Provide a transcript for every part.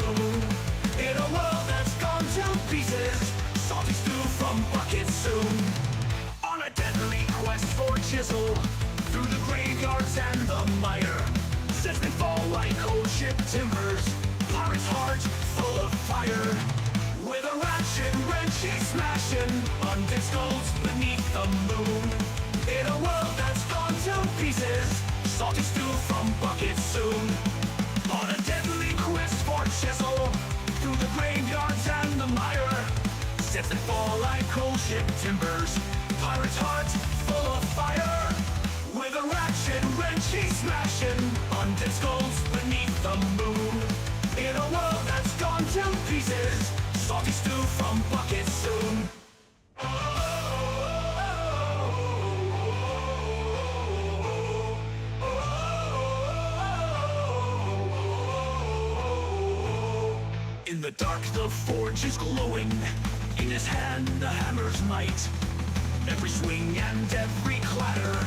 moon. In a world that's gone to pieces, salty stew from buckets soon. On a deadly quest for chisel, through the graveyards and the mire, sets that fall like old ship timbers, pirate's heart full of fire. With a ratchet wrench he's smashing undead skulls beneath the moon. In a world that's gone to pieces, salty stew from buckets soon. On a deadly quest for chisel, through the graveyards and the mire, sets that fall like cold ship timbers, pirate's heart full of fire. With a ratchet wrench he's smashing undead skulls beneath the moon. In a world that's gone to pieces, salty stew from buckets soon. In the dark the forge is glowing, in his hand the hammer's might. Every swing and every clatter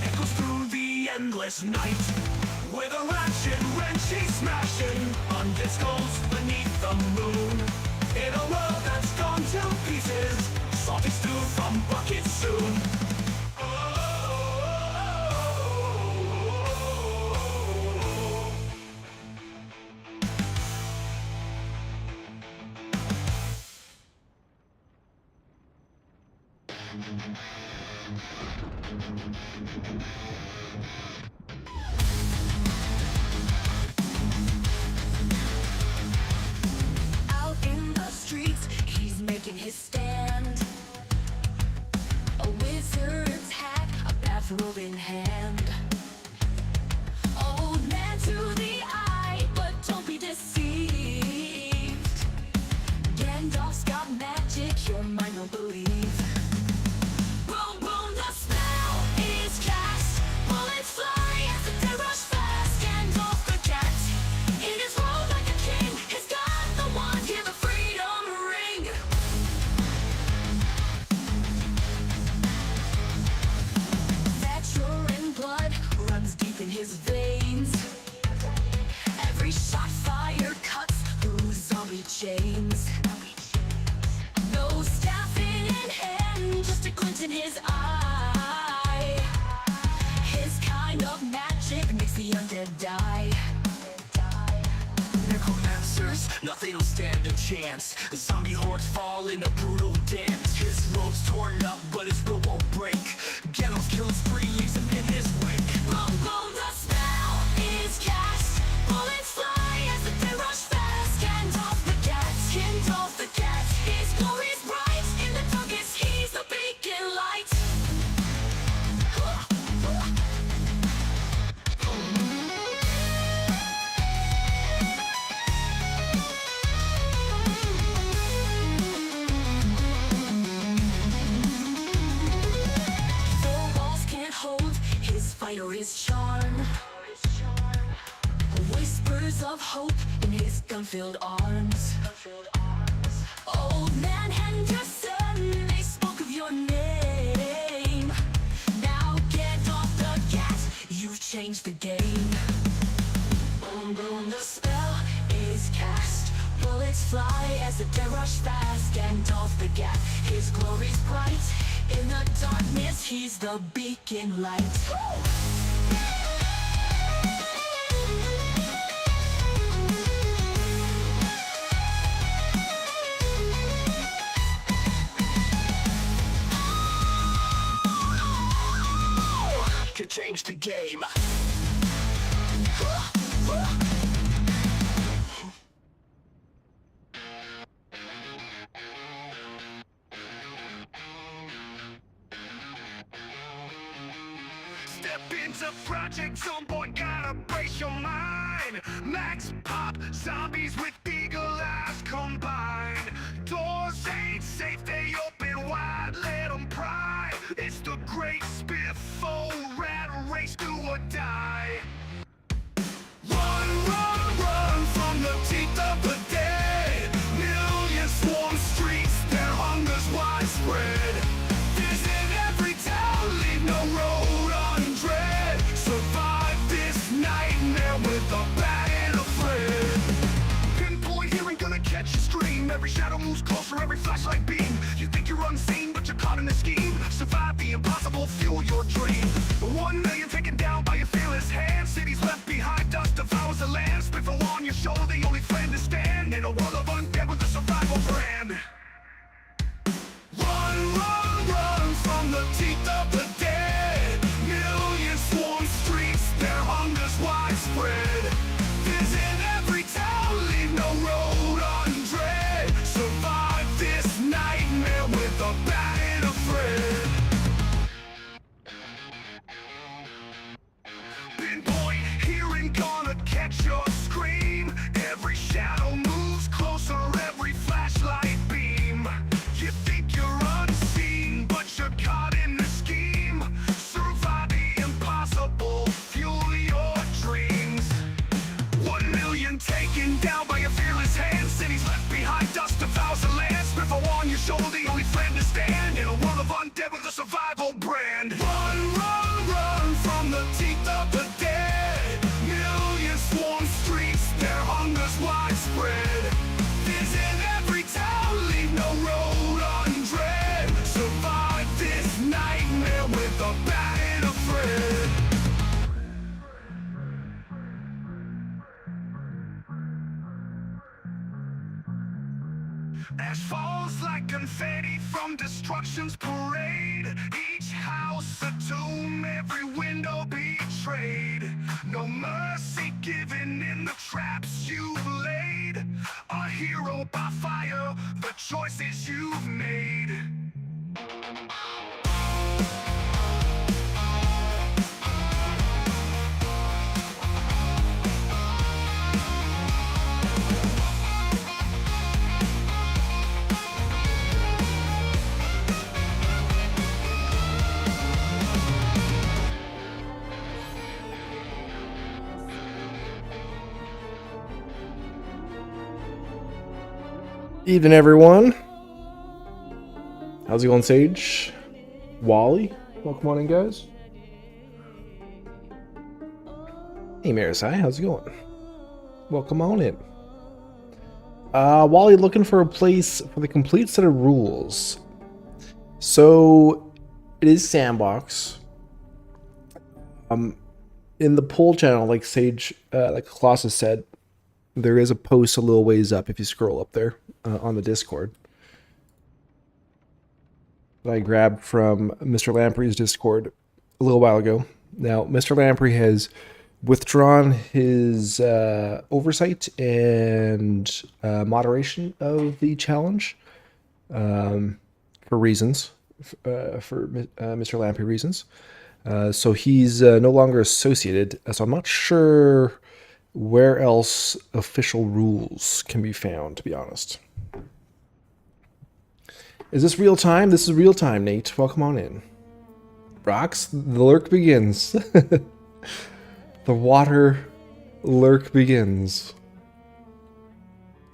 echoes through the endless night. With a ratchet wrench he's smashing undead skulls beneath the moon. In a world that's gone to pieces, salty stew from buckets soon. Out in the streets, he's making his stand. A wizard's hat, a bathrobe in hand. Old man to the eye, but don't be deceived. Gandalf's got magic your mind won't believe. Boom, boom, the spell is cast. Bullets fly as the dead rush fast. Gandalf the cat, in his robe like a king, has got the wand, hear the freedom ring. Veteran blood runs deep in his veins. Every shot fired cuts through zombie chains. No staff in hand, just a glint in his eye. His kind of magic makes the undead die. Necromancers, nothing will stand a chance. The zombie hordes fall in a brutal dance. His robe's torn up, but his will won't break. Gandalf's killing spree leaves him in his wake. Boom, boom, the spell is cast. Bullets fly as the dead rush fast. Gandalf the cat, Gandalf the cat, his glory's bright. In the darkest, he's the beacon light. Four walls can't hold his fight or his charm. Whispers of hope in his gun-filled arms. Old man Henderson, they spoke of your name. Now get off the gas, you've changed the game. Boom, boom, the spell is cast. Bullets fly as the dead rush fast. Gandalf the cat, his glory's bright. In the darkness, he's the beacon light. Could change the game. Step into Project Zomboid, gotta brace your mind. Max pop, zombies with eagle eyes combined. Doors ain't safe, they open wide, let them pry. It's the great Spiffo, rat race, do or die. Run, run, run from the teeth of the dead. Millions swarm streets, their hunger's widespread. Visit every town, leave no road undread. Survive this nightmare with a bat and a friend. Every shadow moves closer, every flashlight beam. You think you're unseen, but you're caught in the scheme. Survive the impossible, fuel your dream. 1 million taken down by your fearless hand. Cities left behind, dust devours the land. Spiffo on your shoulder, the only friend to stand in a world of undead with a survival brand. Run, run, run from the teeth of the dead. Millions swarm streets, their hunger's widespread. Visit every town, leave no road undread. Survive this nightmare with a bat and a thread. Pinpoint, hearing gonna catch your scream. Every shadow moves closer, every flashlight beam. You think you're unseen, but you're caught in the scheme. Survive the impossible, fuel your dreams. 1 million taken down by your fearless hand. Cities left behind, dust devours the land. Spiffo on your shoulder, the only friend to stand in a world of undead with a survival brand. Run, run, run from the teeth of the dead. Millions swarm streets, their hunger's widespread. Visit every town, leave no road undread. Survive this nightmare with a bat and a thread. Ash falls like confetti from destruction's parade. Each house a tomb, every window betrayed. No mercy given in the traps you've laid. A hero by fire, the choices you've made. Evening, everyone. How's it going, Sage? Wally, welcome on in, guys. Hey, Marisai, how's it going? Welcome on in. Wally looking for a place for the complete set of rules. So it is sandbox. In the poll channel, like Sage, like Colossus said, there is a post a little ways up if you scroll up there on the Discord that I grabbed from Mr. Lamprey's Discord a little while ago. Now, Mr. Lamprey has withdrawn his oversight and moderation of the challenge for reasons, for Mr. Lamprey reasons. So he's no longer associated. So I'm not sure where else official rules can be found, to be honest. Is this real time? This is real time, Nate. Welcome on in. Rocks, the lurk begins. The water lurk begins.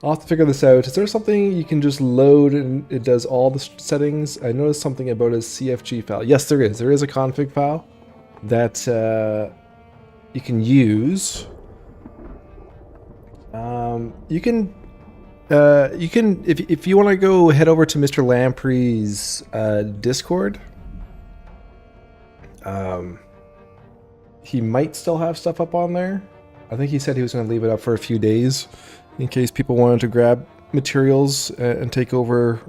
I'll have to figure this out. Is there something you can just load and it does all the settings? I noticed something about a CFG file. Yes, there is. There is a config file that you can use. You can if you want to go head over to Mr. Lamprey's Discord. He might still have stuff up on there. I think he said he was going to leave it up for a few days in case people wanted to grab materials and take over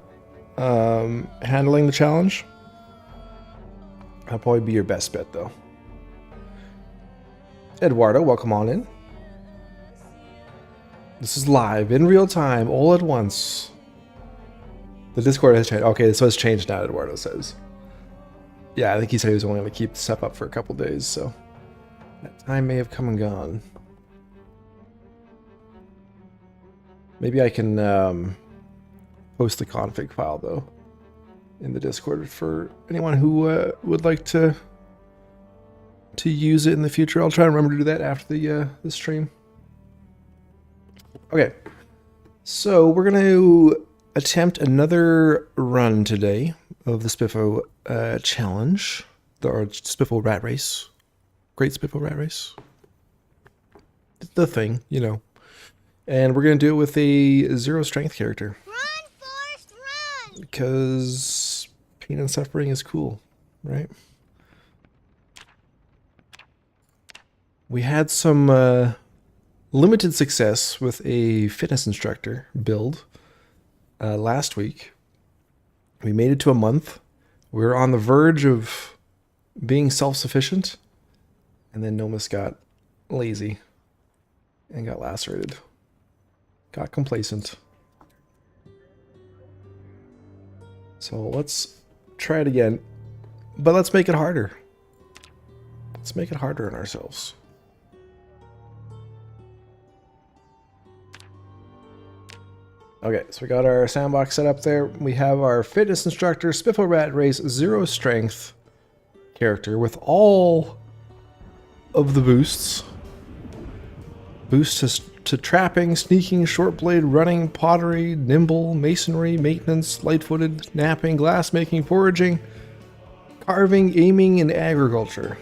handling the challenge. That'll probably be your best bet, though. Eduardo, welcome on in. This is live, in real time, all at once. The Discord has changed. Okay, so it's changed now, Eduardo says. Yeah, I think he said he was only going to keep the stuff up for a couple days, so that time may have come and gone. Maybe I can post the config file, though, in the Discord for anyone who would like to use it in the future. I'll try and remember to do that after the stream. Okay, so we're going to attempt another run today of the Spiffo challenge, or Spiffo rat race. Great Spiffo rat race. The thing, you know. And we're going to do it with a 0 strength character. because pain and suffering is cool, right? We had some limited success with a fitness instructor build last week. We made it to a month. We were on the verge of being self-sufficient, and then Nomus got lazy and got lacerated. Got complacent. So let's try it again, but let's make it harder. Let's make it harder on ourselves. Okay, so we got our sandbox set up there. We have our fitness instructor, Spiffo Rat Race 0 strength character with all of the boosts. Boosts to trapping, sneaking, short blade, running, pottery, nimble, masonry, maintenance, light-footed, napping, glass making, foraging, carving, aiming, and agriculture.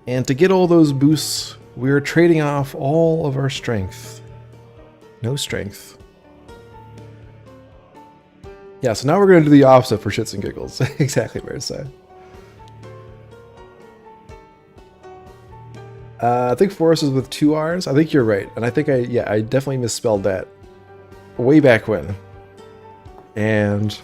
And to get all those boosts, we are trading off all of our strength. No strength. Yeah, so now we're going to do the opposite for shits and giggles. Exactly where it's at. I think forest is with 2 R's. I think you're right. And I think I definitely misspelled that way back when. And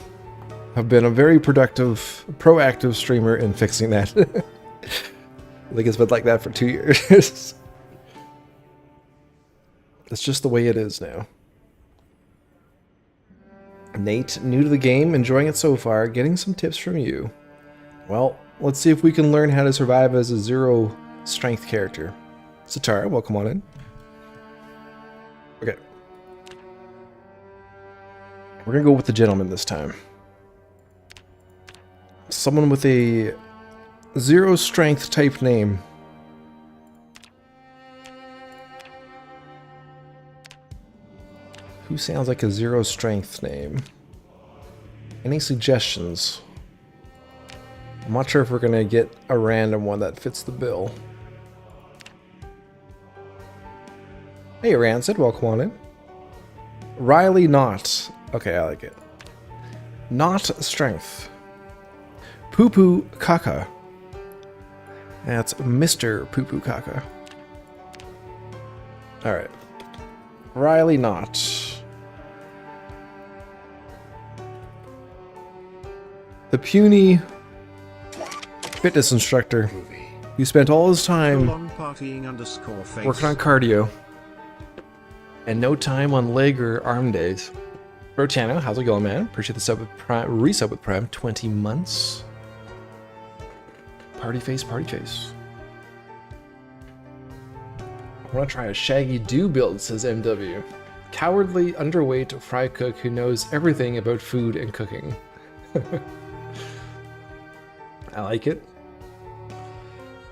I've been a very productive, proactive streamer in fixing that. I think it's been like that for 2 years. It's just the way it is now. Nate, new to the game, enjoying it so far, getting some tips from you. Well, let's see if we can learn how to survive as a 0 strength character. Satara, welcome on in. Okay. We're gonna go with the gentleman this time. Someone with a 0 strength type name. Who sounds like a 0 strength name? Any suggestions? I'm not sure if we're gonna get a random one that fits the bill. Hey Rancid, welcome on in. Riley Not. Okay, I like it. Not strength. Poo Poo Kaka. That's Mr. Poo Poo Kaka. Alright. Riley Not. The puny fitness instructor who spent all his time working on cardio and no time on leg or arm days. Brochano, how's it going, man? Appreciate the sub with Prime, resub with Prime, 20 months. Party face, party face. I want to try a Shaggy Do build, says MW. Cowardly, underweight fry cook who knows everything about food and cooking. I like it.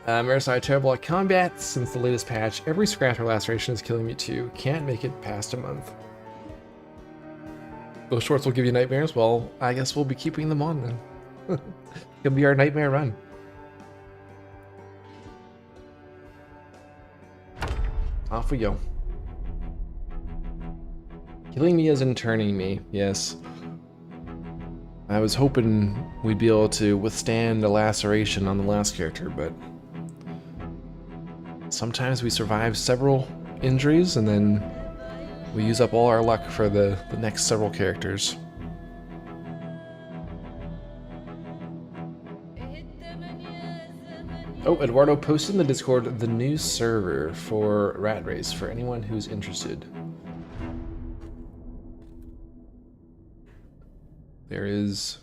Marisai, terrible at combat since the latest patch. Every scratch or laceration is killing me too. Can't make it past a month. Those shorts will give you nightmares? Well, I guess we'll be keeping them on then. It'll be our nightmare run. Off we go. Killing me as in turning me, yes. I was hoping we'd be able to withstand a laceration on the last character, but sometimes we survive several injuries and then we use up all our luck for the next several characters. Oh, Eduardo posted in the Discord the new server for Rat Race for anyone who's interested. There is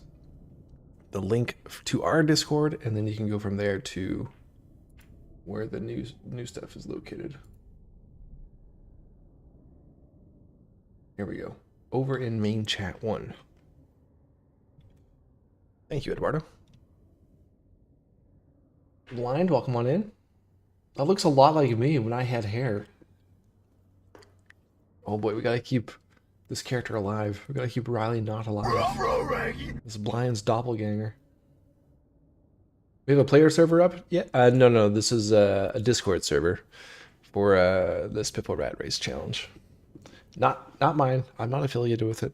the link to our Discord, and then you can go from there to where the new stuff is located. Here we go. Over in main chat 1. Thank you, Eduardo. Blind, welcome on in. That looks a lot like me when I had hair. Oh boy, we gotta keep this character alive. We gotta keep Riley Not alive. This Blind's doppelganger. We have a player server up? Yeah. No. This is a Discord server for the Spiffo Rat Race challenge. Not mine. I'm not affiliated with it.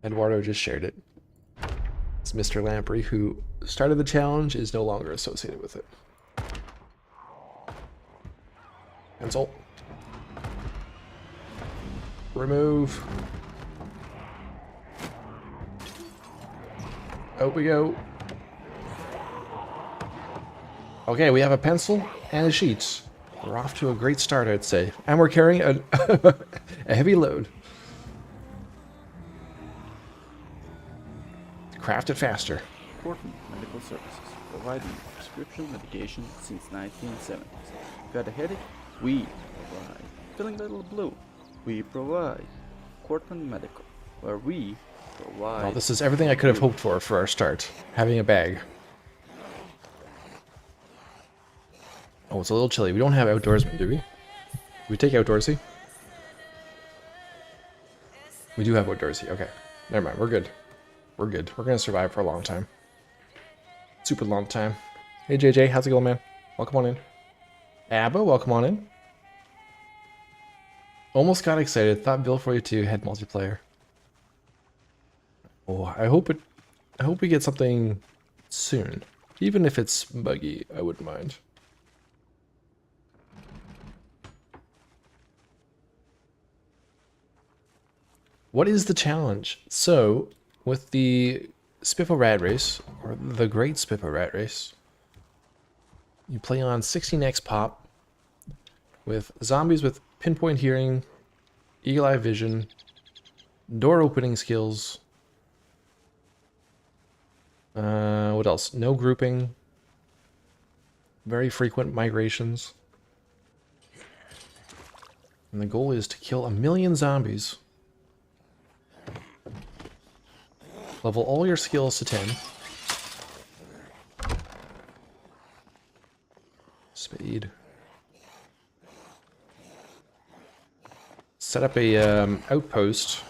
Eduardo just shared it. It's Mr. Lamprey, who started the challenge, is no longer associated with it. Cancel. Remove. Out we go. Okay, we have a pencil and a sheet. We're off to a great start, I'd say. And we're carrying a, a heavy load. Craft it faster. Important medical services, providing prescription medication since 1970s. Got a headache? We provide. Feeling a little blue? We provide. Cortland Medical, where we provide. Oh, this is everything I could have hoped for our start. Having a bag. Oh, it's a little chilly. We don't have outdoorsmen, do we? Do we take outdoorsy? We do have outdoorsy. Okay. Never mind. We're good. We're good. We're going to survive for a long time. Super long time. Hey, JJ. How's it going, man? Welcome on in. Abba, welcome on in. Almost got excited. Thought Bill 42 had multiplayer. Oh, I hope we get something soon. Even if it's buggy, I wouldn't mind. What is the challenge? So, with the Spiffo Rat Race, or the Great Spiffo Rat Race, you play on 16x pop with zombies with pinpoint hearing, eagle eye vision, door opening skills. What else? No grouping. Very frequent migrations. And the goal is to kill 1 million zombies. Level all your skills to 10. Speed. Set up a outpost.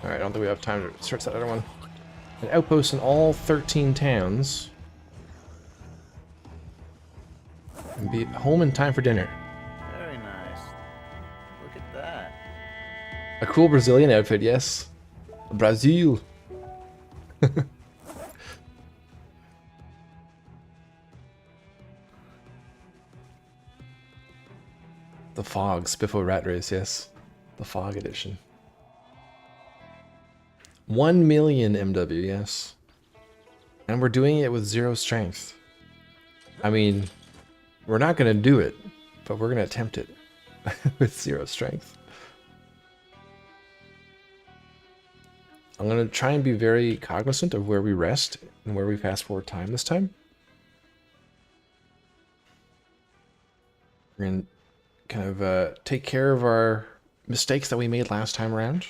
Alright, I don't think we have time to search that other one. An outpost in all 13 towns. And be home in time for dinner. Very nice. Look at that. A cool Brazilian outfit, yes. Brazil. The Fog, Spiffo Rat Race, yes. The Fog edition. 1 million MW, yes. And we're doing it with 0 strength. I mean, we're not going to do it, but we're going to attempt it with 0 strength. I'm going to try and be very cognizant of where we rest and where we fast forward time this time. We're going to kind of take care of our mistakes that we made last time around.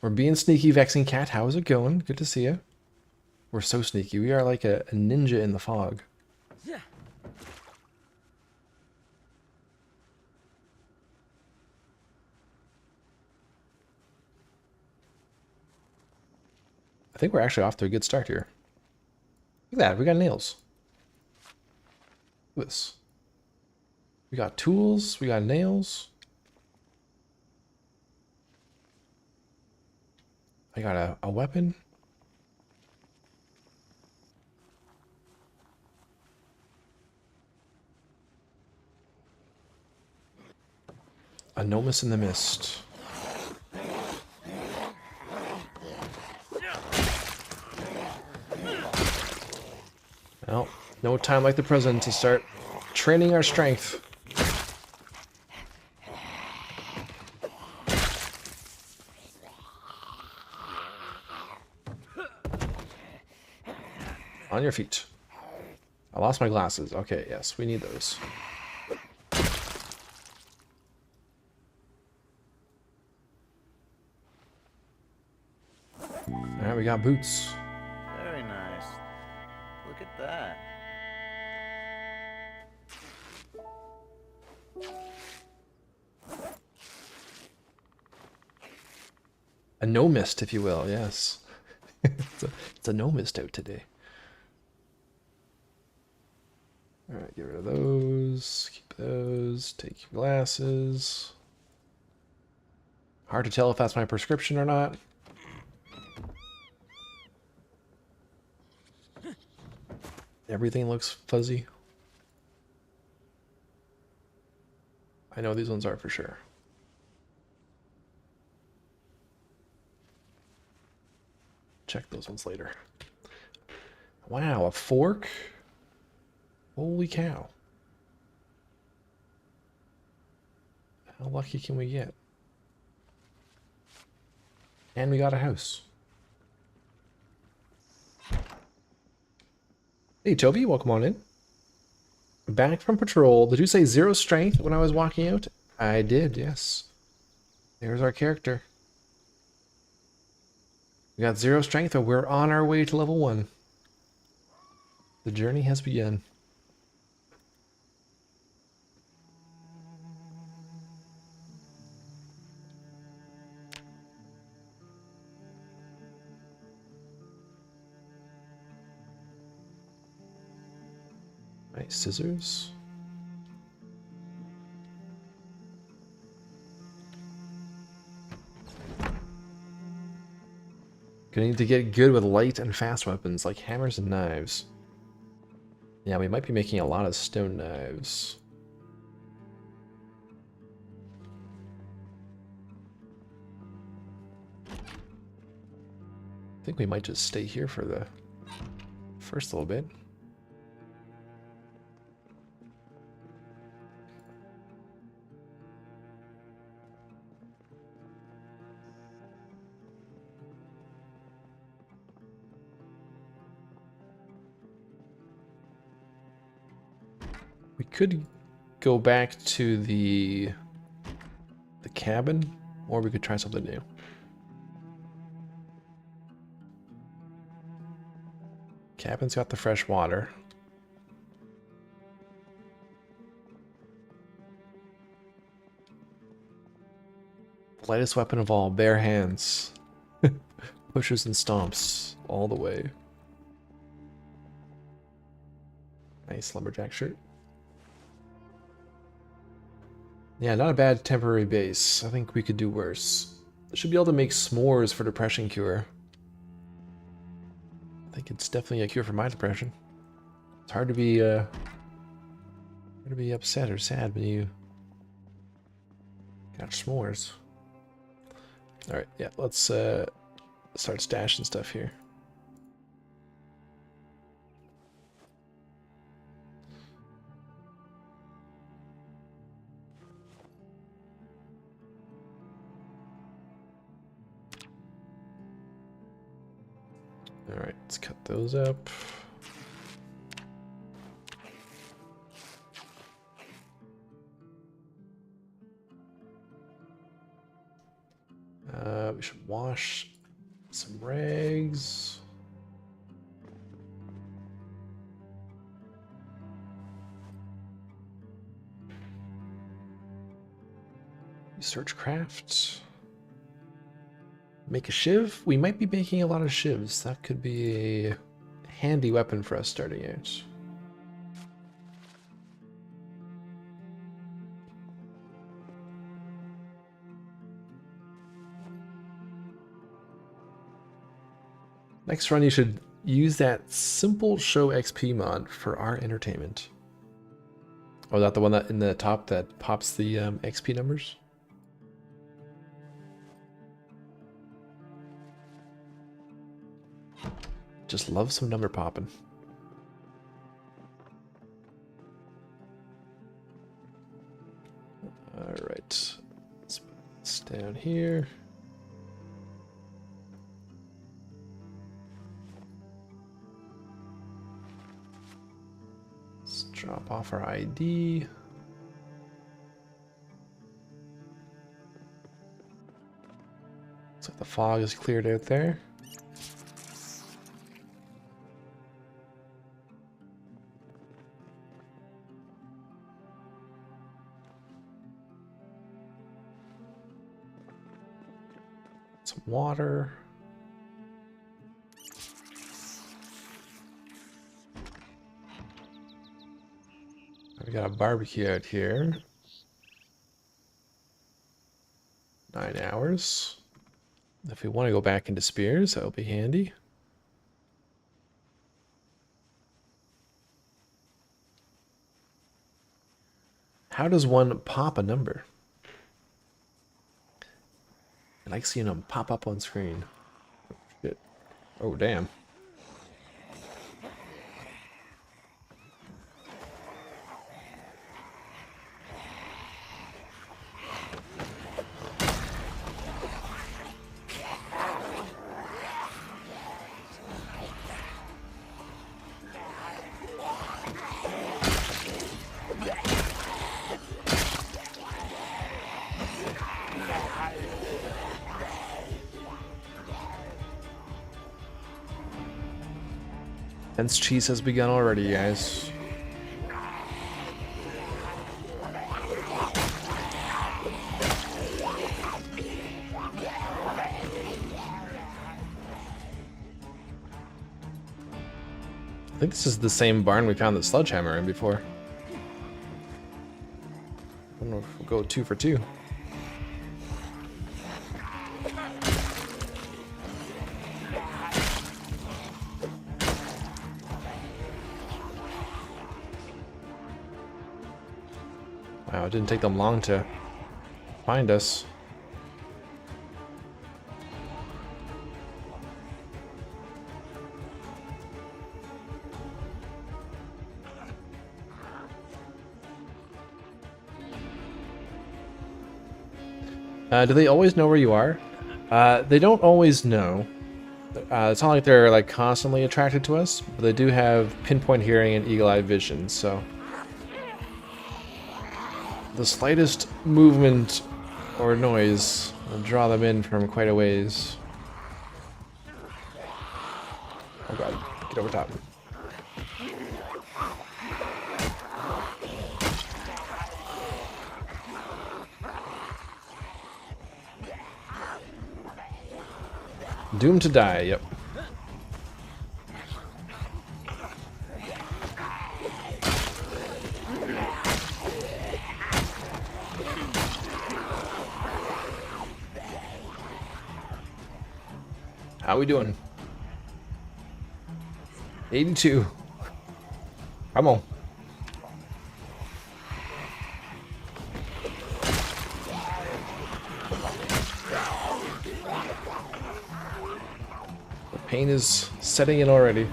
We're being sneaky, Vexing Cat. How is it going? Good to see you. We're so sneaky. We are like a ninja in the fog. Yeah. I think we're actually off to a good start here. Look at that. We got nails. Look at this. We got tools. We got nails. I got a weapon. A Nomus in the Mist. Well, no time like the present to start training our strength. On your feet. I lost my glasses. Okay, yes, we need those. Alright, we got boots. Very nice. Look at that. A no mist, if you will, yes. it's a no mist out today. Alright, Get rid of those. Keep those. Take your glasses. Hard to tell if that's my prescription or not. Everything looks fuzzy. I know these ones are for sure. Check those ones later. Wow, a fork? Holy cow. How lucky can we get? And we got a house. Hey, Toby, welcome on in. Back from patrol. Did you say 0 strength when I was walking out? I did, yes. There's our character. We got 0 strength, but we're on our way to level 1. The journey has begun. Nice scissors. Gonna need to get good with light and fast weapons like hammers and knives. Yeah, we might be making a lot of stone knives. I think we might just stay here for the first little bit. We could go back to the cabin, or we could try something new. Cabin's got the fresh water. Lightest weapon of all, bare hands. Pushes and stomps all the way. Nice lumberjack shirt. Yeah, not a bad temporary base. I think we could do worse. Should be able to make s'mores for depression cure. I think it's definitely a cure for my depression. It's hard to be upset or sad when you got s'mores. All right, yeah, let's start stashing stuff here. All right, let's cut those up. We should wash some rags. Research craft. Make a shiv? We might be making a lot of shivs. That could be a handy weapon for us starting out. Next run, you should use that simple show XP mod for our entertainment. Oh, is that the one that in the top that pops the XP numbers? Just love some number popping. All right, let's put this down here. Let's drop off our ID. Looks like the fog is cleared out there. Some water. We got a barbecue out here. 9 hours. If we want to go back into spears, that'll be handy. How does one pop a number? I like seeing them pop up on screen. Shit. Oh, damn. Hence cheese has begun already, guys. I think this is the same barn we found the sledgehammer in before. I don't know if we'll go 2 for 2. Wow, it didn't take them long to find us. Do they always know where you are? They don't always know. It's not like they're like constantly attracted to us, but they do have pinpoint hearing and eagle-eye vision, so the slightest movement or noise will draw them in from quite a ways. Oh god, get over top. Doomed to die, yep. How we doing? 82. Come on. The pain is setting in already.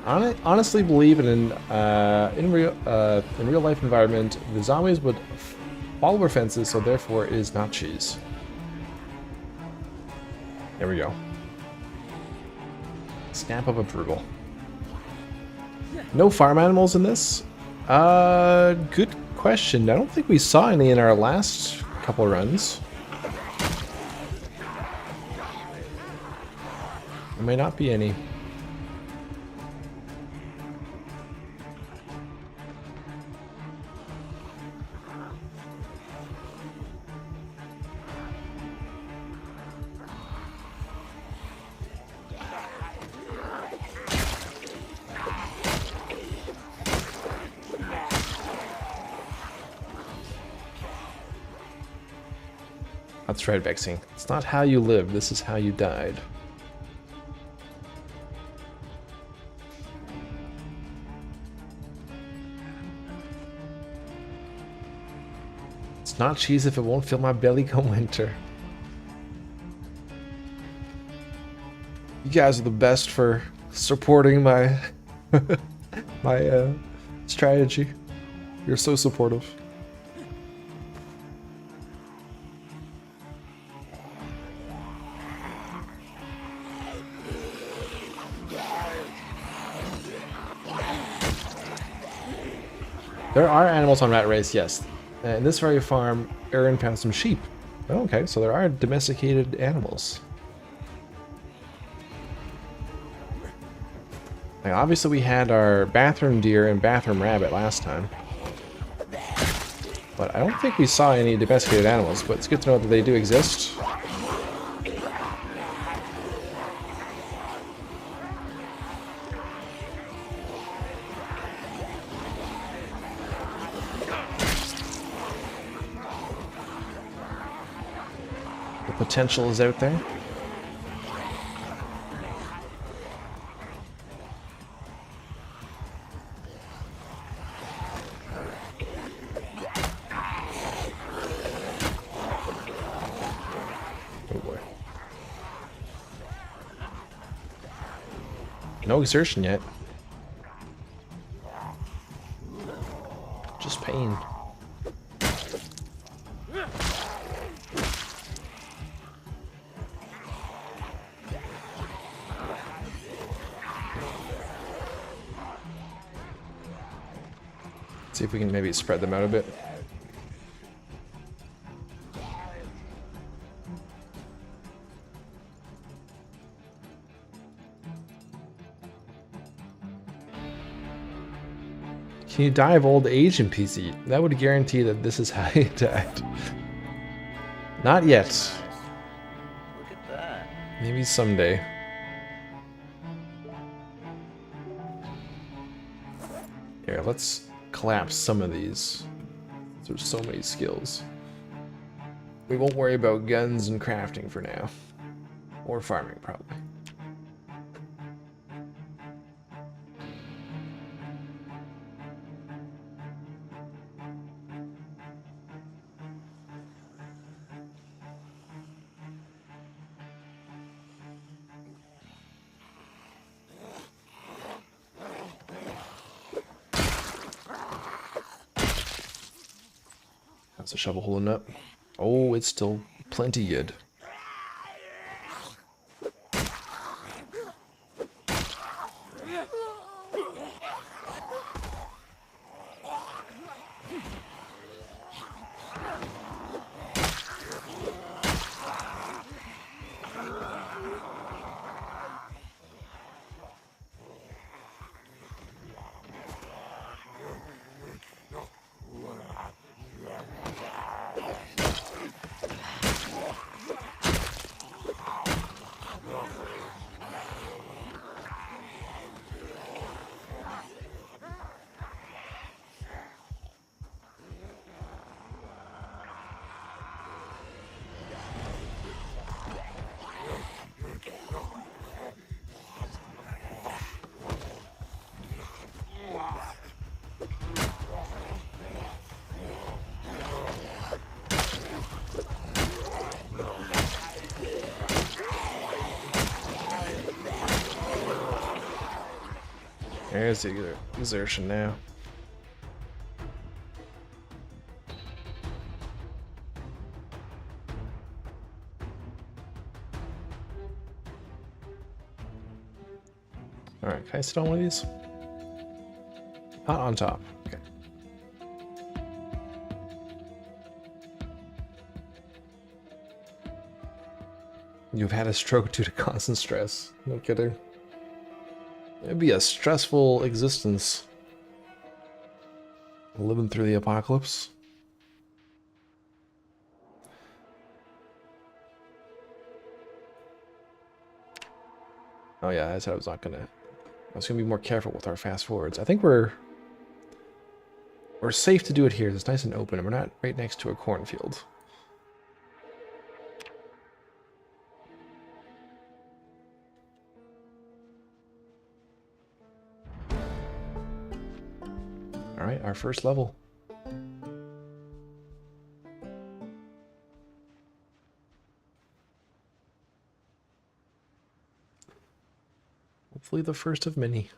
I honestly believe in real life environment, the zombies would fall over fences, so therefore it is not cheese. There we go. Stamp of approval. No farm animals in this? Good question. I don't think we saw any in our last couple runs. There may not be any. That's right, Vexing. It's not how you live, this is how you died. It's not cheese if it won't fill my belly come winter. You guys are the best for supporting my my strategy. You're so supportive. There are animals on Rat Race, yes. In this very farm, Aaron found some sheep. Oh, okay, so there are domesticated animals. Like, obviously we had our bathroom deer and bathroom rabbit last time. But I don't think we saw any domesticated animals, but it's good to know that they do exist. potential is out there. Oh boy. No exertion yet. Just pain. See if we can maybe spread them out a bit. Can you die of old age in PC? That would guarantee that this is how you died. Not yet. Nice. Look at that. Maybe someday. Here, let's collapse some of these. There's so many skills. We won't worry about guns and crafting for now. Or farming, probably. How's the shovel holding up? Oh, it's still plenty good. There's the exertion now. Alright, can I sit on one of these? Not on top. Okay. You've had a stroke due to constant stress. No kidding. It'd be a stressful existence. Living through the apocalypse. Oh yeah, I said I was not gonna. I was gonna be more careful with our fast forwards. I think we're safe to do it here. It's nice and open, and we're not right next to a cornfield. All right, our first level. Hopefully the first of many.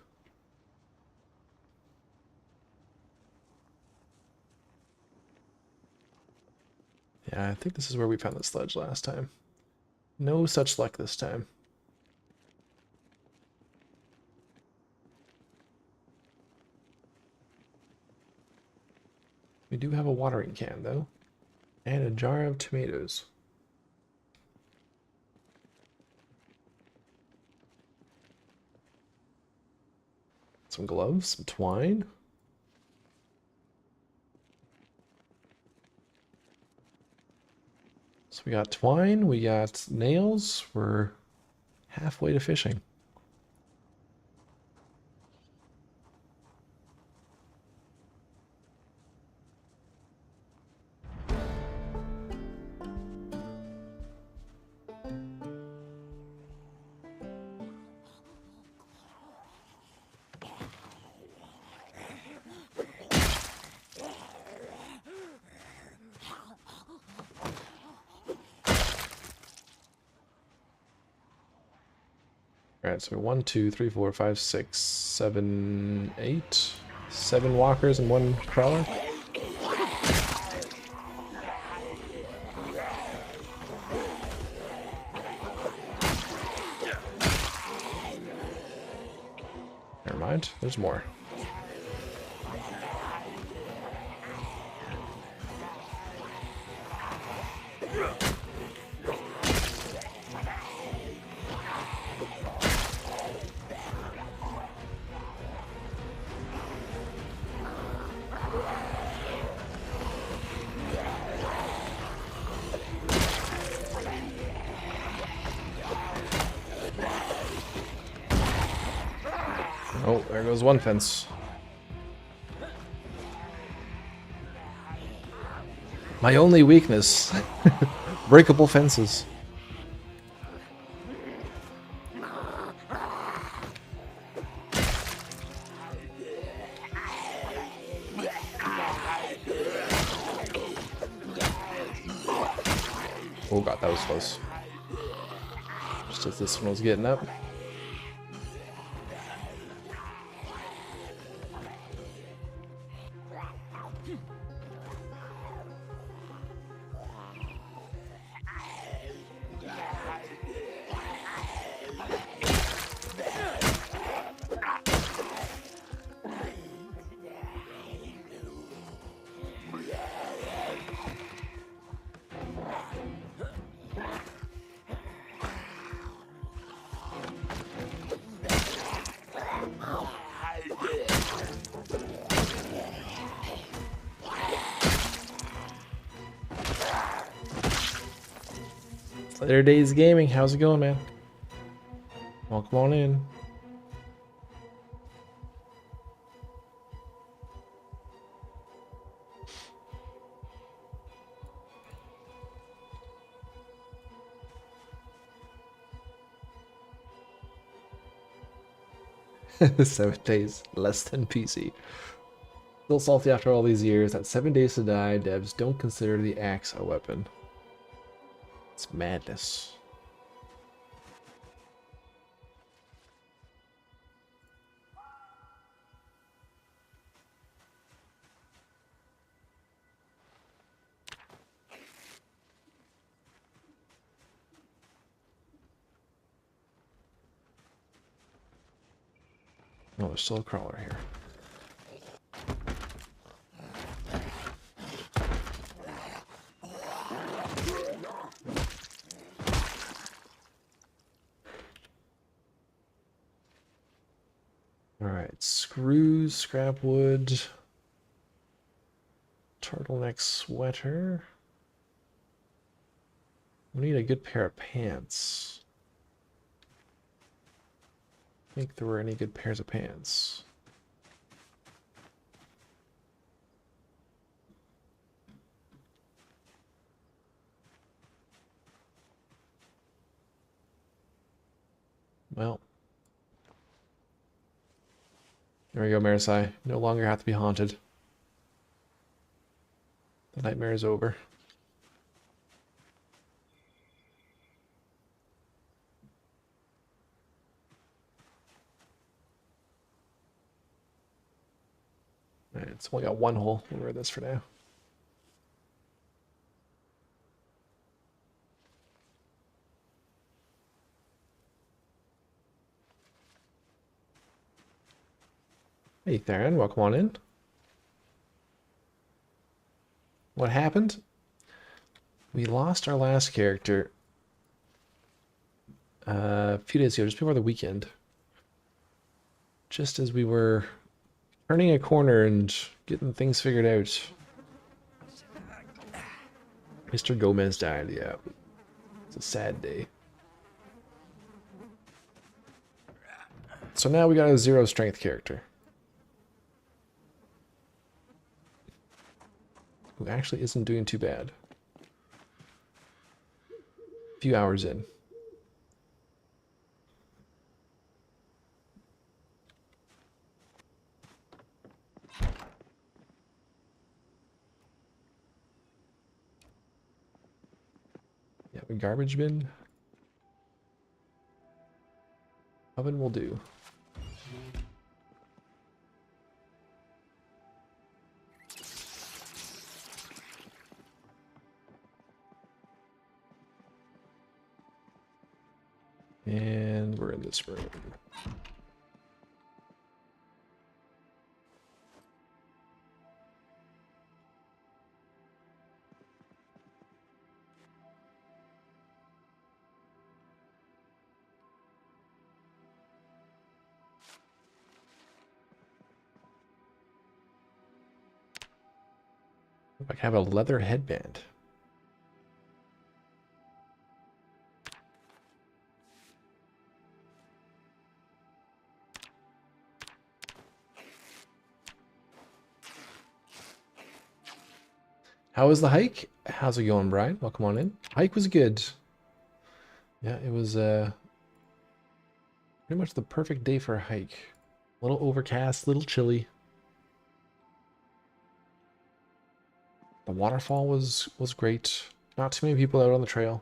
Yeah, I think this is where we found the sledge last time. No such luck this time. We do have a watering can, though. And a jar of tomatoes. Some gloves, some twine. So we got twine, we got nails. We're halfway to fishing. Alright, so 1, 2, 3, 4, 5, 6, 7, 8. 7 walkers and 1 crawler. Never mind, there's more. Oh, there goes one fence. My only weakness. Breakable fences. Oh god, that was close. Just as this one was getting up. Later Days Gaming, how's it going, man? Welcome on in. Seven days, less than PC. Still salty after all these years that 7 days to die, devs don't consider the axe a weapon. It's madness. Oh, there's still a crawler here. Alright, screws, scrap wood, turtleneck sweater. We need a good pair of pants. Think there were any good pairs of pants. Well, there we go, Marisai. No longer have to be haunted. The nightmare is over. Alright, it's only got one hole. We'll wear this for now. Hey Theron, welcome on in. What happened? We lost our last character a few days ago, just before the weekend. Just as we were turning a corner and getting things figured out. Mr. Gomez died, yeah. It's a sad day. So now we got a 0 strength character. Who actually isn't doing too bad. A few hours in. Yeah, a garbage bin. Oven will do. And we're in this room. I have a leather headband. How was the hike? How's it going, Brian? Welcome on in. Hike was good. Yeah, it was pretty much the perfect day for a hike. A little overcast, a little chilly. The waterfall was great. Not too many people out on the trail.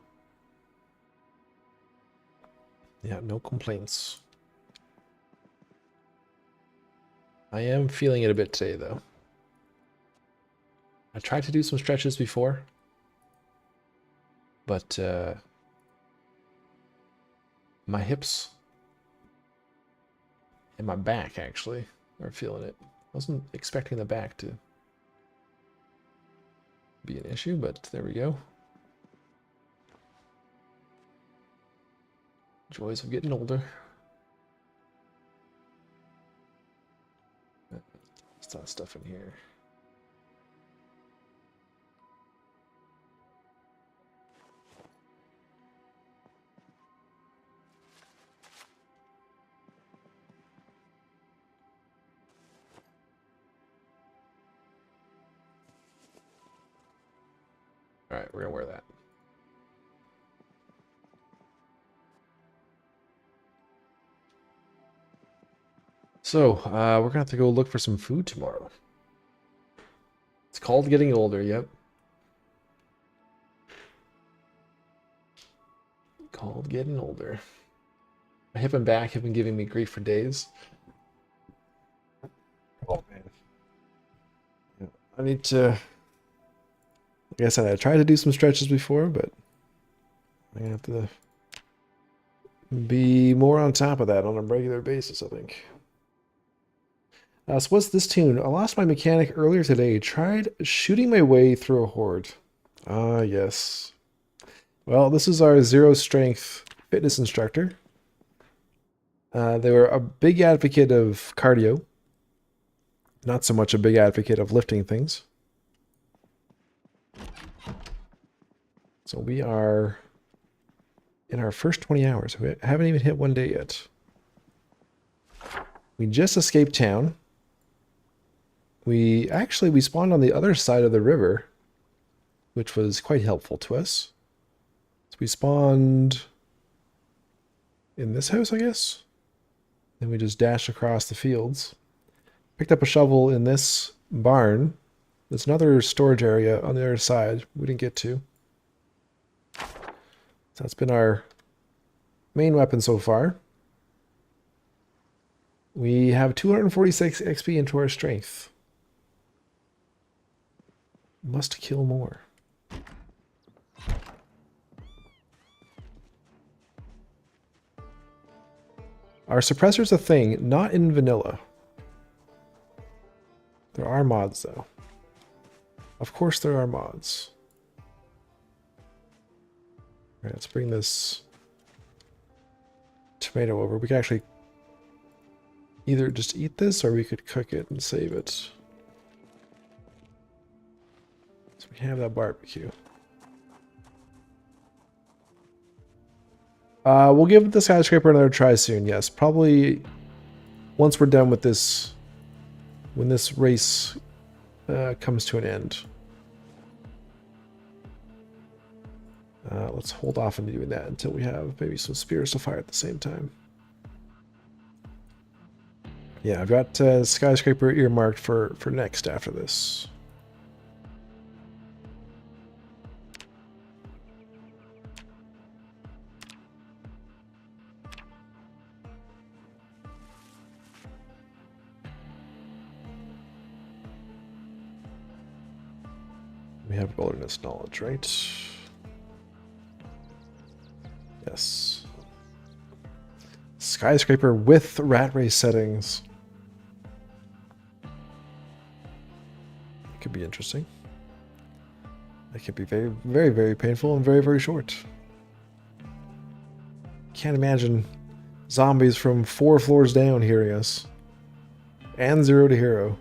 Yeah, no complaints. I am feeling it a bit today, though. I tried to do some stretches before, but my hips and my back actually are feeling it. I wasn't expecting the back to be an issue, but there we go. Joys of getting older. There's that stuff in here. All right, we're gonna wear that. So, we're gonna have to go look for some food tomorrow. It's called getting older, yep. Called getting older. My hip and back have been giving me grief for days. Oh, man. Yeah, I need to... Like I said, I tried to do some stretches before, but I have to be more on top of that on a regular basis, I think. So what's this tune? I lost my mechanic earlier today. Tried shooting my way through a horde. Ah, yes. Well, this is our zero strength fitness instructor. They were a big advocate of cardio. Not so much a big advocate of lifting things. So we are in our first 20 hours. We haven't even hit one day yet. We just escaped town. We spawned on the other side of the river, which was quite helpful to us. So we spawned in this house, I guess. Then we just dashed across the fields. Picked up a shovel in this barn. There's another storage area on the other side we didn't get to. So that's been our main weapon so far. We have 246 XP into our strength. Must kill more. Our suppressor's a thing, not in vanilla. There are mods, though. Of course there are mods. Alright, let's bring this tomato over. We can actually either just eat this, or we could cook it and save it. So we have that barbecue. We'll give the skyscraper another try soon, yes. Probably once we're done with this, when this race comes to an end. Let's hold off on doing that until we have maybe some spears to fire at the same time. Yeah, I've got skyscraper earmarked for next after this. We have wilderness knowledge, right? Yes. Skyscraper with rat race settings. Could be interesting. It could be very, very, very painful and very, very short. Can't imagine zombies from 4 floors down hearing us. And 0 to hero.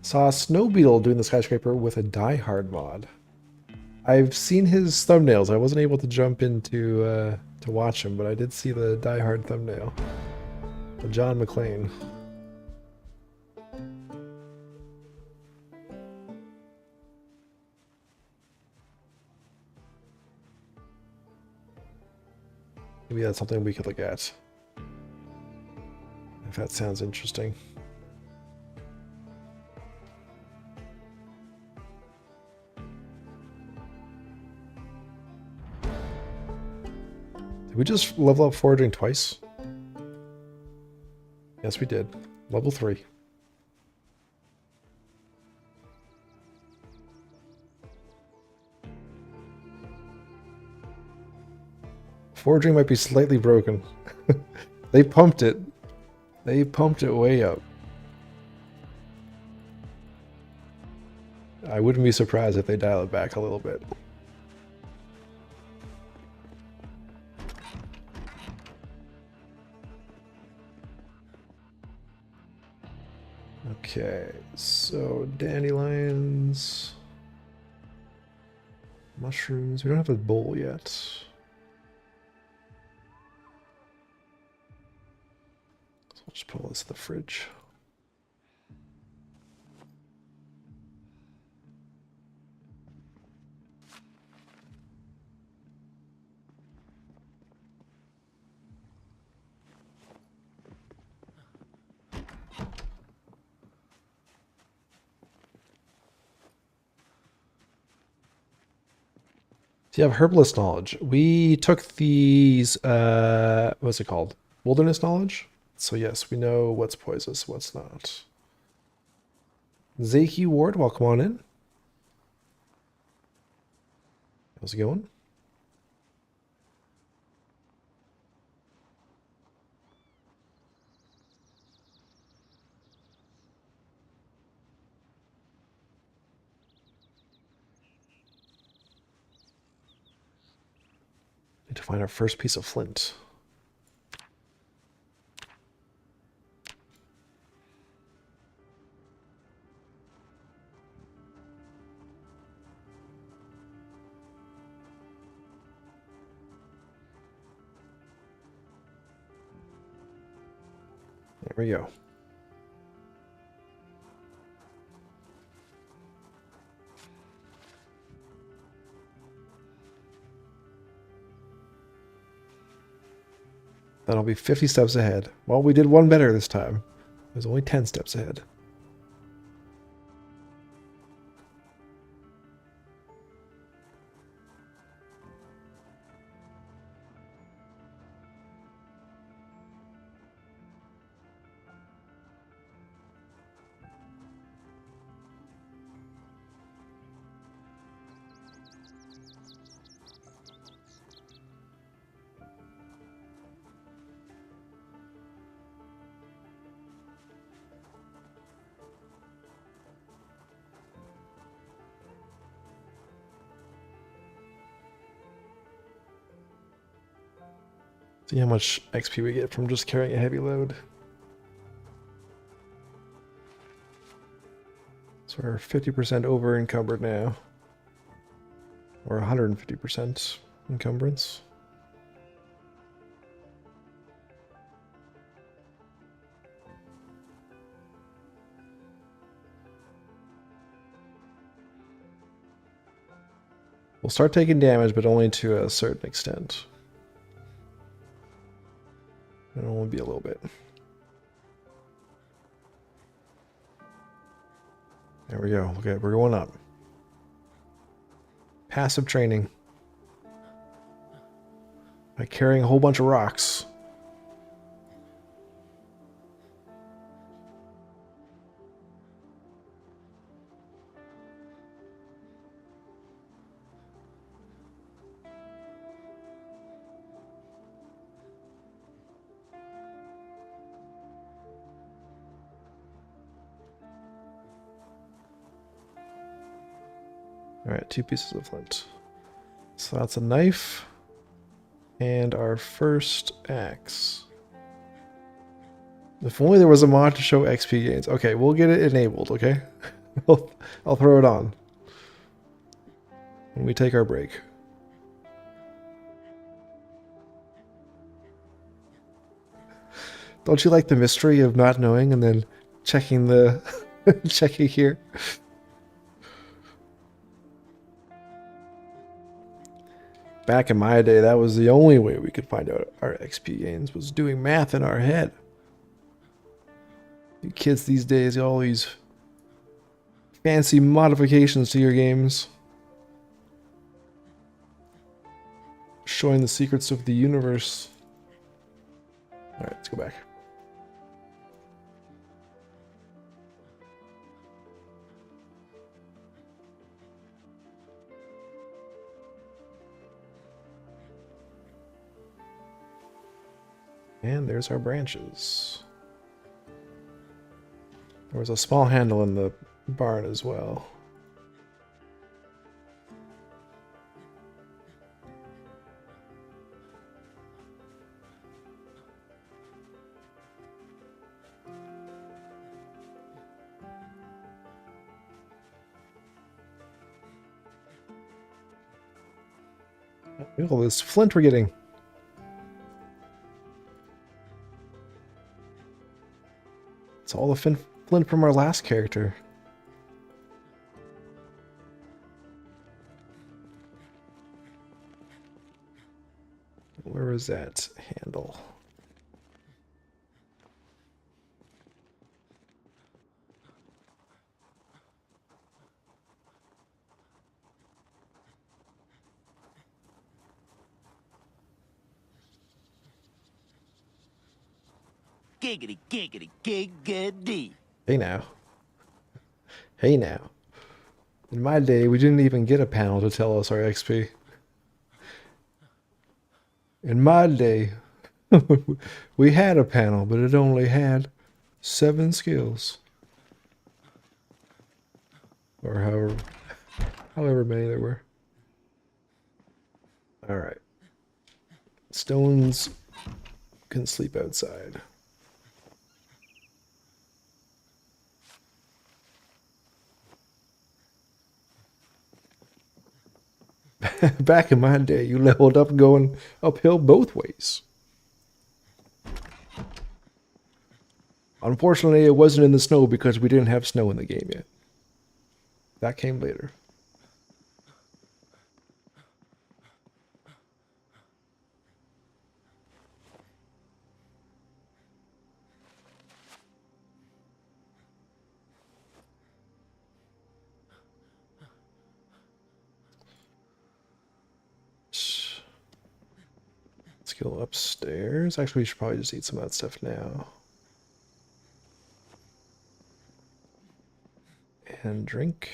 Saw a Snow Beetle doing the skyscraper with a Die Hard mod. I've seen his thumbnails. I wasn't able to jump into to watch him, but I did see the Die Hard thumbnail. The John McClane. Maybe that's something we could look at. If that sounds interesting. Did we just level up foraging twice? Yes, we did. Level 3. Foraging might be slightly broken. They pumped it. They pumped it way up. I wouldn't be surprised if they dial it back a little bit. Okay, so dandelions, mushrooms. We don't have a bowl yet. So I'll just put all this in the fridge. So you have herbalist knowledge. We took these, what's it called? Wilderness knowledge. So yes, we know what's poisonous, what's not. Zaki Ward, welcome on in. How's it going? Need to find our first piece of flint. There we go. That'll be 50 steps ahead. Well, we did one better this time. It was only 10 steps ahead. See how much XP we get from just carrying a heavy load. So we're 50% over encumbered now. Or 150% encumbrance. We'll start taking damage, but only to a certain extent. It'll only be a little bit. There we go. Okay, we're going up. Passive training. By carrying a whole bunch of rocks. Alright, 2 pieces of flint. So that's a knife. And our first axe. If only there was a mod to show XP gains. Okay, we'll get it enabled, okay? I'll throw it on when we take our break. Don't you like the mystery of not knowing and then checking the checking here? Back in my day, that was the only way we could find out our XP gains, was doing math in our head. You kids these days got all these fancy modifications to your games. Showing the secrets of the universe. Alright, let's go back. And there's our branches. There was a small handle in the barn as well. Look at all this flint we're getting. It's all the flint from our last character. Where was that handle? Giggity, giggity, giggity. Hey now. Hey now. In my day, we didn't even get a panel to tell us our XP. In my day, we had a panel, but it only had 7 skills. Or however many there were. Alright. Stones can sleep outside. Back in my day, you leveled up going uphill both ways. Unfortunately, it wasn't in the snow because we didn't have snow in the game yet. That came later. Let's go upstairs. Actually, we should probably just eat some of that stuff now. And drink.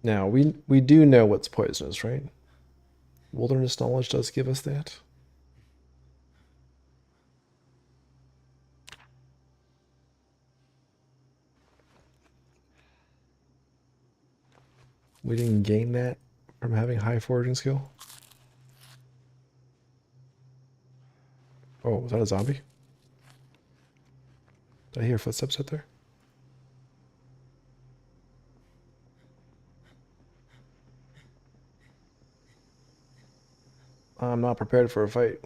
Now, we do know what's poisonous, right? Wilderness knowledge does give us that. We didn't gain that from having high foraging skill. Oh, was that a zombie? Did I hear footsteps out there? I'm not prepared for a fight.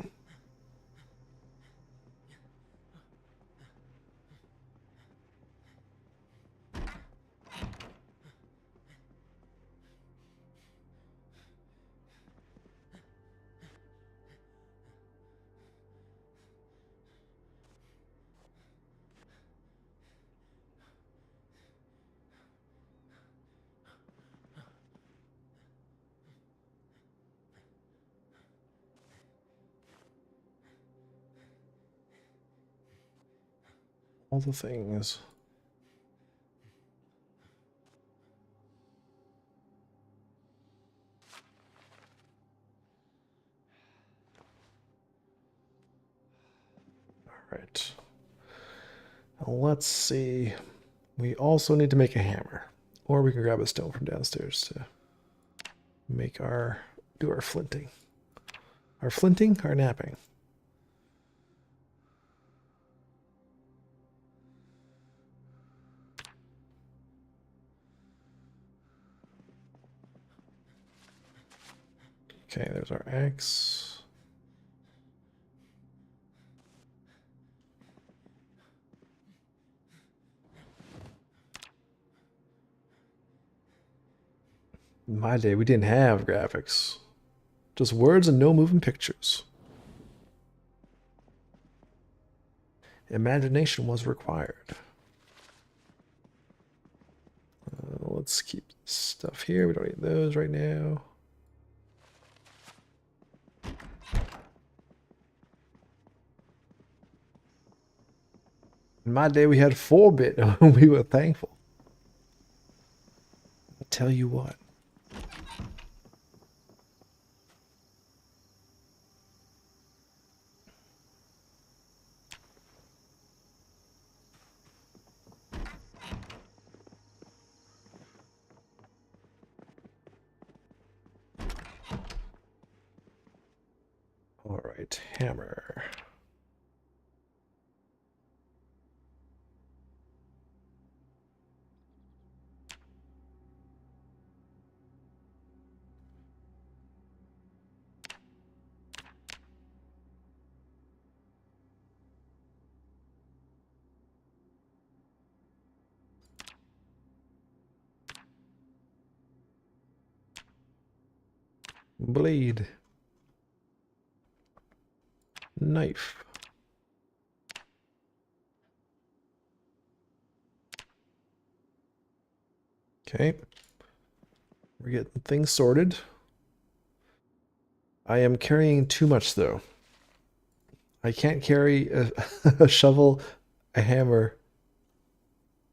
All the things. right. Let's see. We also need to make a hammer. Or we can grab a stone from downstairs to make do our flinting. Our flinting? Our napping. Okay, there's our axe. In my day, we didn't have graphics. Just words and no moving pictures. Imagination was required. Let's keep stuff here. We don't need those right now. In my day, we had 4-bit, and we were thankful. I'll tell you what. All right, hammer. Blade. Knife. Okay. We're getting things sorted. I am carrying too much, though. I can't carry a shovel, a hammer,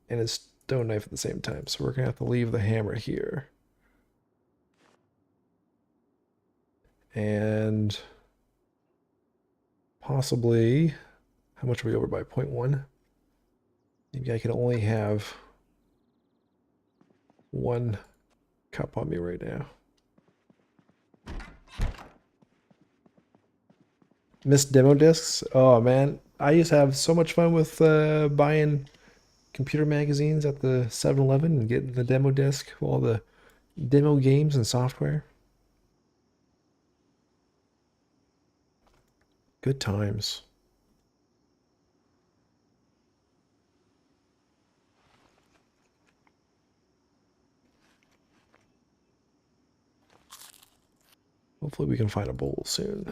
and a stone knife at the same time. So we're going to have to leave the hammer here. And possibly, how much are we over by? 0.1? Maybe I can only have 1 cup on me right now. Missed demo discs? Oh man, I used to have so much fun with buying computer magazines at the 7-Eleven and getting the demo disc, all the demo games and software. Good times. Hopefully we can find a bowl soon.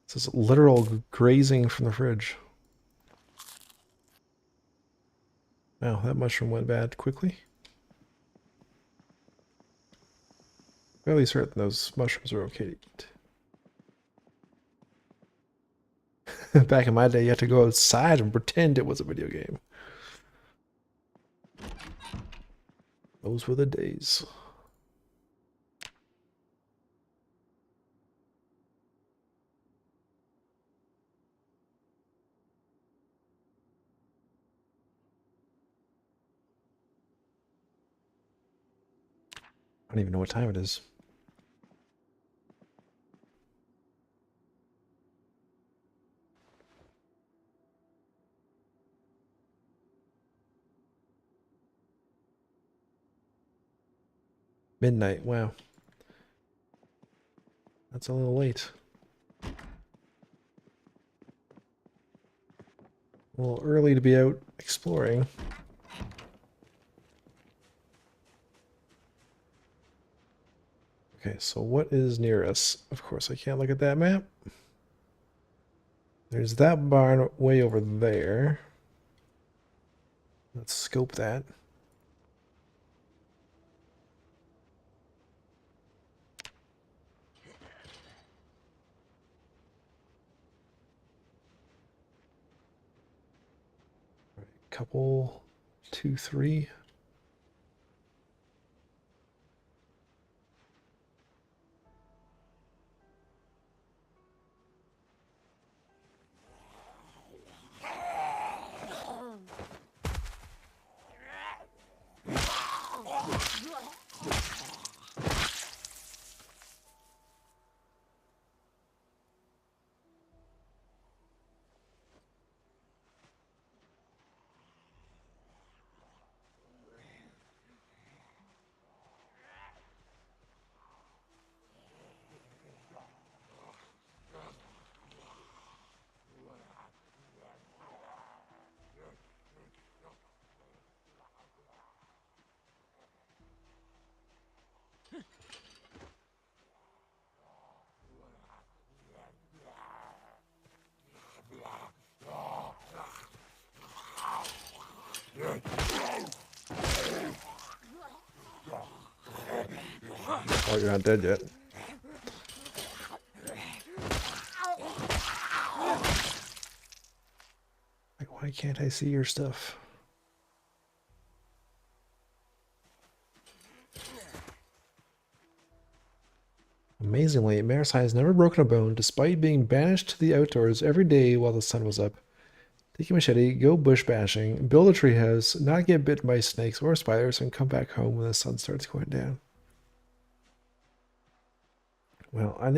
This is literal grazing from the fridge. Wow, that mushroom went bad quickly. Fairly certain those mushrooms are okay to eat. Back in my day, you had to go outside and pretend it was a video game. Those were the days. I don't even know what time it is. Midnight, wow. That's a little late. A little early to be out exploring. Okay, so what is near us? Of course, I can't look at that map. There's that barn way over there. Let's scope that. couple, 2, 3. Oh, you're not dead yet. Like, why can't I see your stuff? Amazingly, Marisai has never broken a bone despite being banished to the outdoors every day while the sun was up. Take a machete, go bush bashing, build a treehouse, not get bitten by snakes or spiders, and come back home when the sun starts going down. Well, I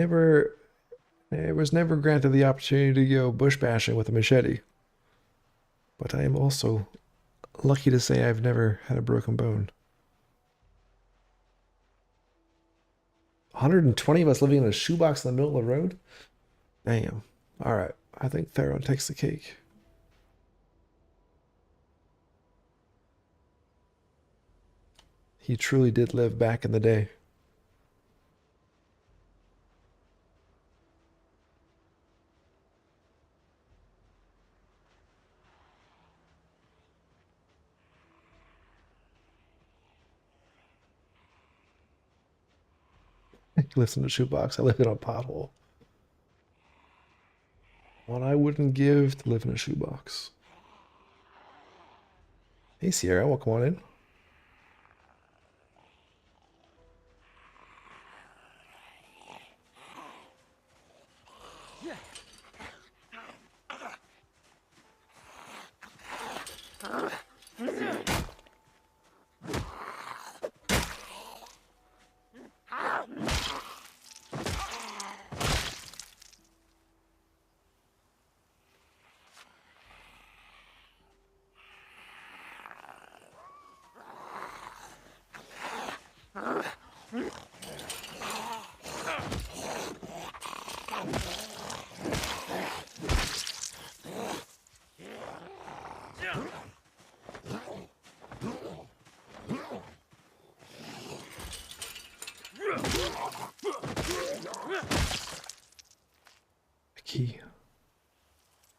was never granted the opportunity to go bush bashing with a machete. But I am also lucky to say I've never had a broken bone. 120 of us living in a shoebox in the middle of the road? Damn. Alright, I think Theron takes the cake. He truly did live back in the day. He lives in a shoebox. I live in a pothole. One I wouldn't give to live in a shoebox. Hey Sierra, welcome on in.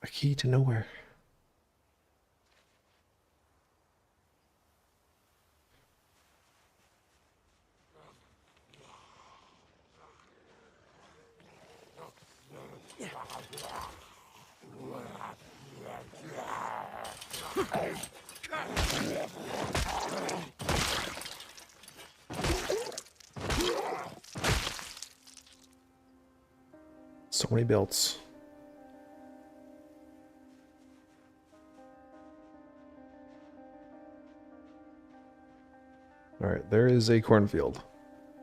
A key to nowhere. So many builds. Alright, there is a cornfield.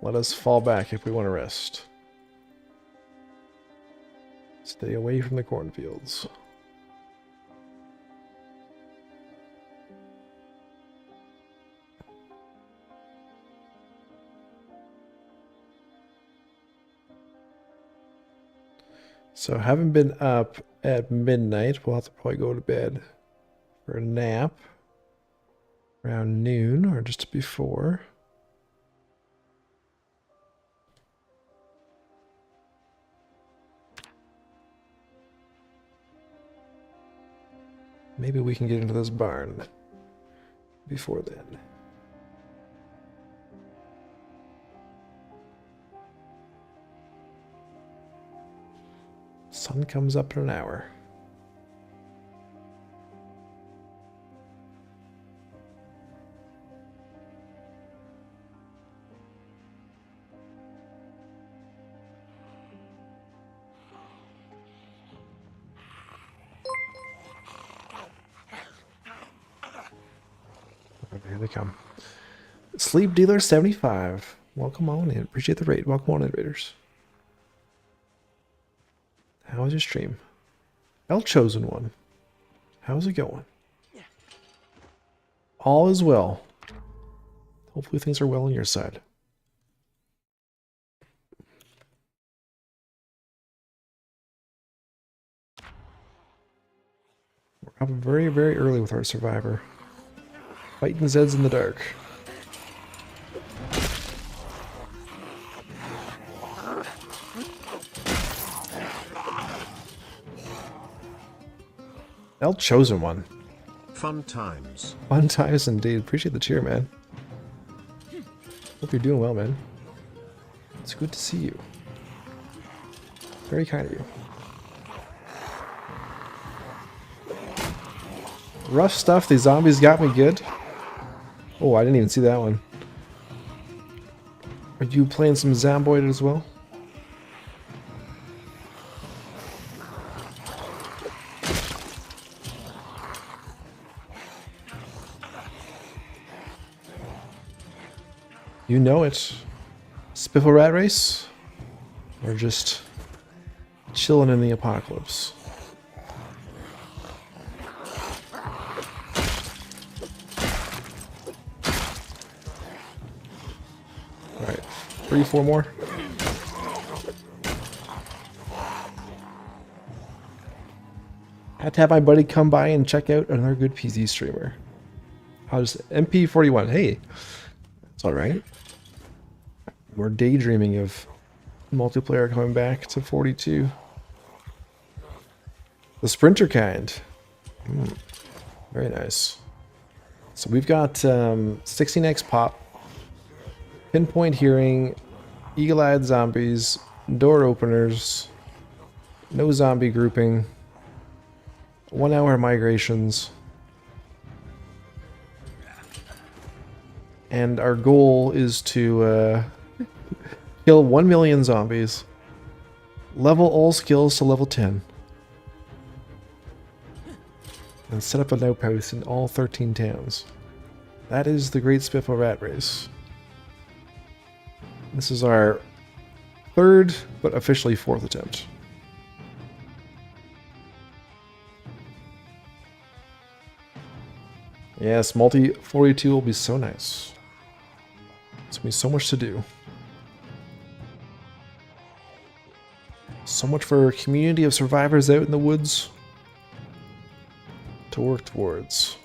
Let us fall back if we want to rest. Stay away from the cornfields. So having been up at midnight, we'll have to probably go to bed for a nap around noon or just before. Maybe we can get into this barn before then. Sun comes up in an hour. they come. Sleep Dealer 75. Welcome on in. Appreciate the raid. Welcome on in, Raiders. How was your stream? El Chosen One. How's it going? All is well. Hopefully things are well on your side. We're up very, very early with our survivor. Fighting Zeds in the dark. El Chosen One. Fun times. Fun times indeed. Appreciate the cheer, man. Hope you're doing well, man. It's good to see you. Very kind of you. Rough stuff. These zombies got me good. Oh, I didn't even see that one. Are you playing some Zomboid as well? You know it. Spiffo rat race? Or just chilling in the apocalypse? Alright, 3, 4 more. Had to have my buddy come by and check out another good PZ streamer. How's MP41? Hey, it's alright. We're daydreaming of multiplayer coming back to 42. The sprinter kind. Very nice. So we've got 16x pop, pinpoint hearing, eagle-eyed zombies, door openers, no zombie grouping, 1 hour migrations. And our goal is to kill 1 million zombies. Level all skills to level 10. And set up an outpost in all 13 towns. That is the Great Spiffo Rat Race. This is our 3rd, but officially 4th attempt. Yes, multi 42 will be so nice. It's gonna be so much to do. So much for a community of survivors out in the woods to work towards.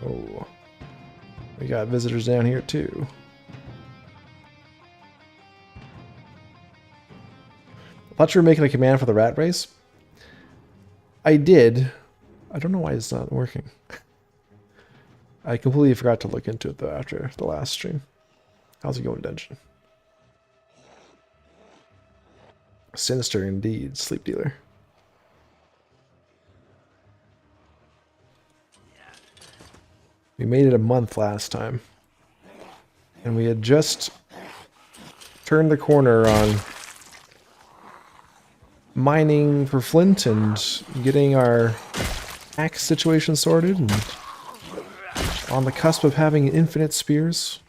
Oh, we got visitors down here too. I thought you were making a command for the rat race. I did. I don't know why it's not working. I completely forgot to look into it though after the last stream. How's it going, Dungeon? Sinister indeed, Sleep Dealer. We made it a month last time. And we had just turned the corner on mining for flint and getting our axe situation sorted, and on the cusp of having infinite spears.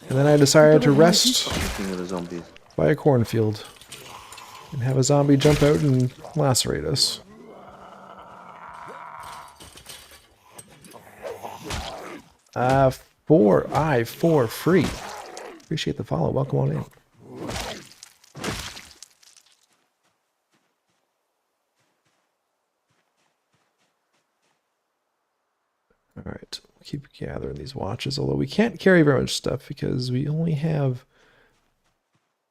And then I decided to rest by a cornfield and have a zombie jump out and lacerate us. For free. Appreciate the follow. Welcome on in. Alright, we'll keep gathering these watches, although we can't carry very much stuff because we only have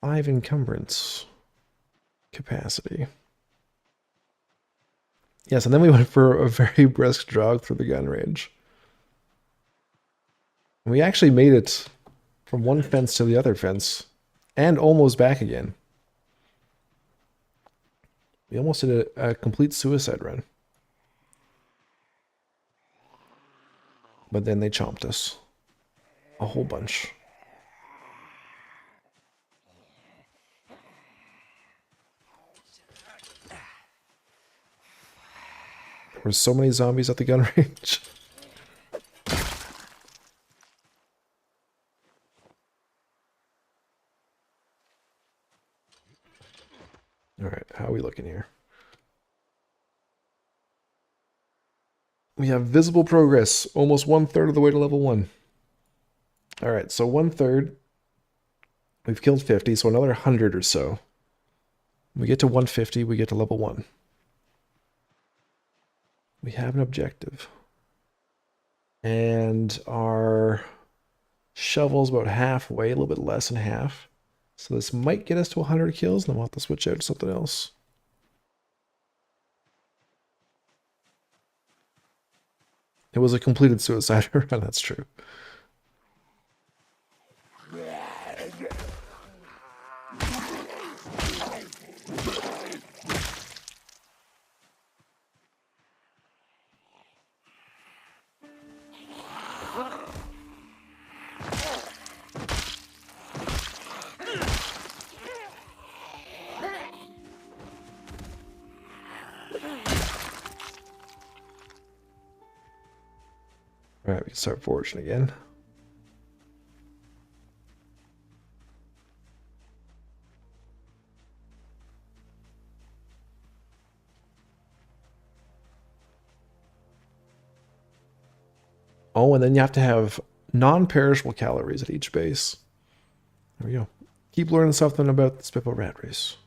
5 encumbrance capacity. Yes, and then we went for a very brisk jog through the gun range. We actually made it from one fence to the other fence, and almost back again. We almost did a complete suicide run. But then they chomped us. A whole bunch. There's so many zombies at the gun range. Alright, how are we looking here? We have visible progress, almost 1/3 of the way to level 1. Alright, so 1/3. We've killed 50, so another 100 or so. When we get to 150, we get to level 1. We have an objective. And our shovel's about halfway, a little bit less than half. So this might get us to 100 kills, and then we'll have to switch out to something else. It was a completed suicide run, that's true. Alright, we can start foraging again. Oh, and then you have to have non-perishable calories at each base. There we go. Keep learning something about the Spiffo rat race.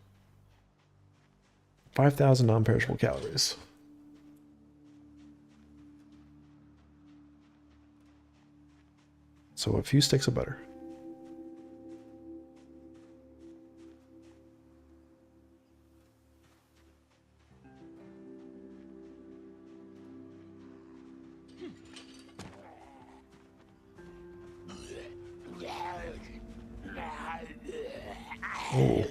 5,000 non-perishable calories. So a few sticks of butter. Oh.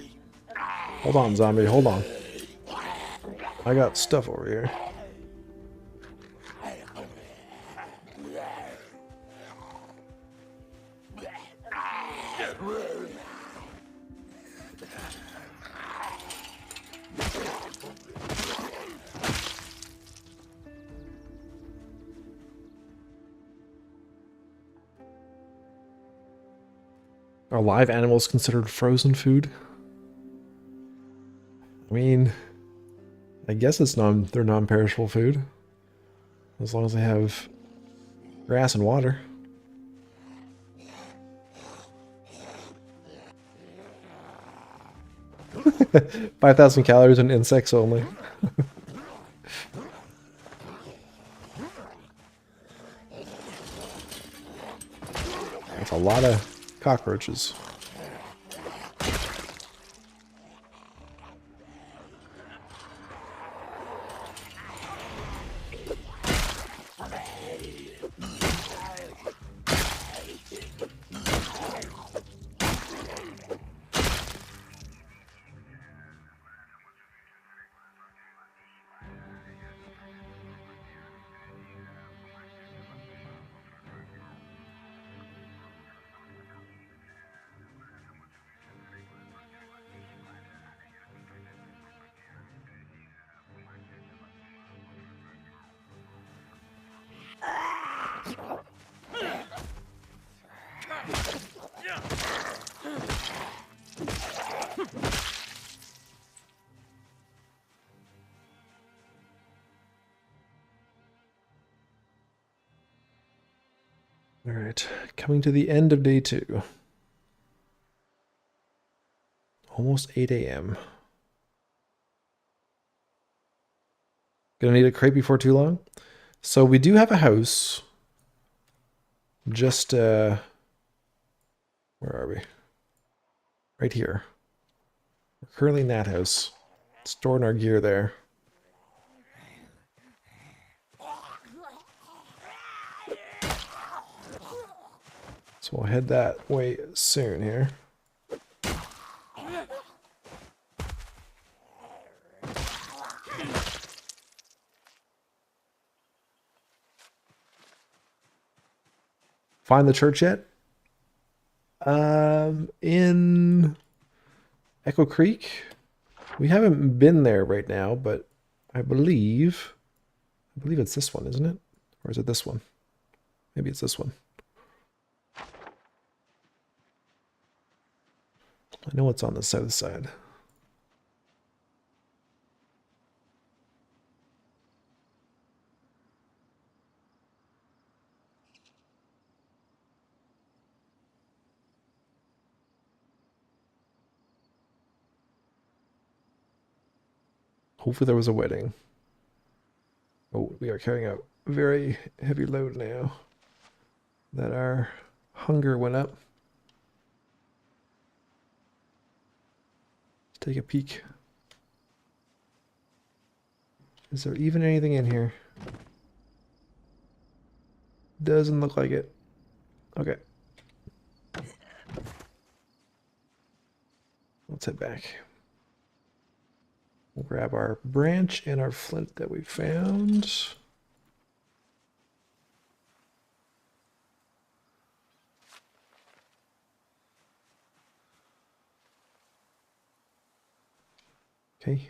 Hold on, zombie, hold on. I got stuff over here. Are live animals considered frozen food? I mean, I guess they're non-perishable food. As long as they have grass and water. $5,000 calories and insects only. That's a lot of cockroaches. All right, coming to the end of day 2. Almost 8 a.m. Gonna need a crate before too long. So we do have a house. Just, where are we? Right here. We're currently in that house. Storing our gear there. So we'll head that way soon here. Find the church yet? In Echo Creek. We haven't been there right now, but I believe I believe it's this one, isn't it? Or is it this one? Maybe it's this one. I know it's on the south side. Hopefully there was a wedding. Oh, we are carrying a very heavy load now that our hunger went up. Let's take a peek. Is there even anything in here? Doesn't look like it. Okay. Let's head back. We'll grab our branch and our flint that we found. Okay.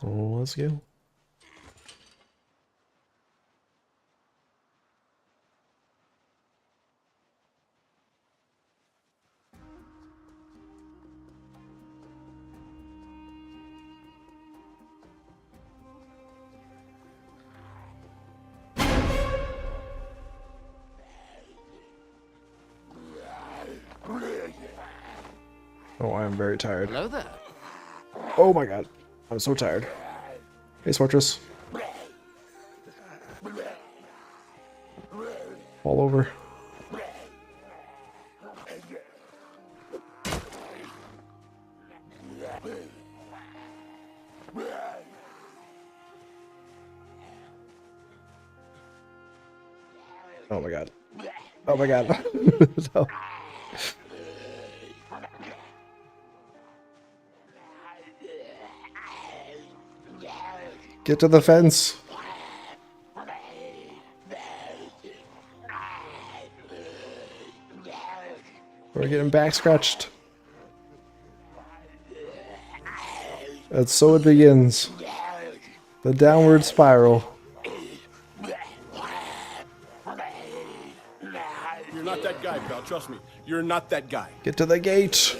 Oh, let's go. Oh, I am very tired. Hello there. Oh my god. I'm so tired. Hey, Fortress. All over. Oh my god. Oh my god. No. Get to the fence. We're getting back scratched. And so it begins. The downward spiral. You're not that guy, pal. Trust me. You're not that guy. Get to the gate.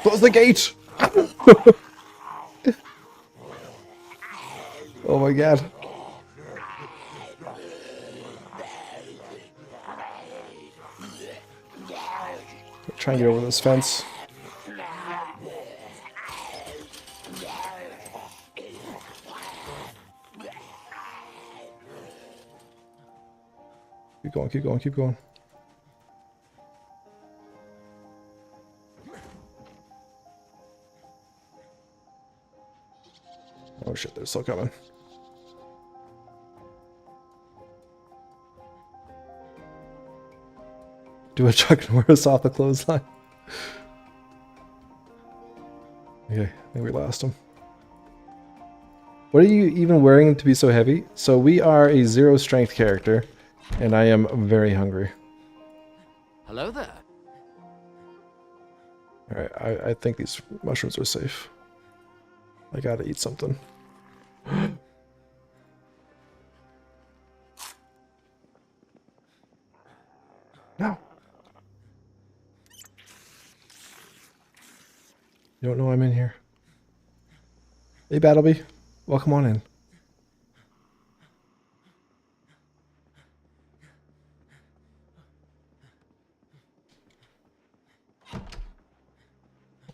Close the gate. Oh my god. Try and get over this fence. Keep going, keep going, keep going. Oh shit, they're still coming. Do a Chuck Norris off the clothesline. Okay, I think we lost him. What are you even wearing to be so heavy? So we are a 0 strength character, and I am very hungry. Hello there. Alright, I think these mushrooms are safe. I gotta eat something. No. You don't know I'm in here. Hey, Battleby. Welcome on in. Oh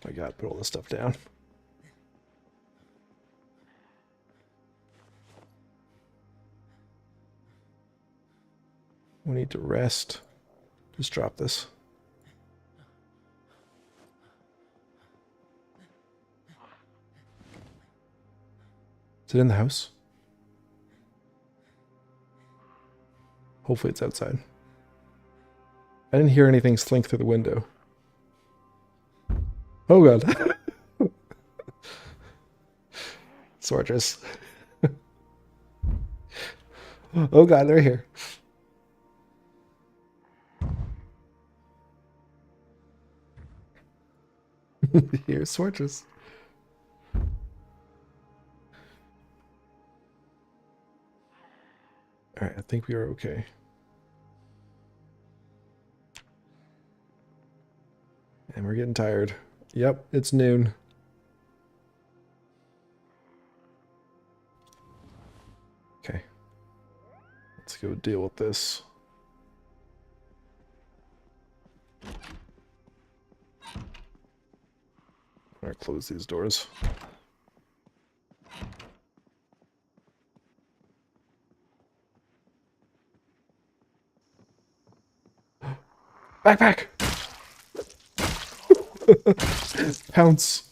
my god, put all this stuff down. We need to rest. Just drop this. Is it in the house? Hopefully it's outside. I didn't hear anything slink through the window. Oh god. Sortress. Oh god, they're here. Here's Sortress. Alright, I think we are okay. And we're getting tired. Yep, it's noon. Okay. Let's go deal with this. Alright, close these doors. Backpack! Pounce.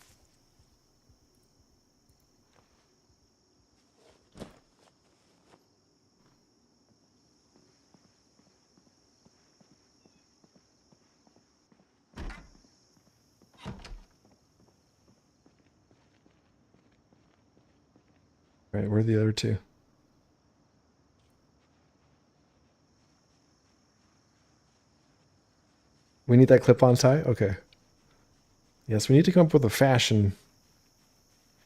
Right, where are the other two? We need that clip-on tie? Okay. Yes, we need to come up with a fashion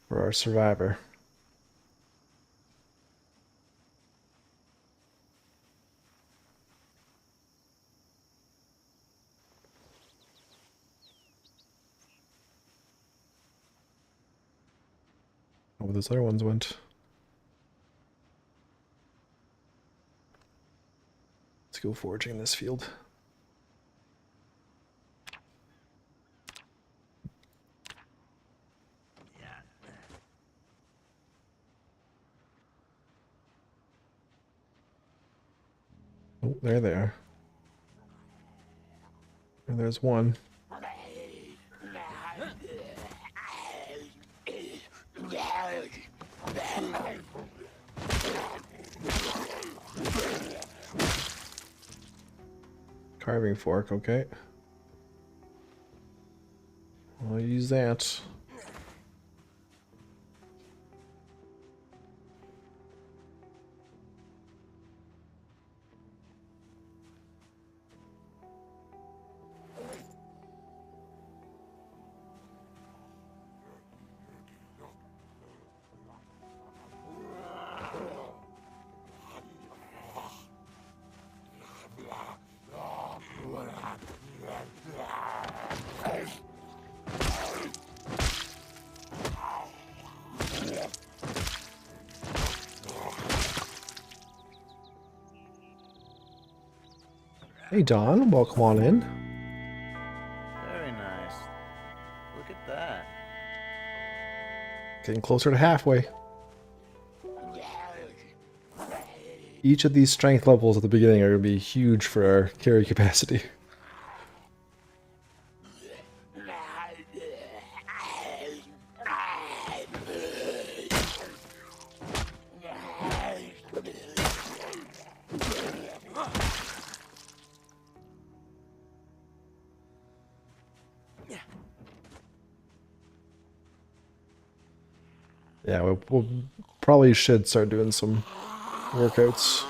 for our survivor. Oh, where those other ones went. Let's go foraging in this field. Oh, there they are. And there's one. Carving fork, okay. I'll use that. Hey Don, welcome on in. Very nice. Look at that. Getting closer to halfway. Each of these strength levels at the beginning are going to be huge for our carry capacity. Yeah, we'll probably should start doing some workouts.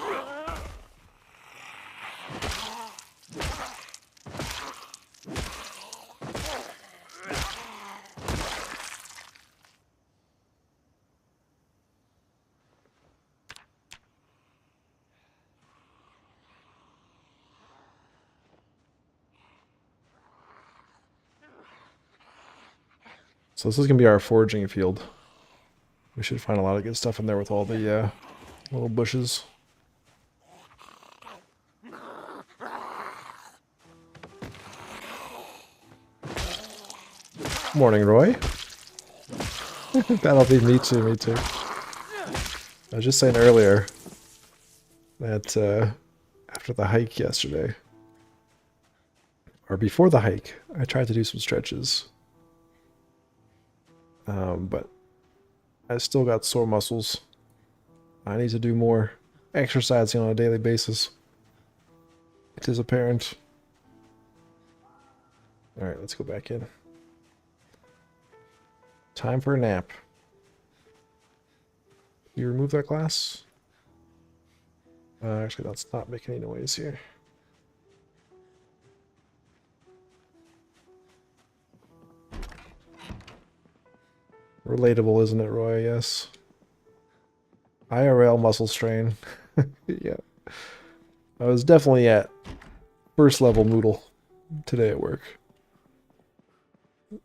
So this is going to be our foraging field. We should find a lot of good stuff in there with all the little bushes. Morning, Roy. That'll be me too, me too. I was just saying earlier that after the hike yesterday, or before the hike, I tried to do some stretches. But I still got sore muscles. I need to do more exercising on a daily basis. It is apparent. Alright, let's go back in. Time for a nap. You remove that glass? Actually, that's not making any noise here. Relatable, isn't it, Roy? Yes. IRL muscle strain. Yeah. I was definitely at first level Moodle today at work.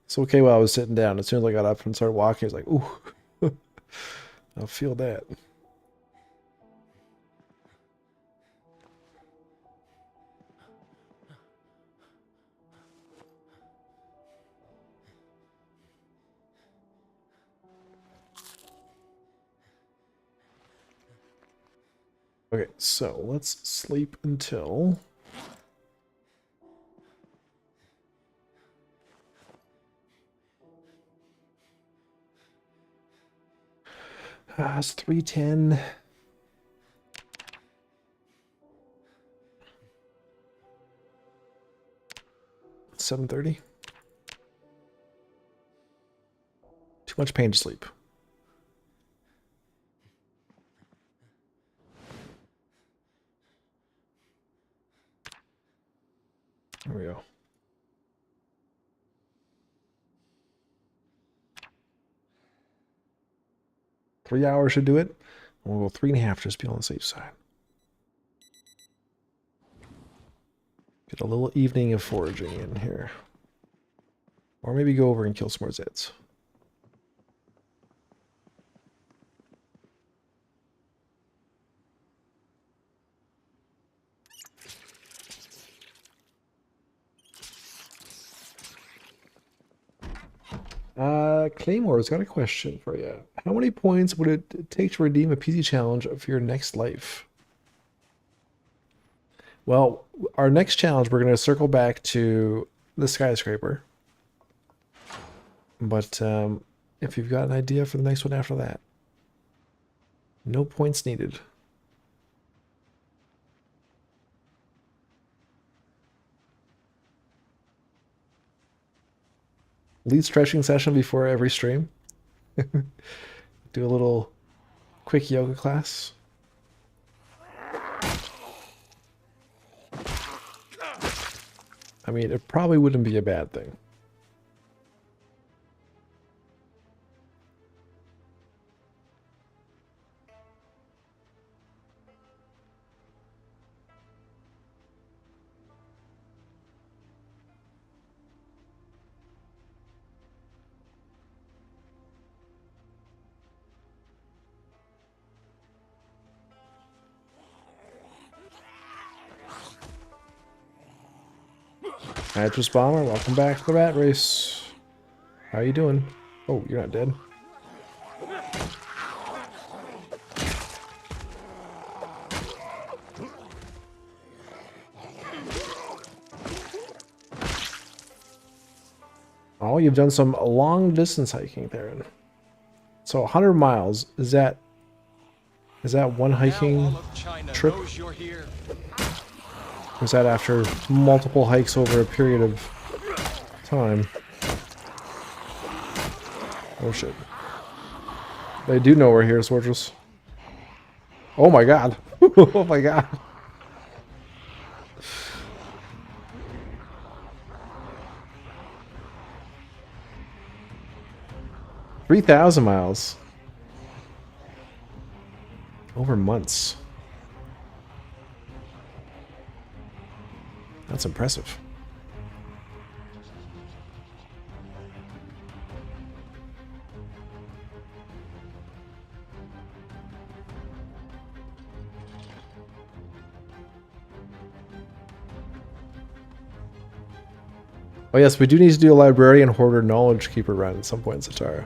It's okay while I was sitting down. As soon as I got up and started walking, it's like, ooh, I'll feel that. Okay, so let's sleep until... it's 3:10. 7:30. Too much pain to sleep. There we go. 3 hours should do it. We'll go 3.5 just to be on the safe side. Get a little evening of foraging in here. Or maybe go over and kill some more Zeds. Claymore's got a question for you. How many points would it take to redeem a PC challenge for your next life? Well, our next challenge, we're going to circle back to the skyscraper. But if you've got an idea for the next one after that, no points needed. Lead stretching session before every stream. Do a little quick yoga class. I mean, it probably wouldn't be a bad thing. Mattress Bomber, welcome back to the rat race. How you doing? Oh, you're not dead. Oh, you've done some long distance hiking there. So 100 miles, is that one hiking trip? Or is that after multiple hikes over a period of time? Oh shit. They do know we're here, Swordrels. Oh my god. Oh my god. $3,000 miles. Over months. That's impressive. Oh yes, we do need to do a librarian hoarder knowledge keeper run at some point in Satara.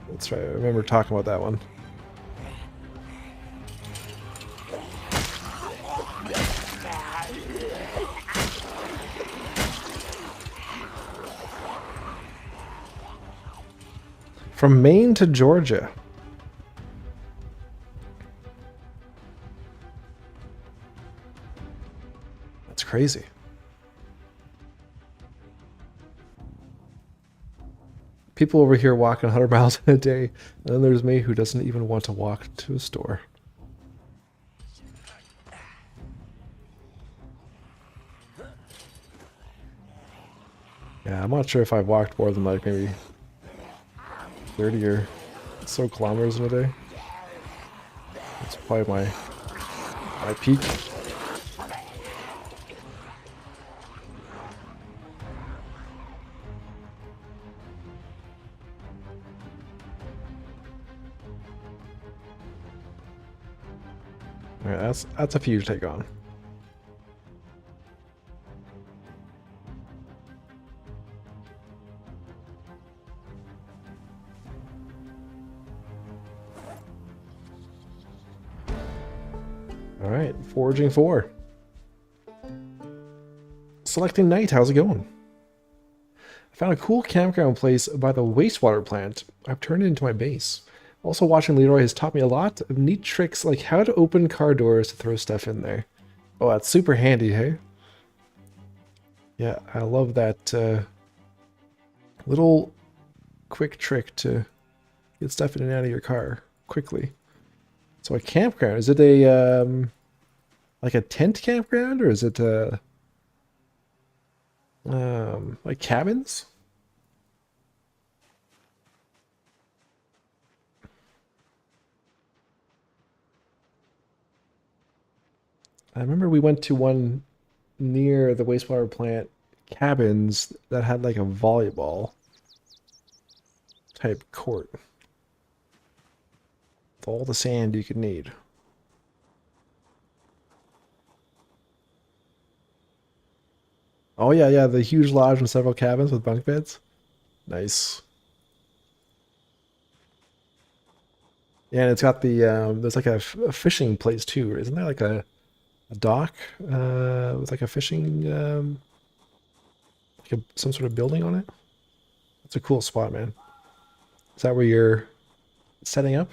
That's right, I remember talking about that one. From Maine to Georgia. That's crazy. People over here walking 100 miles in a day, and then there's me who doesn't even want to walk to a store. Yeah, I'm not sure if I've walked more than like maybe 30 or so kilometers in a day. That's probably my I peek. Alright, that's a few to take on. Alright, foraging 4. Selecting night, how's it going? I found a cool campground place by the wastewater plant. I've turned it into my base. Also watching Leroy has taught me a lot of neat tricks like how to open car doors to throw stuff in there. Oh, that's super handy, hey? Yeah, I love that little quick trick to get stuff in and out of your car quickly. So a campground, is it a like a tent campground, or is it like cabins? I remember we went to one near the wastewater plant cabins that had like a volleyball type court with all the sand you could need. Oh yeah, yeah, the huge lodge and several cabins with bunk beds. Nice. Yeah, and it's got the there's like a fishing place too. Isn't there like a dock with like a fishing like some sort of building on it? It's a cool spot, man. Is that where you're setting up?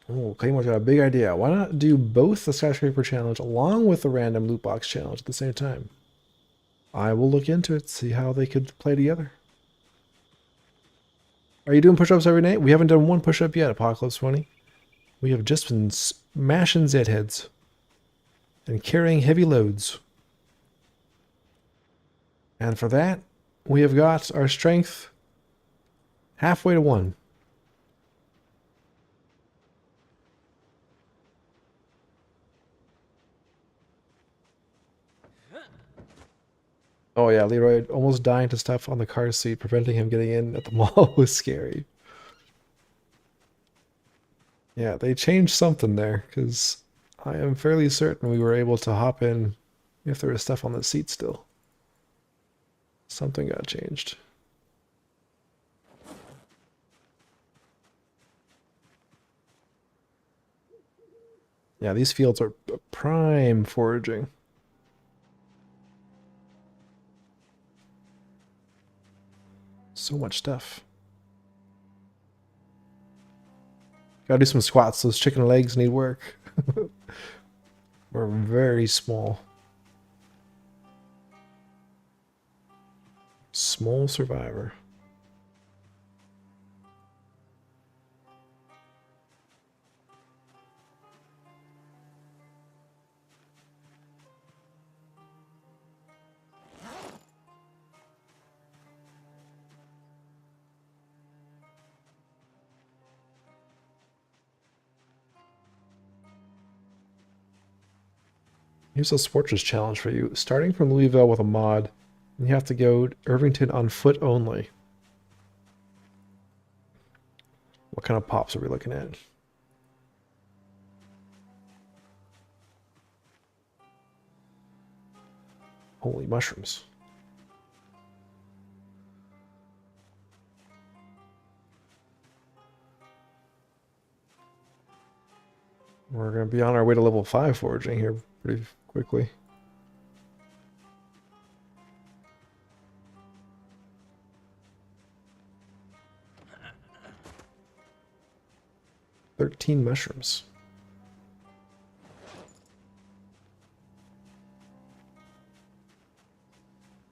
Oh, Claymore's got a big idea. Why not do both the skyscraper challenge along with the random loot box challenge at the same time? I will look into it, see how they could play together. Are you doing push-ups every night? We haven't done one push-up yet, Apocalypse 20. We have just been smashing Zed heads and carrying heavy loads. And for that, we have got our strength halfway to 1. Oh yeah, Leroy almost dying to stuff on the car seat, preventing him getting in at the mall was scary. Yeah, they changed something there, because I am fairly certain we were able to hop in if there was stuff on the seat still. Something got changed. Yeah, these fields are prime foraging. So much stuff. Gotta do some squats. Those chicken legs need work. We're very small. Small survivor. Here's a Sportress challenge for you. Starting from Louisville with a mod, you have to go to Irvington on foot only. What kind of pops are we looking at? Holy mushrooms. We're going to be on our way to level 5 foraging here pretty quickly. "13 mushrooms.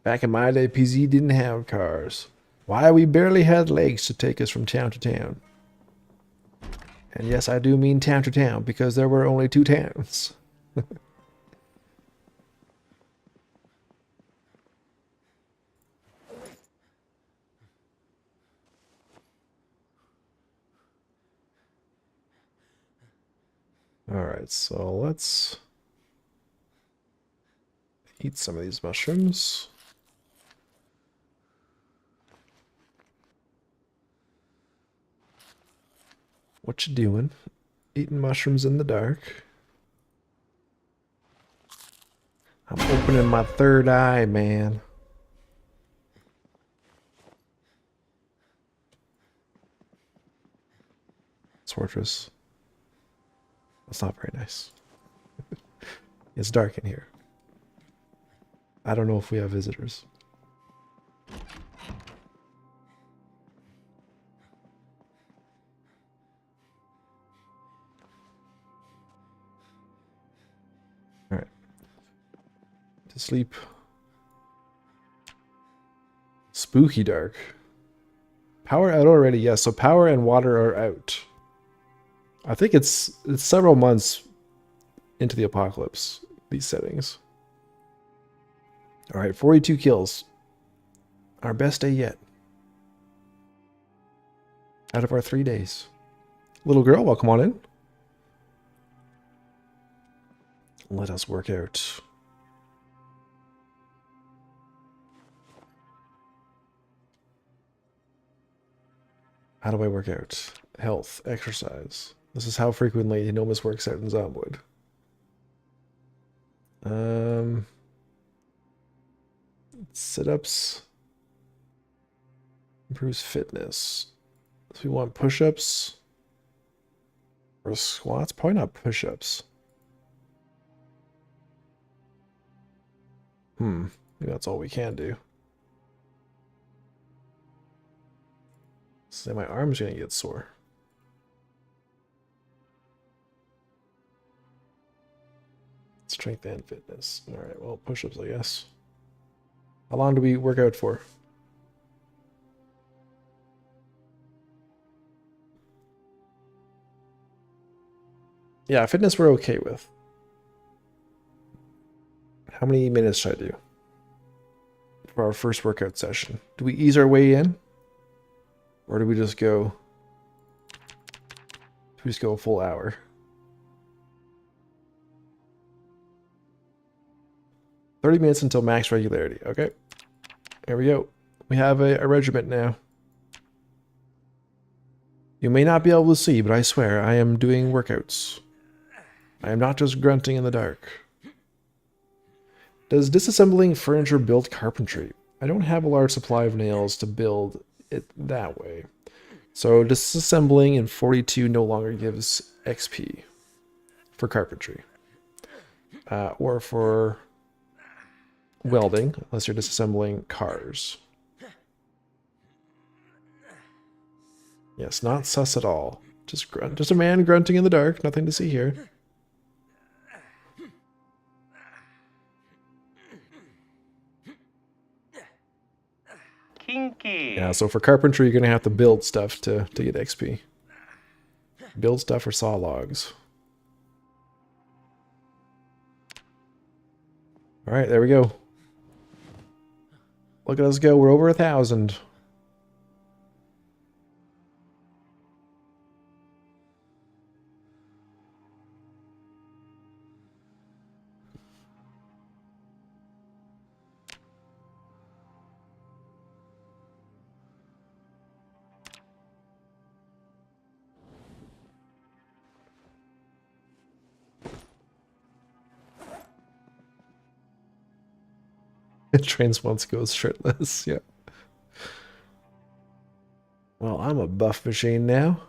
Back in my day, PZ didn't have cars. Why, we barely had legs to take us from town to town. And yes, I do mean town to town, because there were only 2 towns. Alright, so let's eat some of these mushrooms. What you doing? Eating mushrooms in the dark. I'm opening my third eye, man. Fortress. That's not very nice. It's dark in here. I don't know if we have visitors. Alright. To sleep. Spooky dark. Power out already, yes. So power and water are out. I think it's several months into the apocalypse, these settings. Alright, 42 kills. Our best day yet. Out of our 3 days. Little girl, welcome on in. Let us work out. How do I work out? Health, exercise. This is how frequently Nomus works out in Zomboid. Sit-ups. Improves fitness. So we want push-ups. Or squats? Probably not push-ups. Maybe that's all we can do. So my arm's gonna get sore. Strength and fitness. Alright, well, push-ups, I guess. How long do we work out for? Yeah, fitness we're okay with. How many minutes should I do for our first workout session? Do we ease our way in? Or do we just go... Do we just go a full hour? "30 minutes until max regularity." Okay. There we go. We have a regiment now. You may not be able to see, but I swear I am doing workouts. I am not just grunting in the dark. Does disassembling furniture build carpentry? I don't have a large supply of nails to build it that way. So disassembling in 42 no longer gives XP for carpentry. Or for welding, unless you're disassembling cars. Yes, not sus at all. Just grunt. Just a man grunting in the dark. Nothing to see here. Kinky. Yeah, so for carpentry, you're gonna have to build stuff to get XP. Build stuff or saw logs. All right, there we go. Look at us go. We're over 1,000. Trains once goes shirtless. Yeah. Well, I'm a buff machine now.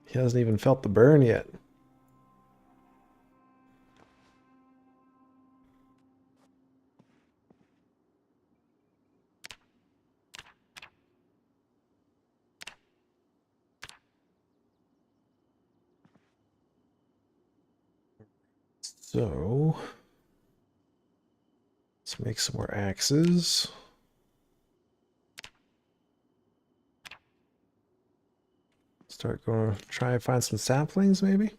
He hasn't even felt the burn yet. So, let's make some more axes. Start going to try and find some saplings, maybe.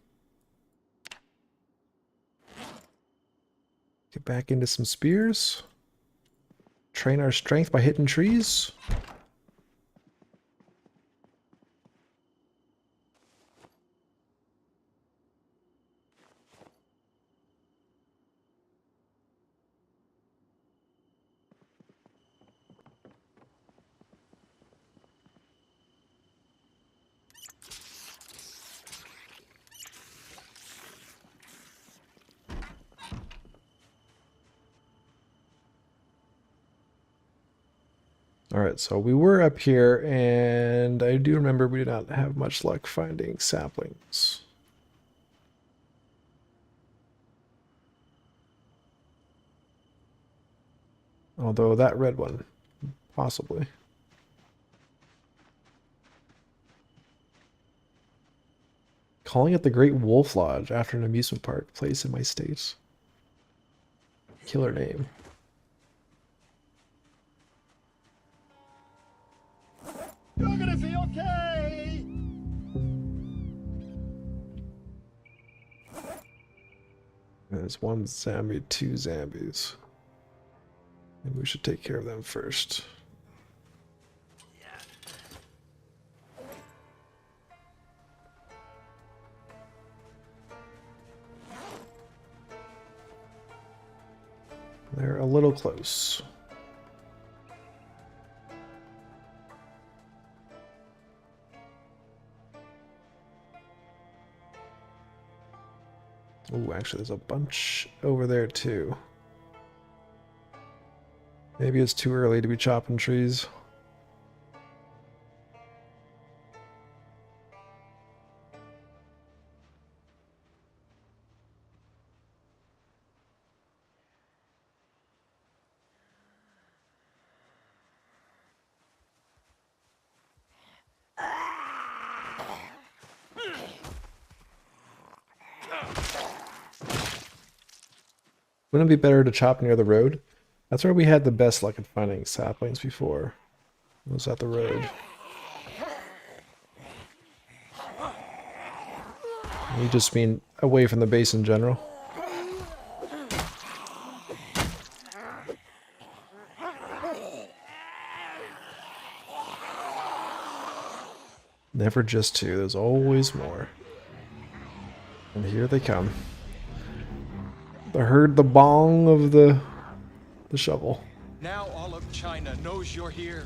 Get back into some spears. Train our strength by hitting trees. Alright, so we were up here, and I do remember we did not have much luck finding saplings. Although that red one, possibly. Calling it the Great Wolf Lodge after an amusement park place in my state. Killer name. You're gonna be okay! There's one zombie, two zombies. Maybe we should take care of them first. They're a little close. Oh, actually, there's a bunch over there too. Maybe it's too early to be chopping trees. Wouldn't it be better to chop near the road? That's where we had the best luck at finding saplings before. Was at the road. You just mean away from the base in general? Never just two, there's always more. And here they come. I heard the bong of the shovel. Now all of China knows you're here.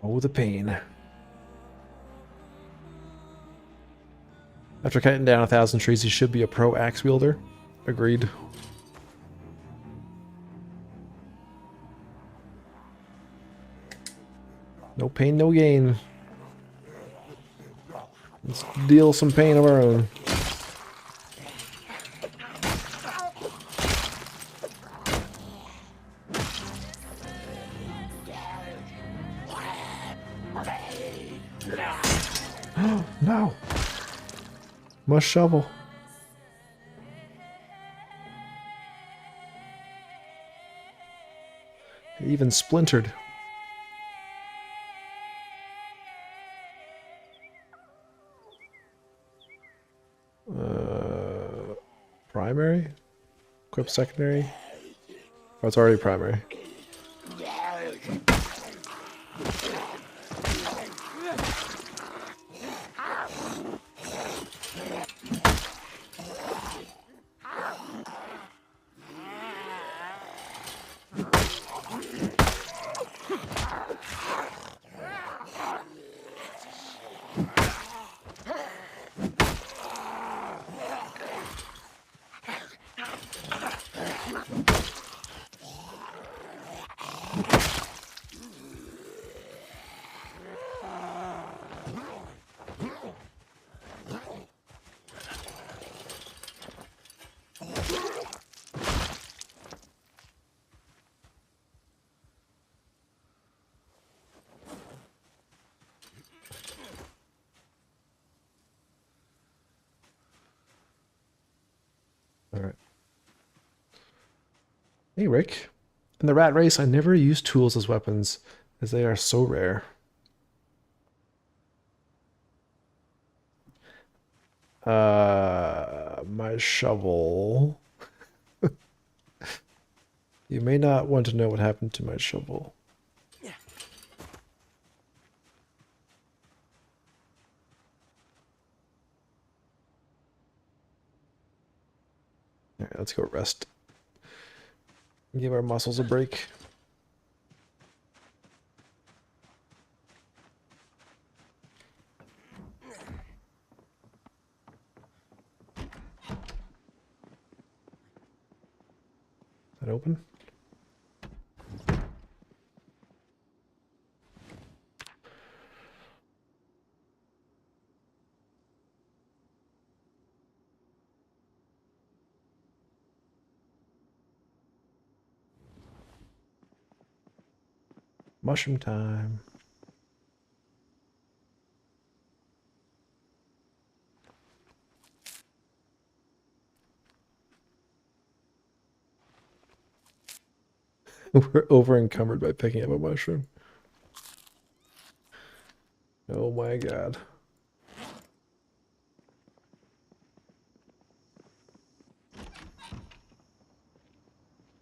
Oh, the pain. After cutting down 1,000 trees, he should be a pro axe wielder. Agreed. No pain, no gain. Let's deal some pain of our own. No! Must shovel. It even splintered. Primary? Equip secondary? Oh, it's already primary. Alright. Hey, Rick. In the rat race, I never use tools as weapons, as they are so rare. My shovel. You may not want to know what happened to my shovel. All right, let's go rest. Give our muscles a break. That open? Mushroom time. We're over encumbered by picking up a mushroom. Oh my god.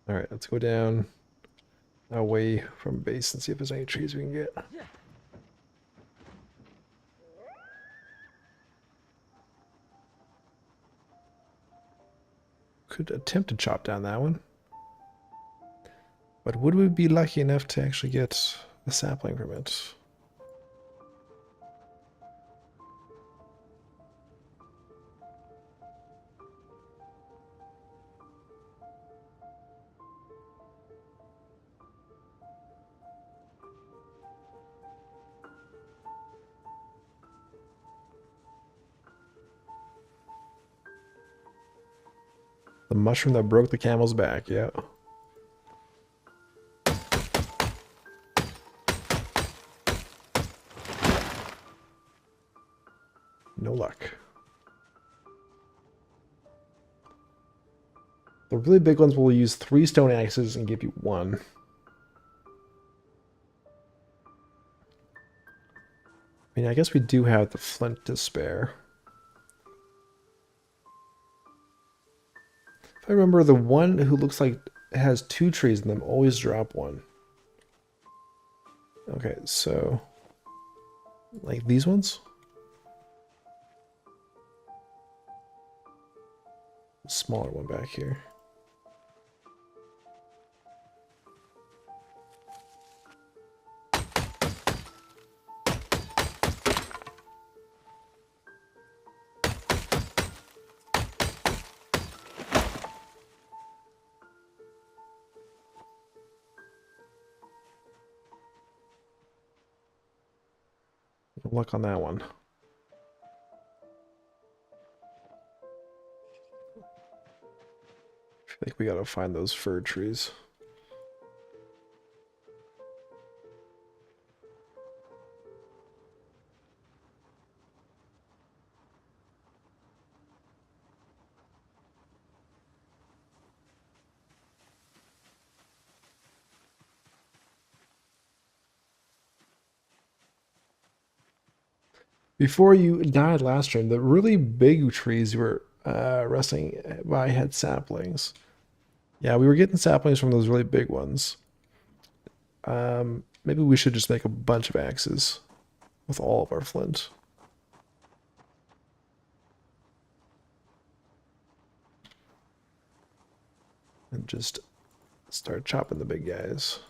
Alright, let's go down away from base and see if there's any trees we can get. Could attempt to chop down that one. But would we be lucky enough to actually get a sapling from it? The mushroom that broke the camel's back, yeah. No luck. The really big ones will use 3 stone axes and give you 1. I mean, I guess we do have the flint to spare. If I remember, the one who looks like it has 2 trees in them always drop 1. Okay, so like these ones? Smaller one back here. No luck on that one. I feel like we gotta find those fir trees. Before you died last stream, the really big trees you were resting by had saplings. Yeah, we were getting saplings from those really big ones. Maybe we should just make a bunch of axes with all of our flint. And just start chopping the big guys.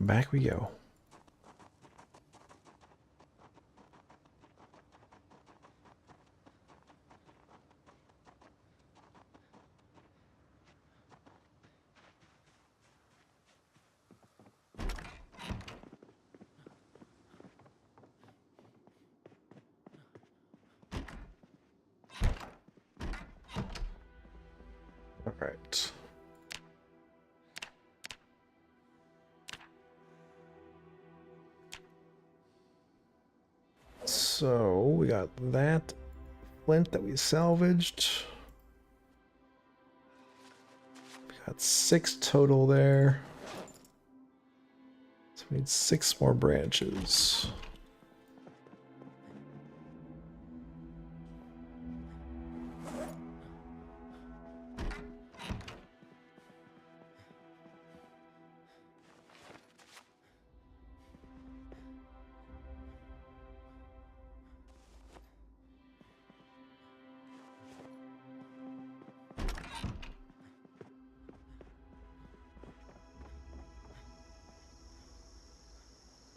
Back we go. All right. So we got that flint that we salvaged. We got 6 total there. So we need 6 more branches.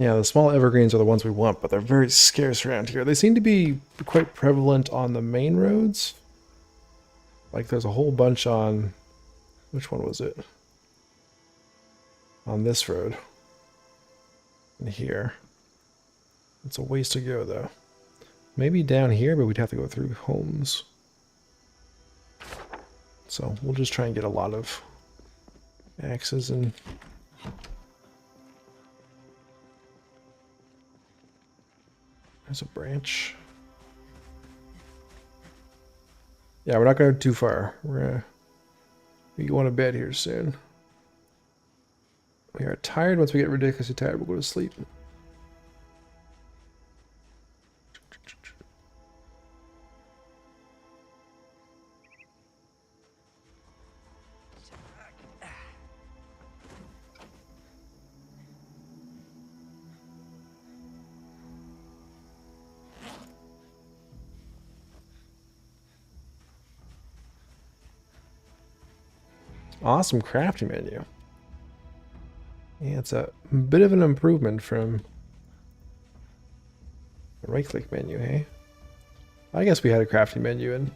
Yeah, the small evergreens are the ones we want, but they're very scarce around here. They seem to be quite prevalent on the main roads. Like there's a whole bunch on, which one was it? On this road. And here. It's a ways to go though. Maybe down here, but we'd have to go through homes. So we'll just try and get a lot of axes and... There's a branch. Yeah, we're not going too far. We want to bed here soon. We are tired. Once we get ridiculously tired, we'll go to sleep. Awesome crafting menu. Yeah, it's a bit of an improvement from the right-click menu, hey? I guess we had a crafting menu in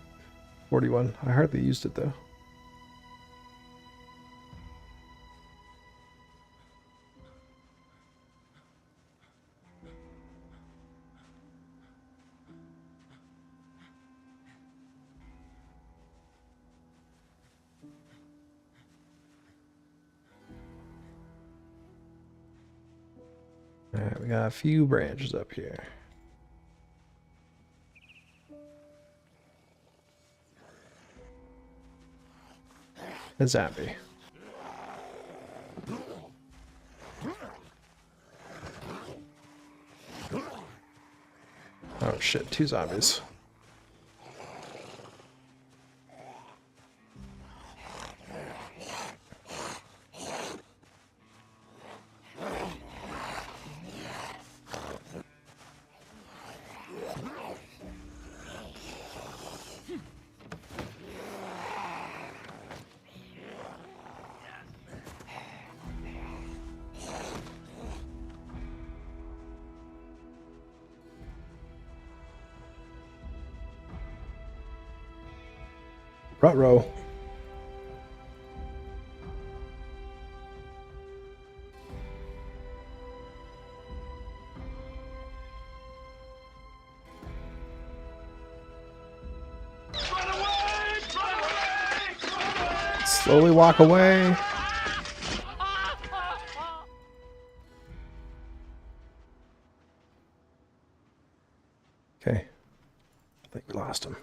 41. I hardly used it, though. Alright, we got a few branches up here. A zombie. Oh shit, 2 zombies. Ruh-roh. Slowly walk away. Okay. I think we lost him.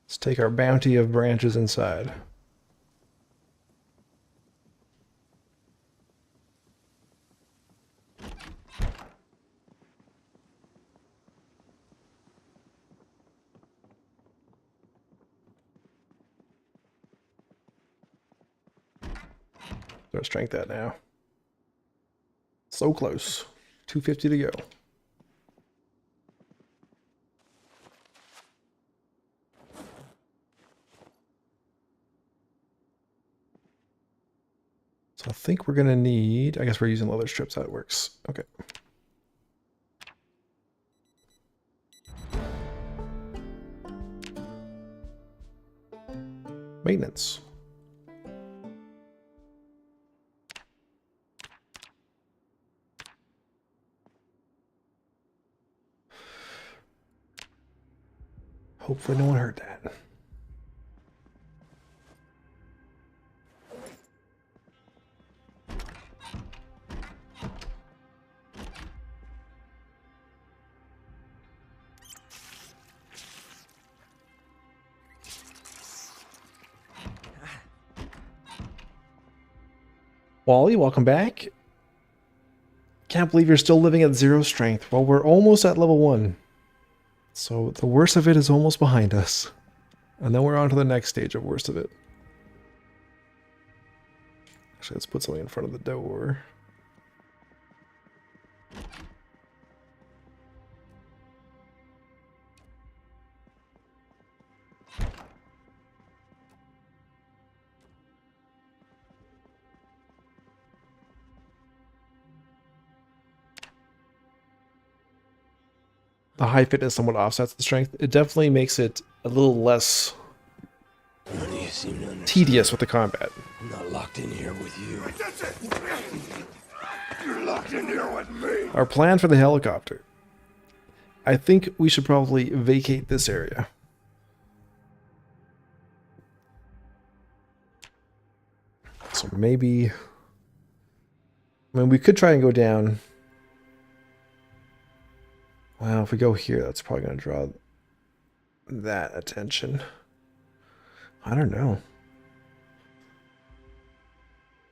Let's take our bounty of branches inside. Our strength at now. So close. 250 to go. So I think we're gonna need, I guess we're using leather strips, how it works. Okay. Maintenance. Hopefully no one heard that. Wally, welcome back. Can't believe you're still living at 0 strength. Well, we're almost at level 1. So the worst of it is almost behind us. And then we're on to the next stage of worst of it. Actually, let's put something in front of the door. the high fitness somewhat offsets the strength. It definitely makes it a little less tedious with the combat. I'm not locked in here with you. You're locked in here with me. Our plan for the helicopter. I think we should probably vacate this area. So maybe... I mean, we could try and go down. Well, if we go here, that's probably going to draw that attention. I don't know.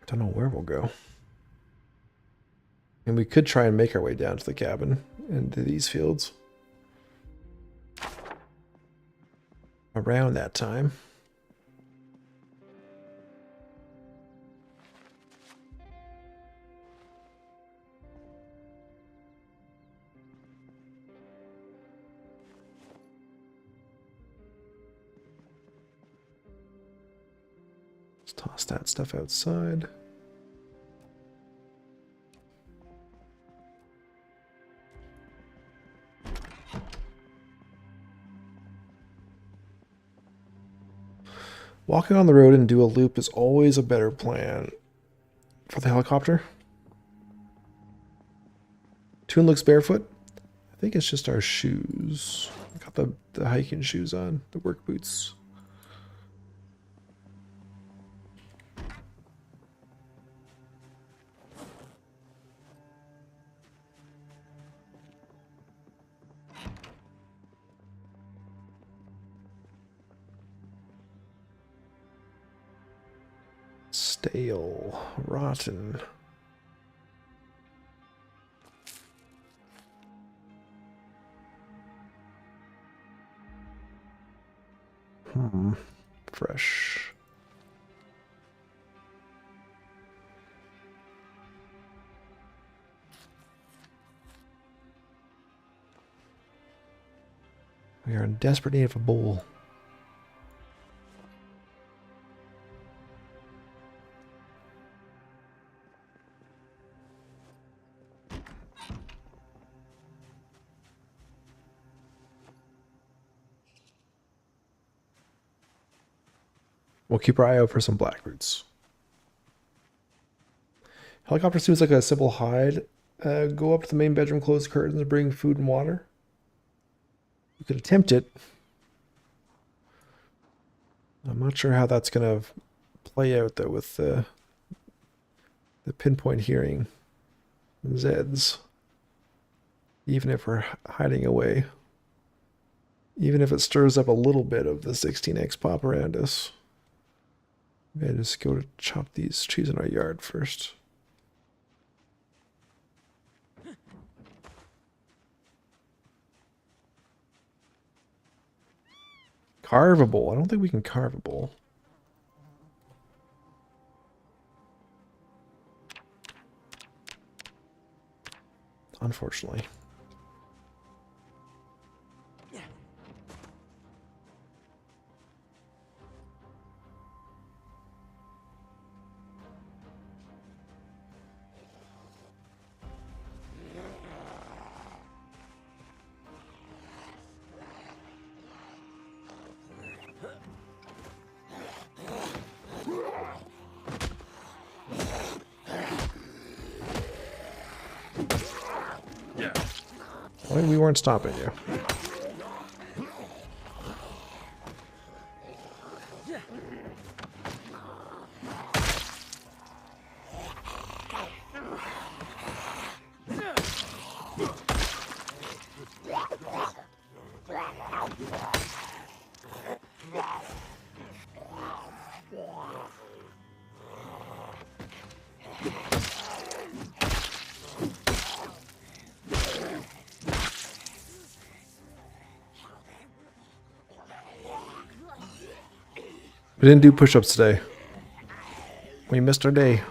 Don't know where we'll go. And we could try and make our way down to the cabin into these fields. Around that time. Let's toss that stuff outside. Walking on the road and do a loop is always a better plan for the helicopter. Toon looks barefoot. I think it's just our shoes. Got the hiking shoes on, the work boots. Stale, rotten. Fresh. We are in desperate need of a bowl. We'll keep our eye out for some black roots. Helicopter seems like a simple hide. Go up to the main bedroom, close the curtains, bring food and water. You could attempt it. I'm not sure how that's going to play out, though, with the pinpoint hearing Zeds. Even if we're hiding away. Even if it stirs up a little bit of the 16x pop around us. Maybe I just go to chop these trees in our yard first. Carve a bowl. I don't think we can carve a bowl. Unfortunately. Well, we weren't stopping you. We didn't do push-ups today. We missed our day.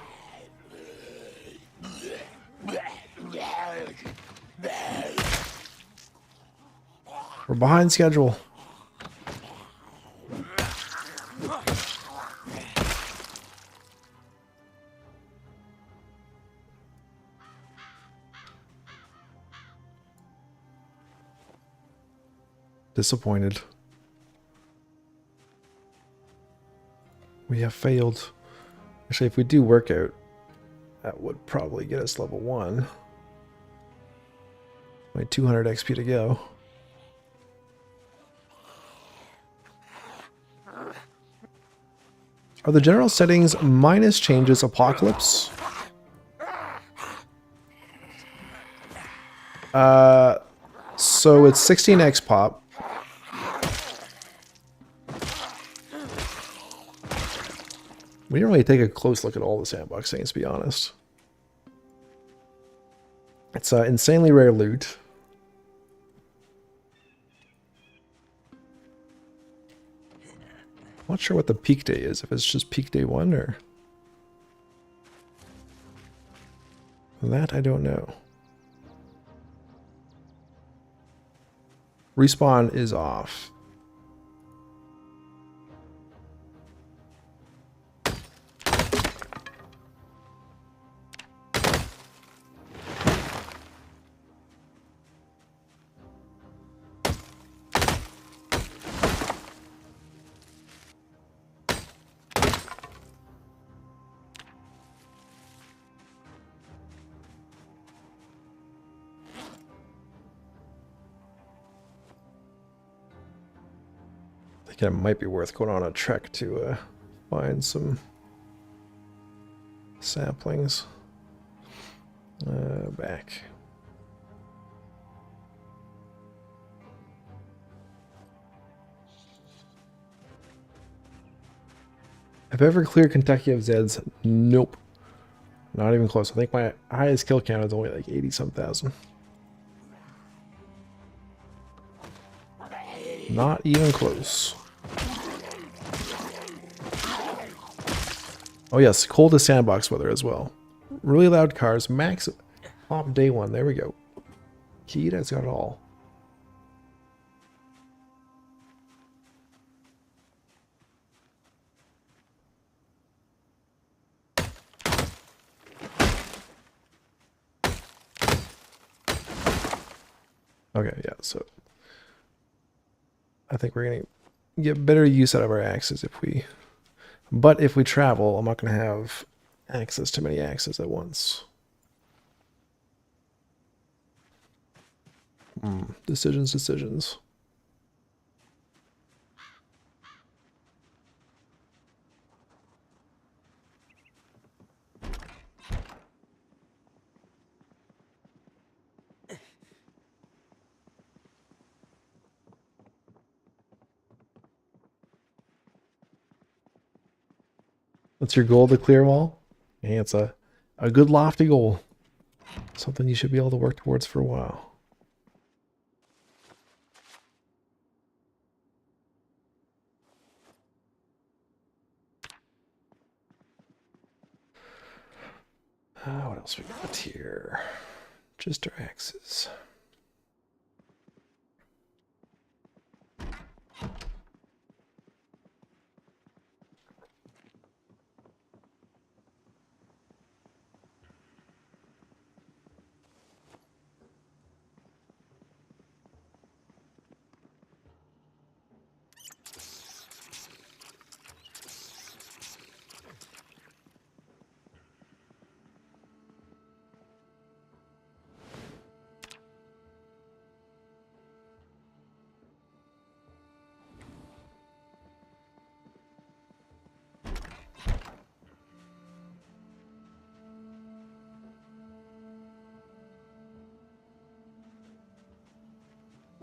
We're behind schedule. Disappointed. We have failed. Actually, if we do workout, that would probably get us level 1. My 200 XP to go. Are the general settings minus changes apocalypse? So it's 16x pop. We didn't really take a close look at all the sandbox things, to be honest. It's insanely rare loot. Not sure what the peak day is, if it's just peak day 1 or... That I don't know. Respawn is off. I think it might be worth going on a trek to find some saplings. Back. Have I ever cleared Kentucky of Zeds? Nope. Not even close. I think my highest kill count is only like 80-some thousand. Not even close. Oh yes, coldest sandbox weather as well. Really loud cars, max pop day 1. There we go. Kita's got it all. Okay, yeah, so I think we're gonna get better use out of our axes if we... But if we travel, I'm not going to have access to many axes at once. Decisions. What's your goal to clear them all? Hey, it's a good lofty goal. Something you should be able to work towards for a while. What else we got here? Just our axes.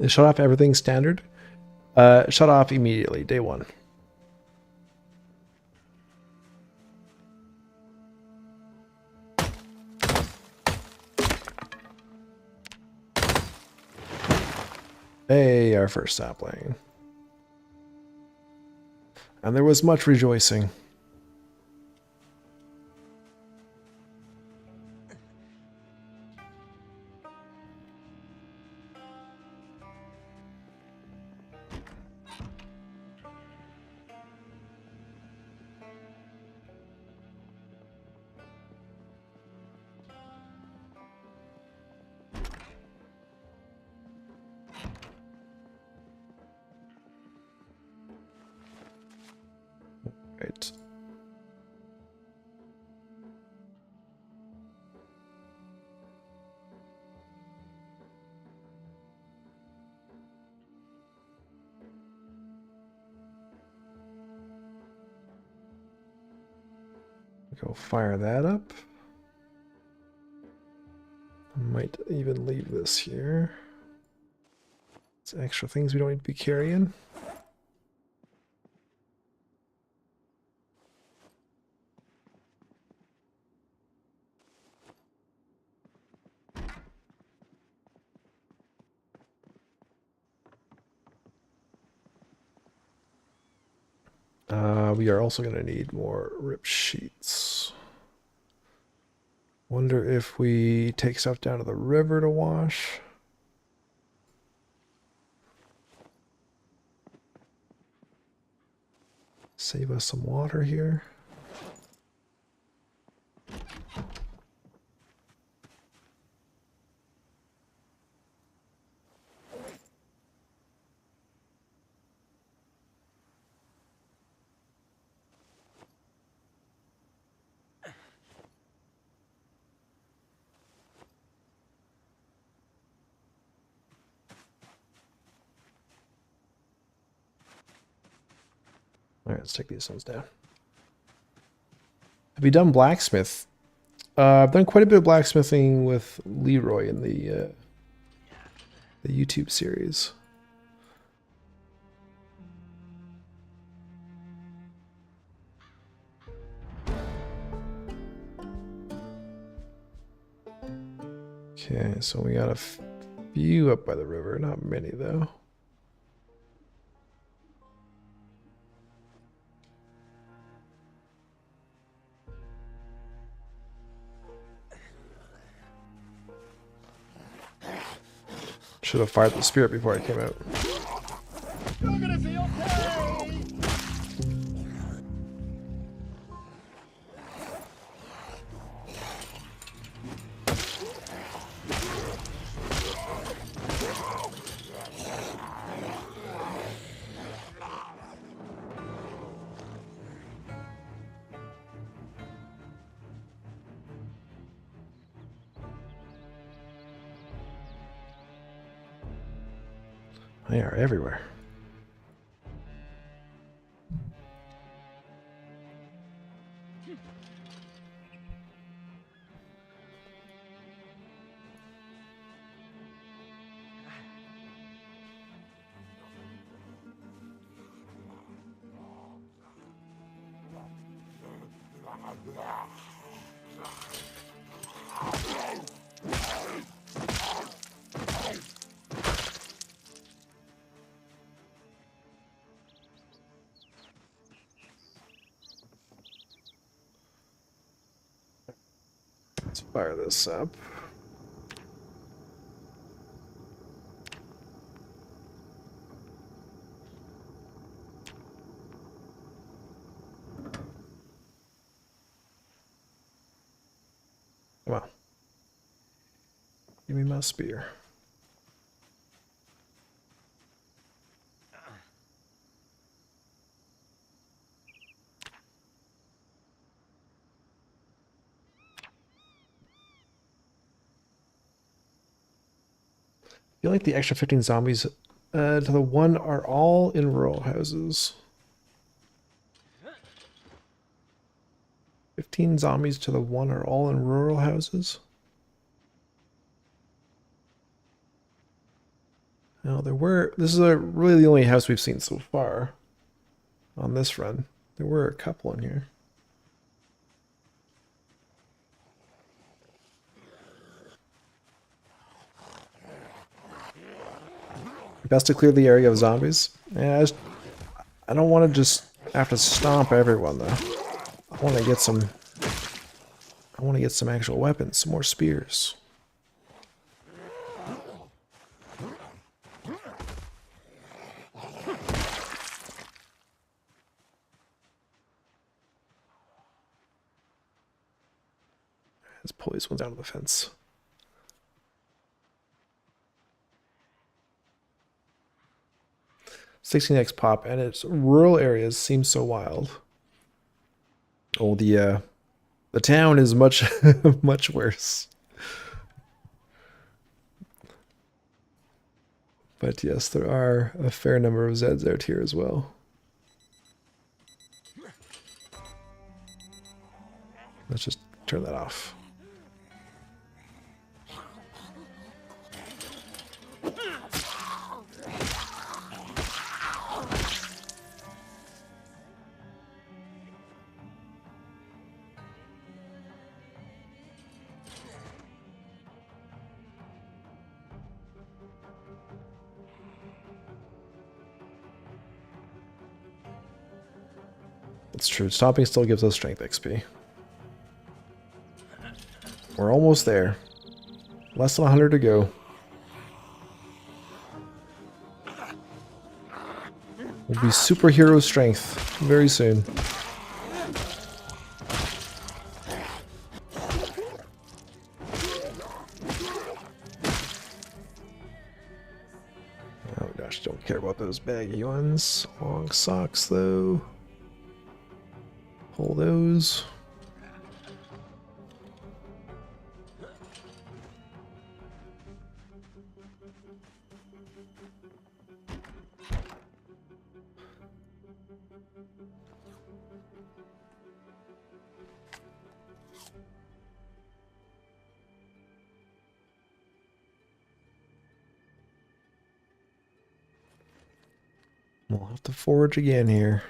Shut off everything standard. Shut off immediately, day 1. Hey, our first sapling. And there was much rejoicing. Go fire that up. I might even leave this here. It's extra things we don't need to be carrying. We are also going to need more rip sheets. Wonder if we take stuff down to the river to wash. Save us some water here. Alright, let's take these ones down. Have you done blacksmith? I've done quite a bit of blacksmithing with Leroy in the YouTube series. Okay, so we got a few up by the river, not many though. Should have fired the spirit before I came out. You're gonna be okay! They are everywhere. Let's fire this up. Come on. Give me my spear. I feel like the extra 15 zombies to the one are all in rural houses. 15 zombies to the one are all in rural houses. Now this is really the only house we've seen so far on this run. There were a couple in here. Best to clear the area of zombies. Yeah, I don't want to just have to stomp everyone though. I want to get some. I want to get some actual weapons, some more spears. Let's pull these ones out of the fence. $16x pop, and its rural areas seem so wild. Oh, the town is much much worse. But yes, there are a fair number of Zeds out here as well. Let's just turn that off. It's true. Stomping still gives us strength XP. We're almost there. Less than 100 to go. We'll be superhero strength very soon. Oh gosh, don't care about those baggy ones. Long socks though. Pull those. We'll have to forage again here.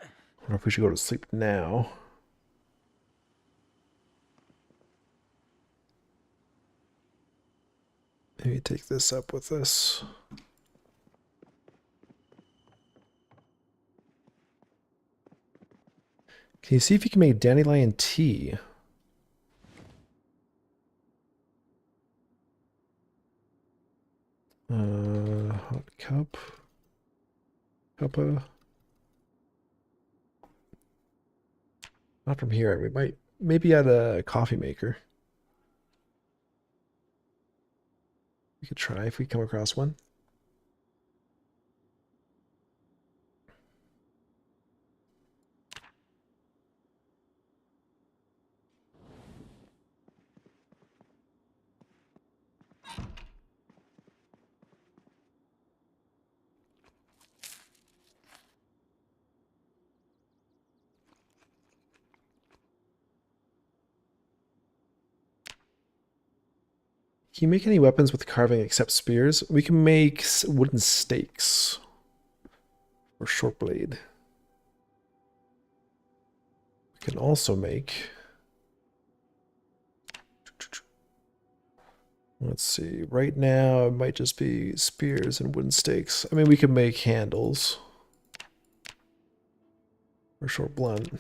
I wonder if we should go to sleep now. Maybe take this up with us. Can you see if you can make dandelion tea? Hot cup. Cuppa. Not from here. We might maybe add a coffee maker. We could try if we come across one. Can you make any weapons with carving except spears? We can make wooden stakes. Or short blade. We can also make... Let's see. Right now, it might just be spears and wooden stakes. I mean, we can make handles. Or short blunt.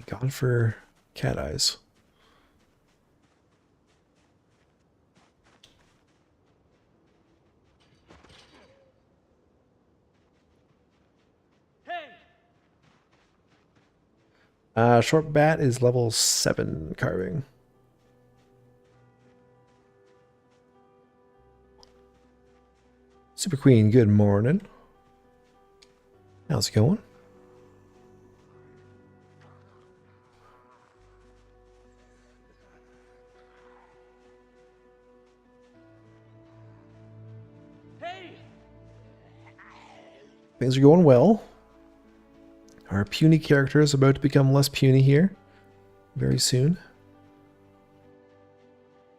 Gone for cat eyes. Short bat is level 7 carving. Super Queen, good morning. How's it going? Things are going well. Our puny character is about to become less puny here very soon.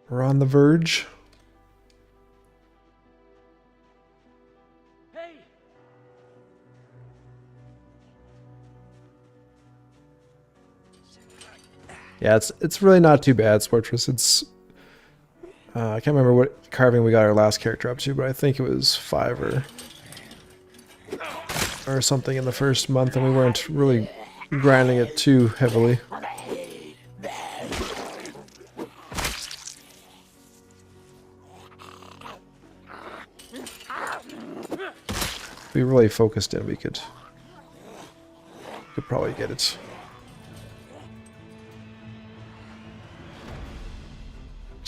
We're on the verge. Yeah, it's really not too bad, Sportress. It's I can't remember what carving we got our last character up to, but I think it was 5 or something in the first month, and we weren't really grinding it too heavily. If we really focused in, we could probably get it.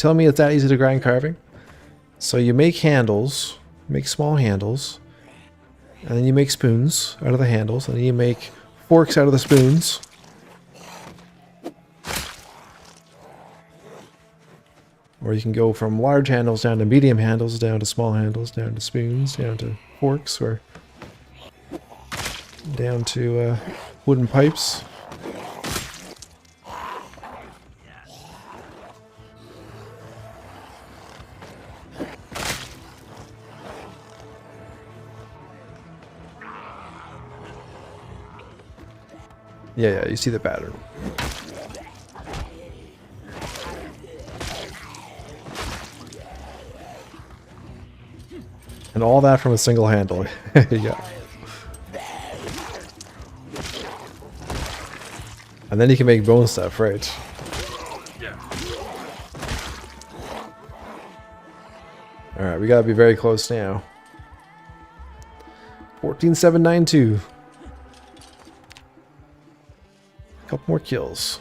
telling me it's that easy to grind carving? So you make handles, make small handles, and then you make spoons out of the handles, and then you make forks out of the spoons. Or you can go from large handles down to medium handles, down to small handles, down to spoons, down to forks, or down to wooden pipes. Yeah, you see the pattern. And all that from a single handle. Yeah. And then you can make bone stuff, right? Alright, we gotta be very close now. 14,792. Couple more kills.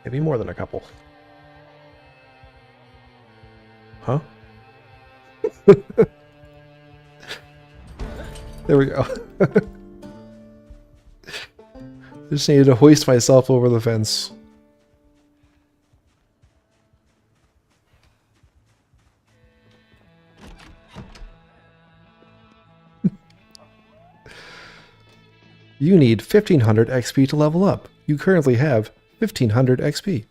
Maybe more than a couple. Huh? There we go. Just needed to hoist myself over the fence. You need 1500 XP to level up. You currently have 1500 XP.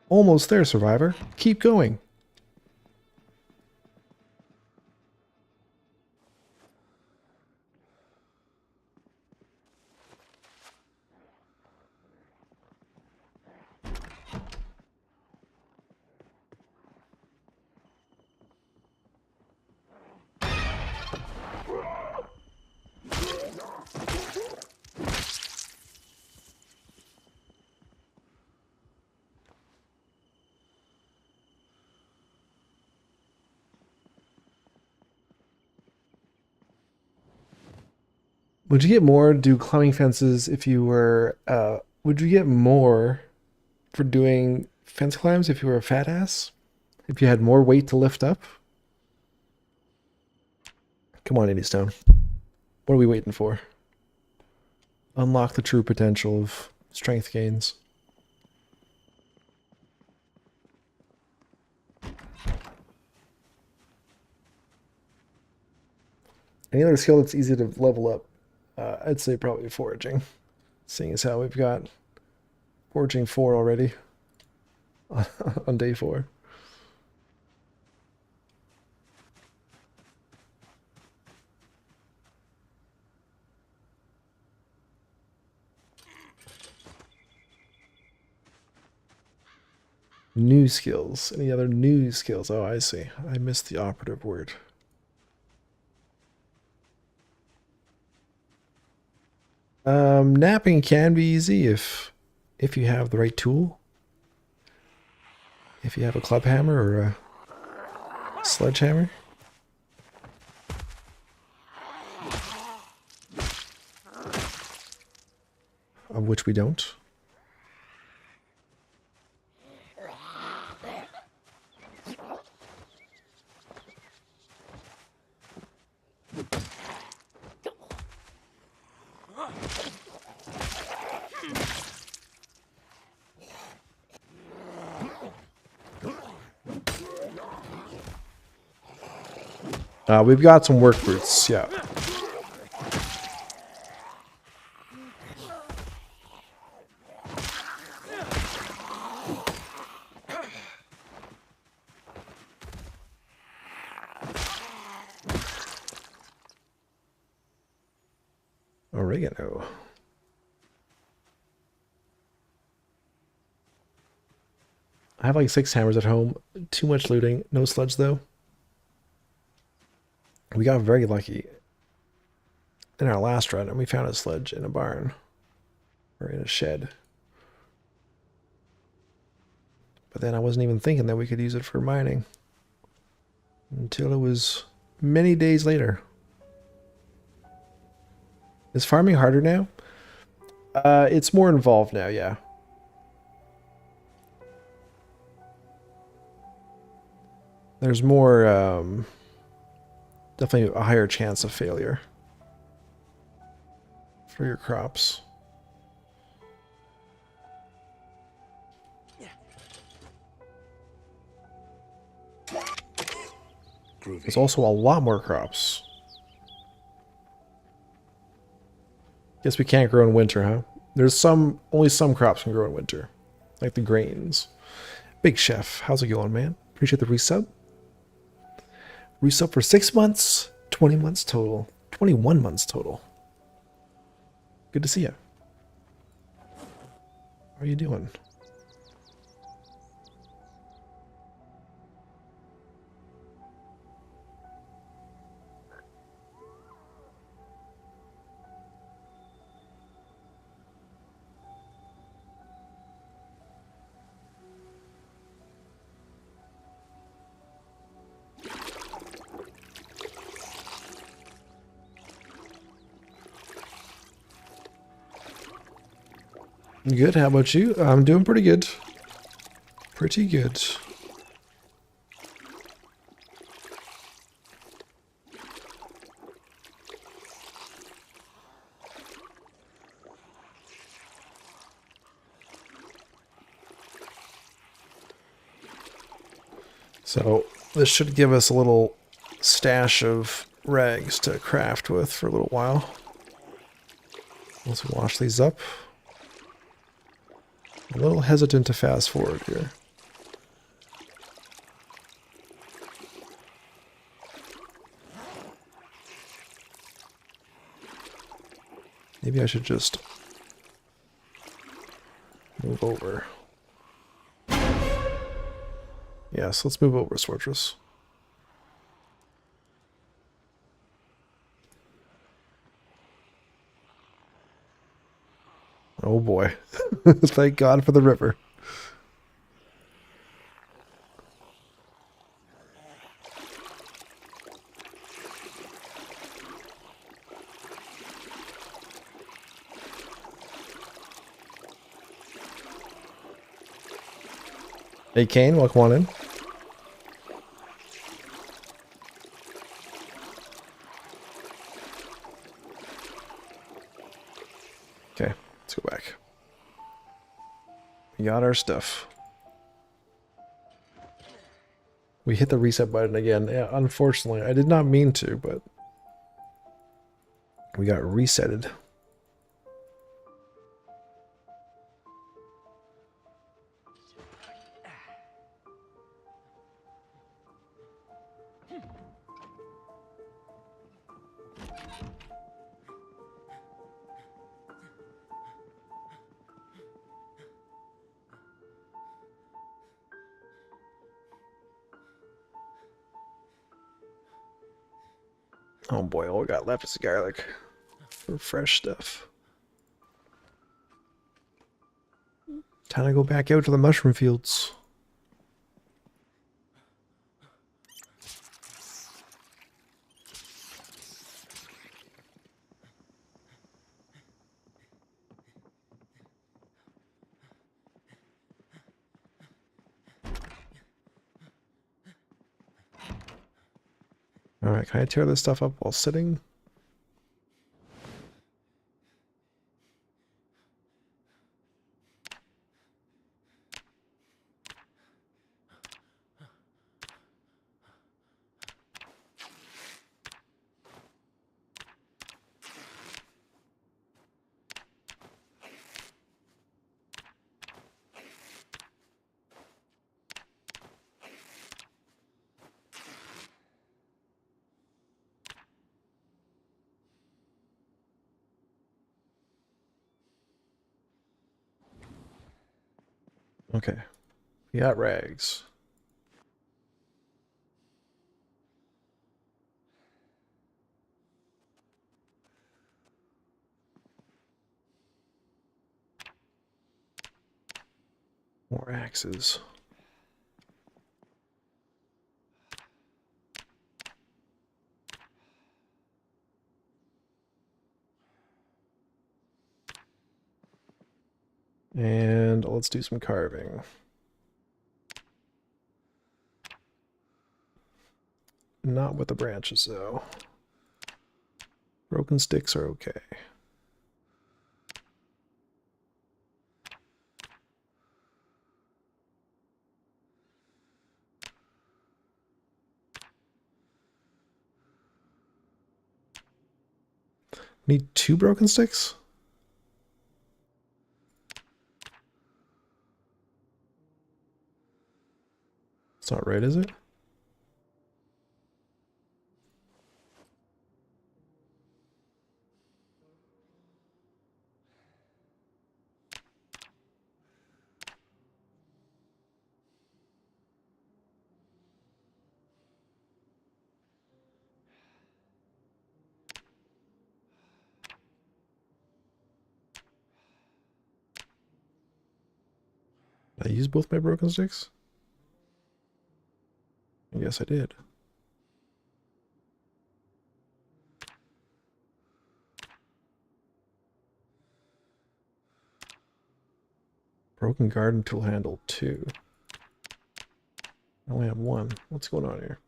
Almost there, survivor. Keep going. Would you get more to do climbing fences if you were, would you get more for doing fence climbs if you were a fat ass? If you had more weight to lift up? Come on, Stone. What are we waiting for? Unlock the true potential of strength gains. Any other skill that's easy to level up? I'd say probably foraging, seeing as how we've got foraging 4 already on day 4. New skills. Any other new skills? Oh, I see. I missed the operative word. Napping can be easy if you have the right tool. If you have a club hammer or a sledgehammer. Of which we don't. We've got some work boots, yeah. Oregano. I have like 6 hammers at home. Too much looting. No sludge though. We got very lucky. in our last run, and we found a sledge in a barn or in a shed. But then I wasn't even thinking that we could use it for mining until it was many days later. Is farming harder now? It's more involved now, yeah. There's more, definitely a higher chance of failure for your crops. There's also a lot more crops. Guess we can't grow in winter, huh? There's only some crops can grow in winter, like the grains. Big Chef, how's it going, man? Appreciate the resub. Resub for 6 months, 20 months total, 21 months total. Good to see you. How are you doing? Good, how about you? I'm doing pretty good. Pretty good. So this should give us a little stash of rags to craft with for a little while. Let's wash these up. A little hesitant to fast forward here. Maybe I should just move over. Yes, let's move over, Swartress. Oh boy. Thank God for the river. Hey Kane, welcome on in. Okay, let's go back. We got our stuff. We hit the reset button again. Yeah, unfortunately, I did not mean to, but we got resetted. Oh boy, all we got left is garlic for fresh stuff. Time to go back out to the mushroom fields. Alright, can I tear this stuff up while sitting? Okay. We got rags. More axes. And let's do some carving. Not with the branches, though. Broken sticks are okay. Need 2 broken sticks? It's not right, is it? Did I use both my broken sticks? I guess I did. Broken garden tool handle 2. I only have 1. What's going on here?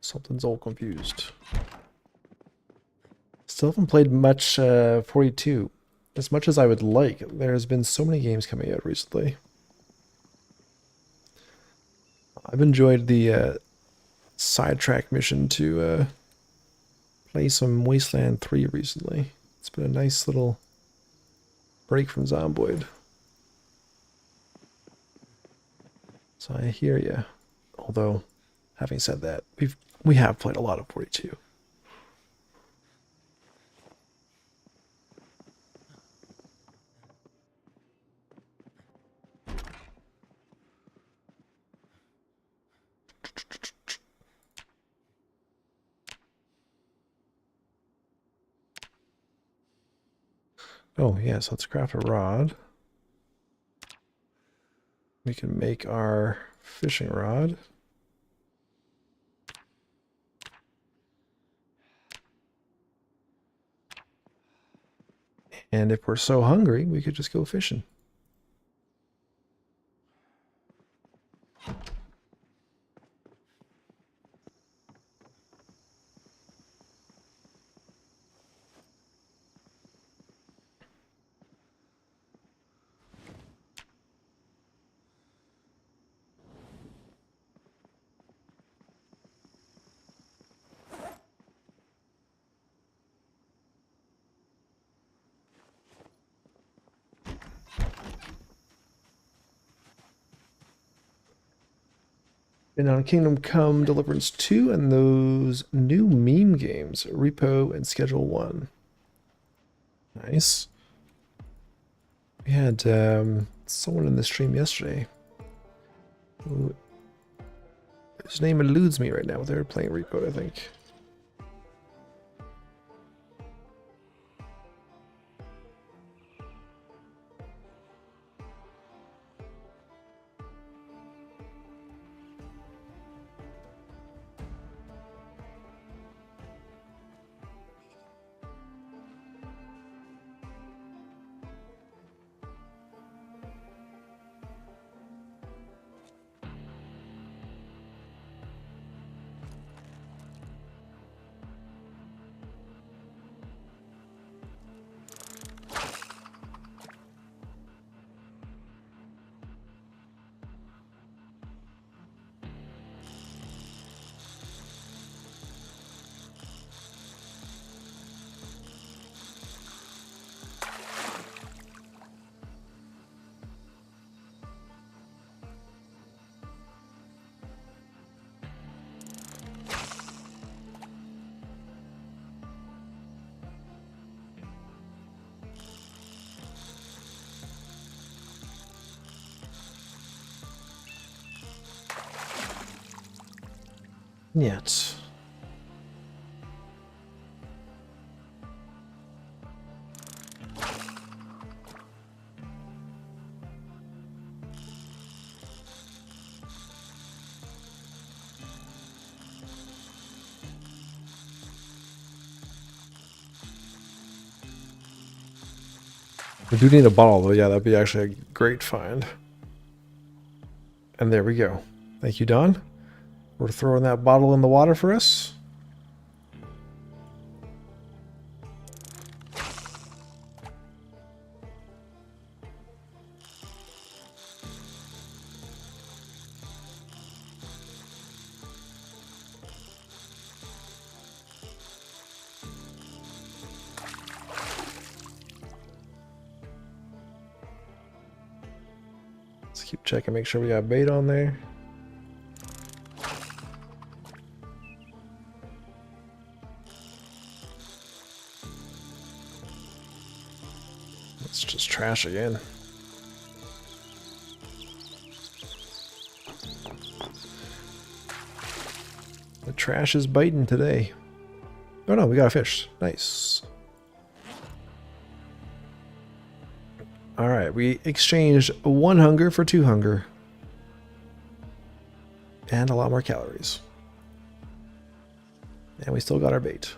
Something's all confused. Still haven't played much 42. As much as I would like. There's been so many games coming out recently. I've enjoyed the sidetrack mission to play some Wasteland 3 recently. It's been a nice little break from Zomboid. So I hear ya. Although, having said that, we have played a lot of 42. Oh, yes, let's craft a rod. We can make our fishing rod. And if we're so hungry, we could just go fishing. And on Kingdom Come Deliverance 2 and those new meme games, Repo and Schedule 1. Nice. We had someone in the stream yesterday who, his name eludes me right now. They were playing Repo, I think. Yet. We do need a bottle though. Yeah, that'd be actually a great find. And there we go. Thank you, Don. We're throwing that bottle in the water for us. Let's keep checking, make sure we got bait on there. It's just trash again. The trash is biting today. Oh no, we got a fish. Nice. Alright, we exchanged 1 hunger for 2 hunger. And a lot more calories. And we still got our bait.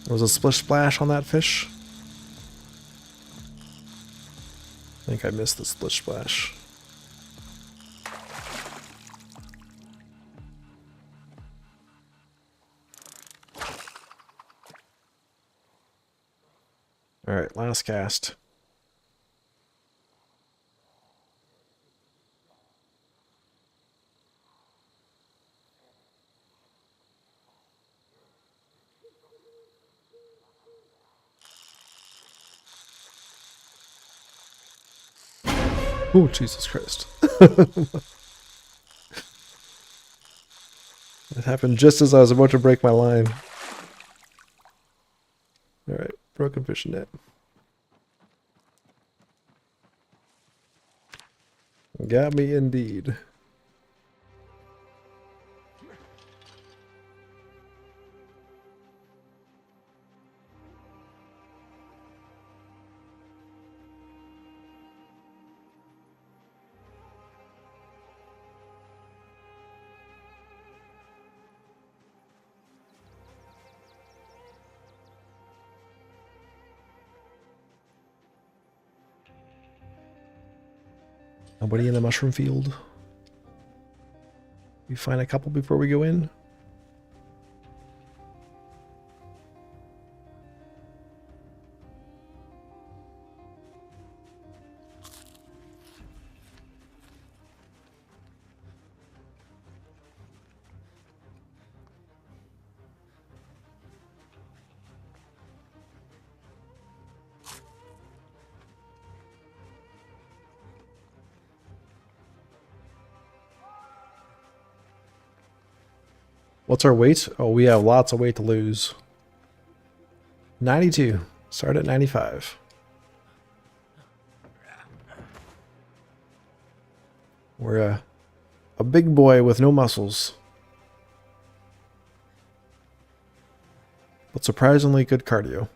There was a splish splash on that fish. I think I missed the splish splash. Alright, last cast. Oh, Jesus Christ. It happened just as I was about to break my line. Alright, broken fishing net. Got me indeed. Nobody in the mushroom field. We find a couple before we go in. What's our weight? Oh, we have lots of weight to lose. 92. Start at 95. We're a big boy with no muscles. But surprisingly good cardio.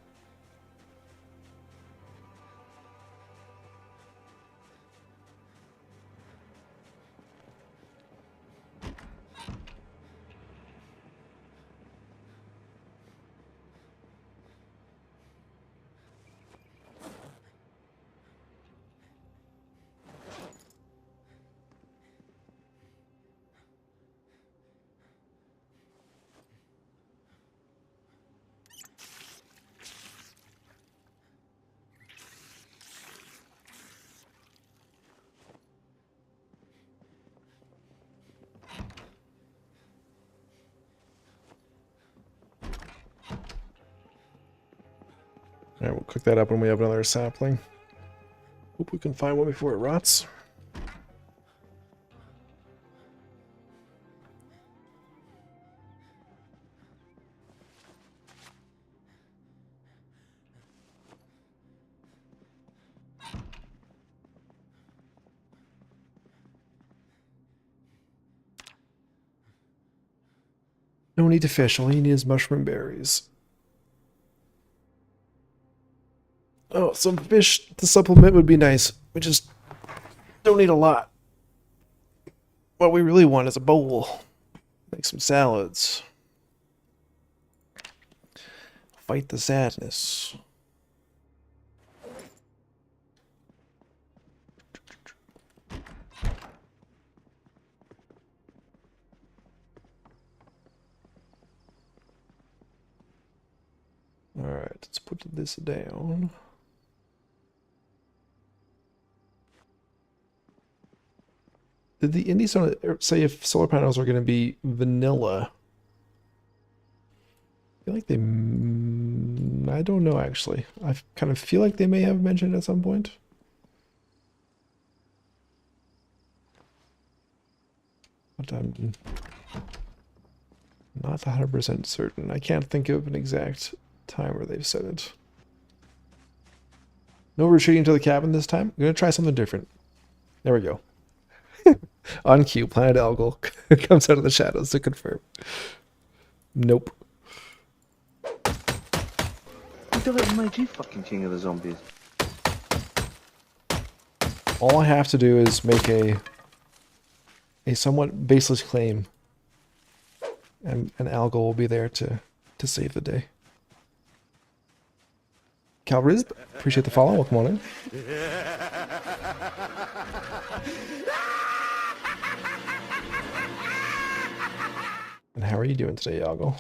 Alright, we'll cook that up when we have another sapling. Hope we can find one before it rots. No need to fish. All you need is mushroom berries. Oh, some fish to supplement would be nice. We just don't need a lot. What we really want is a bowl. Make some salads. Fight the sadness. Alright, let's put this down. Did the indie say if solar panels are going to be vanilla? I feel like they... I don't know, actually. I kind of feel like they may have mentioned at some point. But I'm not 100% certain. I can't think of an exact time where they've said it. No retreating to the cabin this time. I'm going to try something different. There we go. On cue, Planet Algal comes out of the shadows to confirm. Nope. You don't let MIG fucking king of the zombies. All I have to do is make a somewhat baseless claim, and Algal will be there to save the day. Calriz, appreciate the follow. Welcome on in. And how are you doing today, Algal?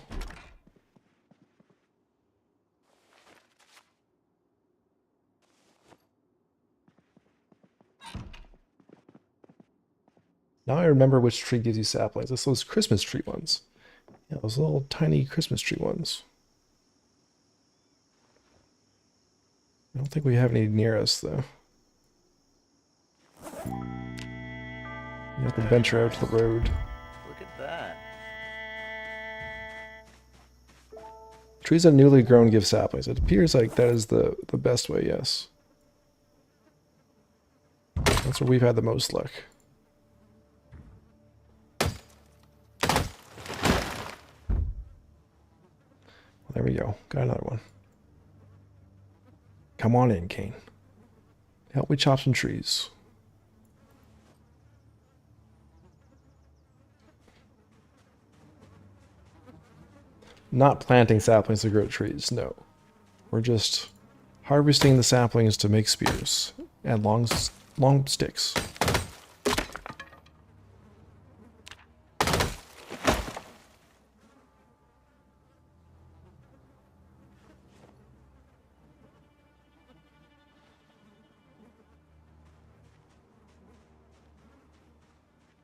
Now I remember which tree gives you saplings. It's those Christmas tree ones. Yeah, those little tiny Christmas tree ones. I don't think we have any near us, though. You have to venture out to the road. Look at that. Trees that newly grown give saplings. It appears like that is the best way, yes. That's where we've had the most luck. There we go. Got another one. Come on in, Kane. Help me chop some trees. Not planting saplings to grow trees, no. We're just harvesting the saplings to make spears and long sticks.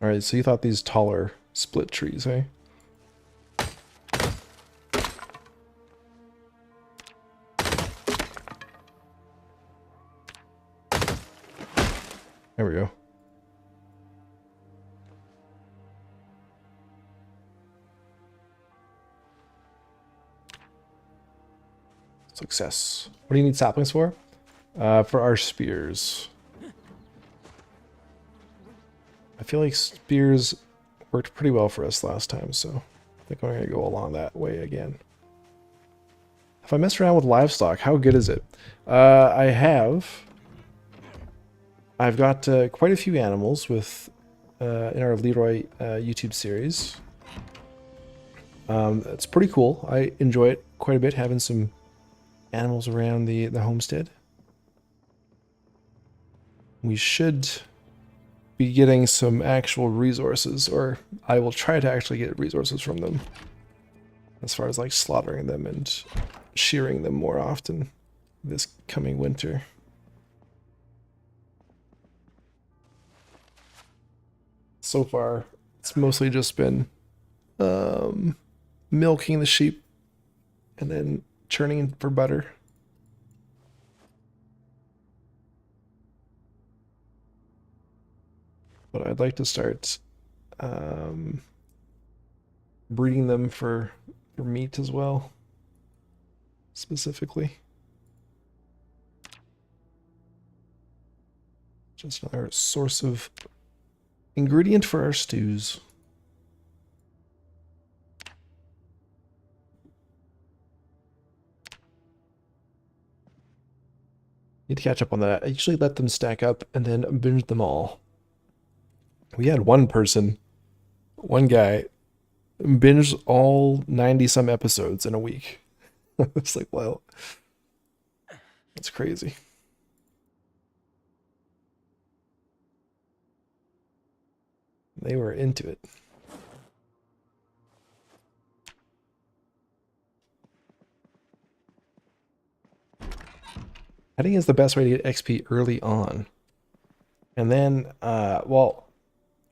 Alright, so you thought these taller split trees, eh? There we go. Success. What do you need saplings for? For our spears. I feel like spears worked pretty well for us last time, so I think I'm going to go along that way again. If I mess around with livestock, how good is it? I've got quite a few animals with in our Leroy YouTube series. It's pretty cool. I enjoy it quite a bit, having some animals around the homestead. We should be getting some actual resources, or I will try to actually get resources from them, as far as like slaughtering them and shearing them more often this coming winter. So far, it's mostly just been milking the sheep and then churning for butter. But I'd like to start breeding them for meat as well, specifically. Just another source of ingredient for our stews. Need to catch up on that. I usually let them stack up and then binge them all. We had one guy, binge all 90 some episodes in a week. It's like, well, that's crazy. They were into it. I think it's the best way to get XP early on. And then, well,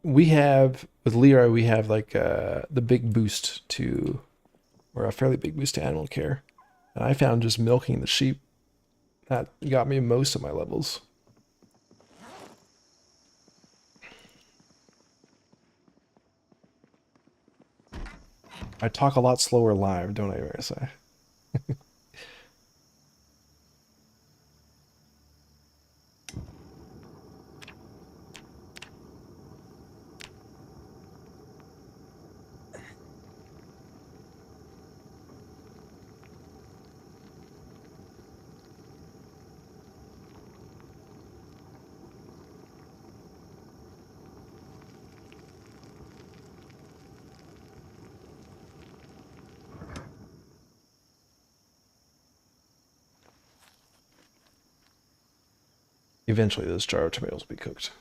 we have, with Leroy, we have like the big boost to, or a fairly big boost to animal care. And I found just milking the sheep, that got me most of my levels. I talk a lot slower live, don't I, Marissa? Eventually this jar of tomatoes will be cooked.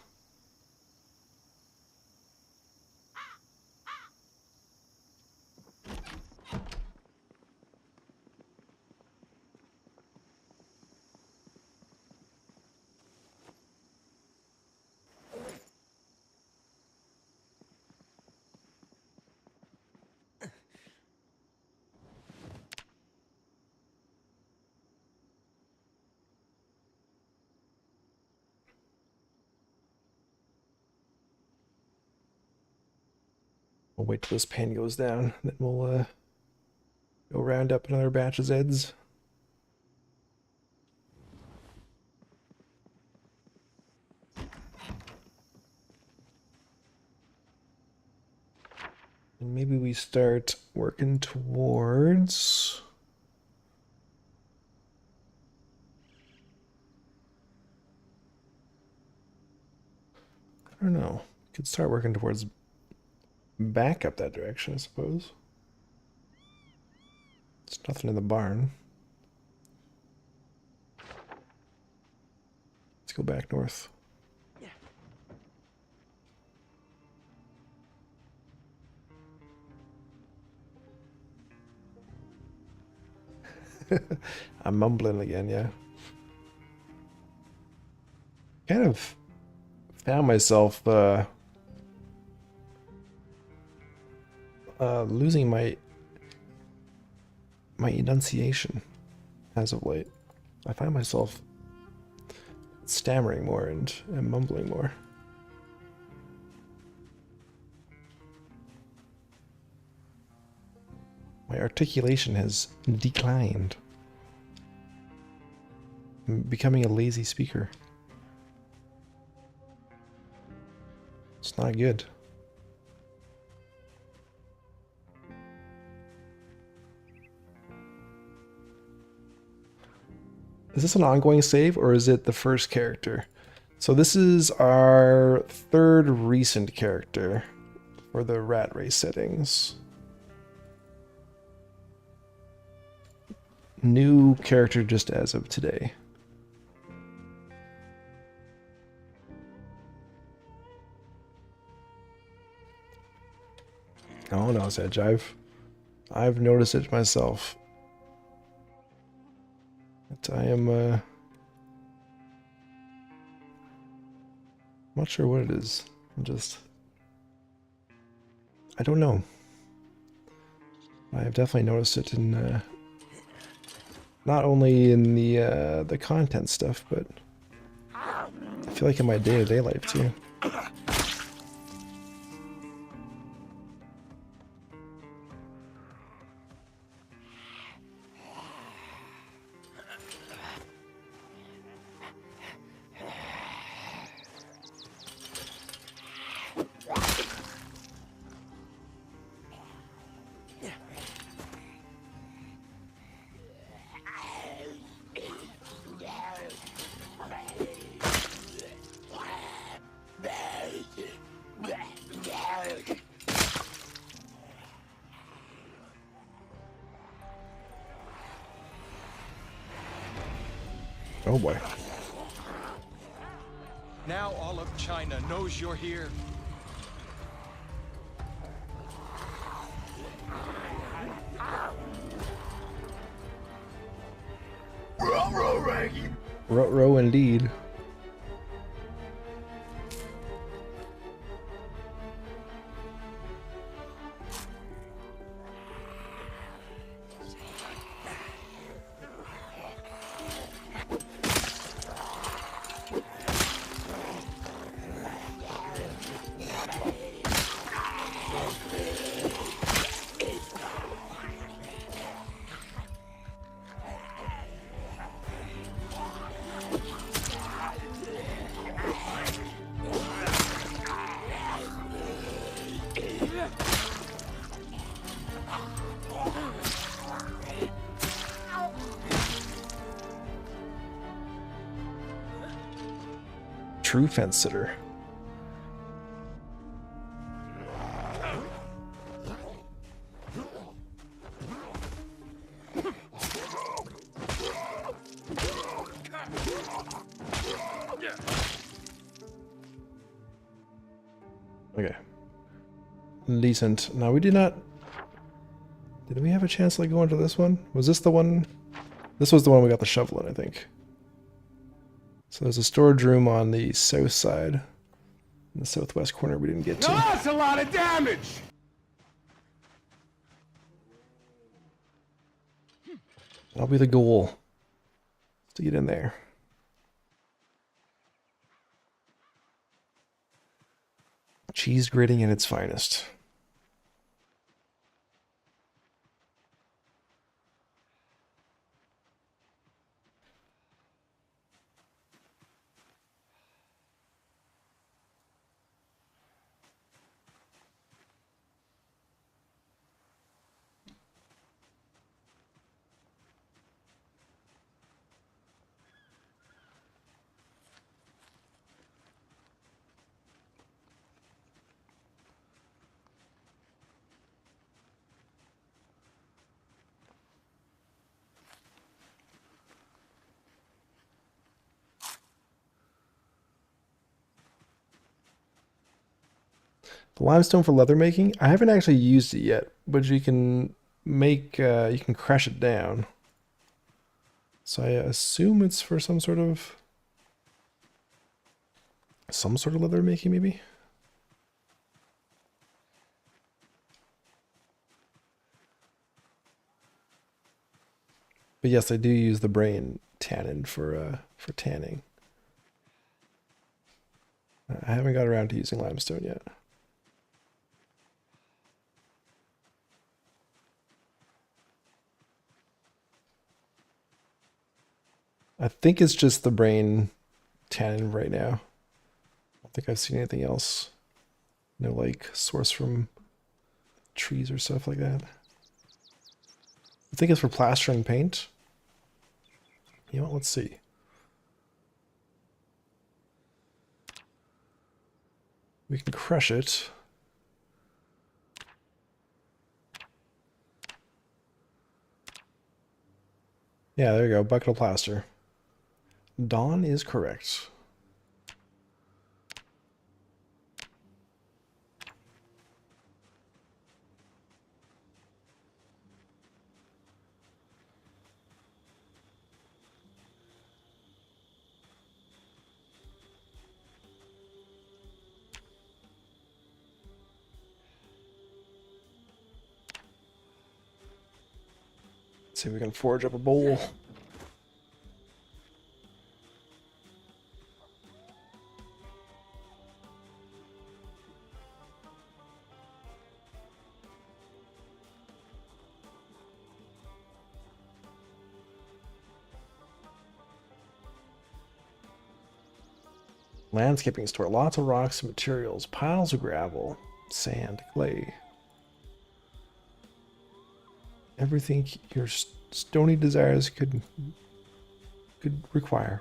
We'll wait till this pan goes down, then we'll go round up another batch of Zeds. And maybe we start working towards... I don't know. Could start working towards back up that direction, I suppose. There's nothing in the barn. Let's go back north. I'm mumbling again, yeah. Kind of found myself losing my enunciation as of late. I find myself stammering more and mumbling more. My articulation has declined. I'm becoming a lazy speaker. It's not good. Is this an ongoing save or is it the first character? So this is our third recent character for the rat race settings. New character just as of today. Oh no, Sedge, I've noticed it myself. But I am not sure what it is. I don't know. I have definitely noticed it in not only in the content stuff, but I feel like in my day-to-day life too. Oh boy. Now all of China knows you're here. Row indeed. True fence sitter. Okay. Decent. Now we did not... Did we have a chance to like go into this one? Was this the one? This was the one we got the shovel in, I think. So there's a storage room on the south side. In the southwest corner we didn't get to. That's a lot of damage! That'll be the goal. To get in there. Cheese grating at its finest. The limestone for leather making, I haven't actually used it yet, but you can make, you can crush it down. So I assume it's for some sort of leather making, maybe? But yes, I do use the brain tannin for tanning. I haven't got around to using limestone yet. I think it's just the brain tannin right now. I don't think I've seen anything else. No like source from trees or stuff like that. I think it's for plastering paint. You know what, let's see. We can crush it. Yeah, there you go, bucket of plaster. Dawn is correct. Let's see if we can forge up a bowl. Landscaping store. Lots of rocks and materials. Piles of gravel. Sand. Clay. Everything your stony desires could require.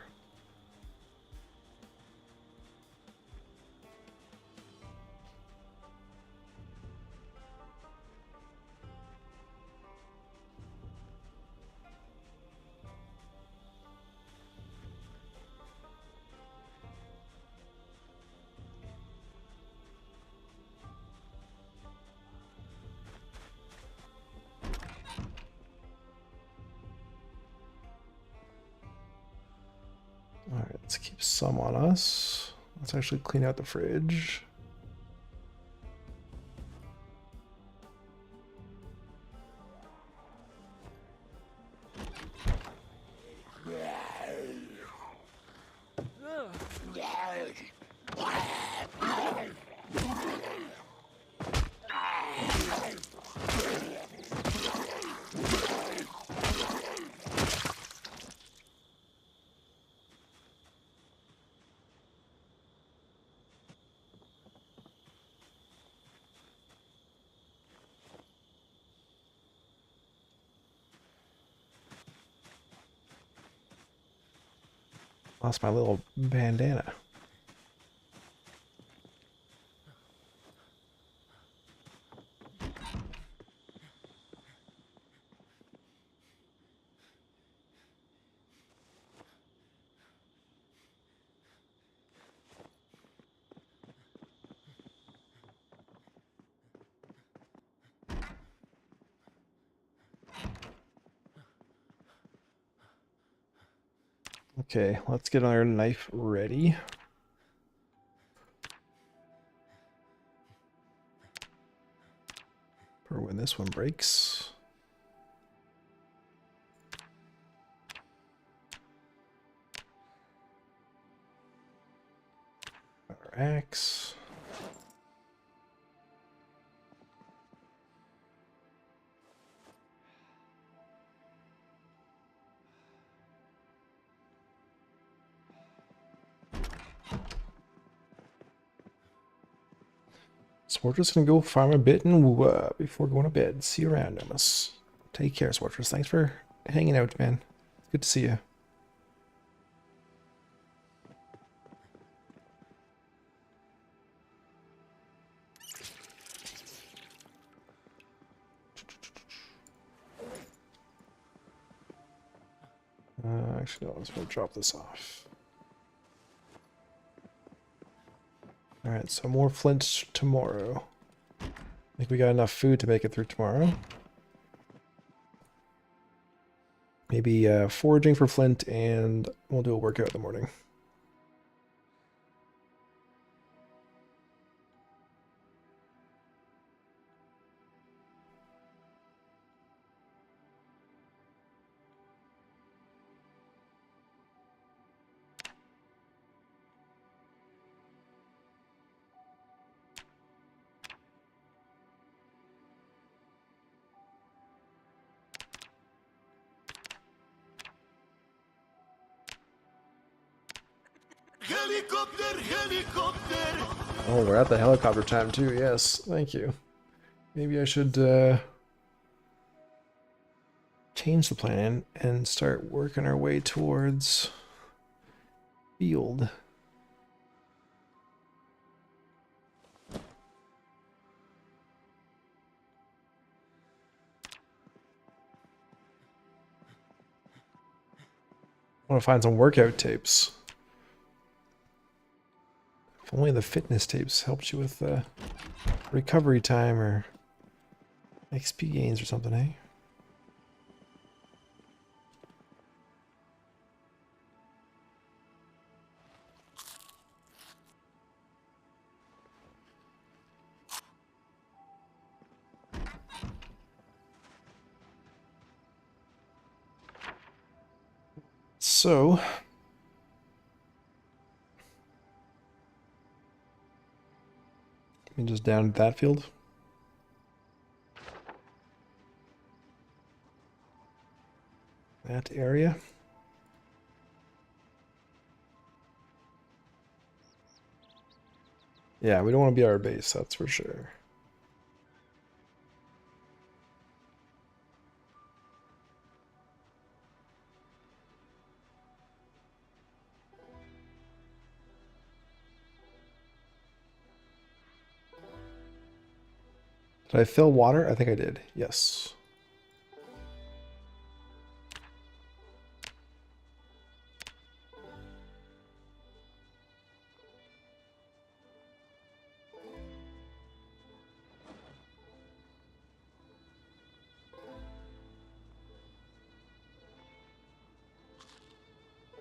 Alright, let's keep some on us. Let's actually clean out the fridge. Lost my little bandana. Okay, let's get our knife ready. For when this one breaks. Our axe. So we're just gonna go farm a bit and before going to bed. See you around, Amos. Take care, Swarters. Thanks for hanging out, man. It's good to see you. Actually, no, I'm just gonna drop this off. Alright, so more flint tomorrow. I think we got enough food to make it through tomorrow. Maybe foraging for flint, and we'll do a workout in the morning. Helicopter, helicopter. Oh, we're at the helicopter time too. Yes, thank you. Maybe I should change the plan and start working our way towards field. I want to find some workout tapes. If only the fitness tapes helped you with recovery time or XP gains or something, eh? So, let me just down that field. That area. Yeah, we don't want to be our base, that's for sure. Did I fill water? I think I did. Yes.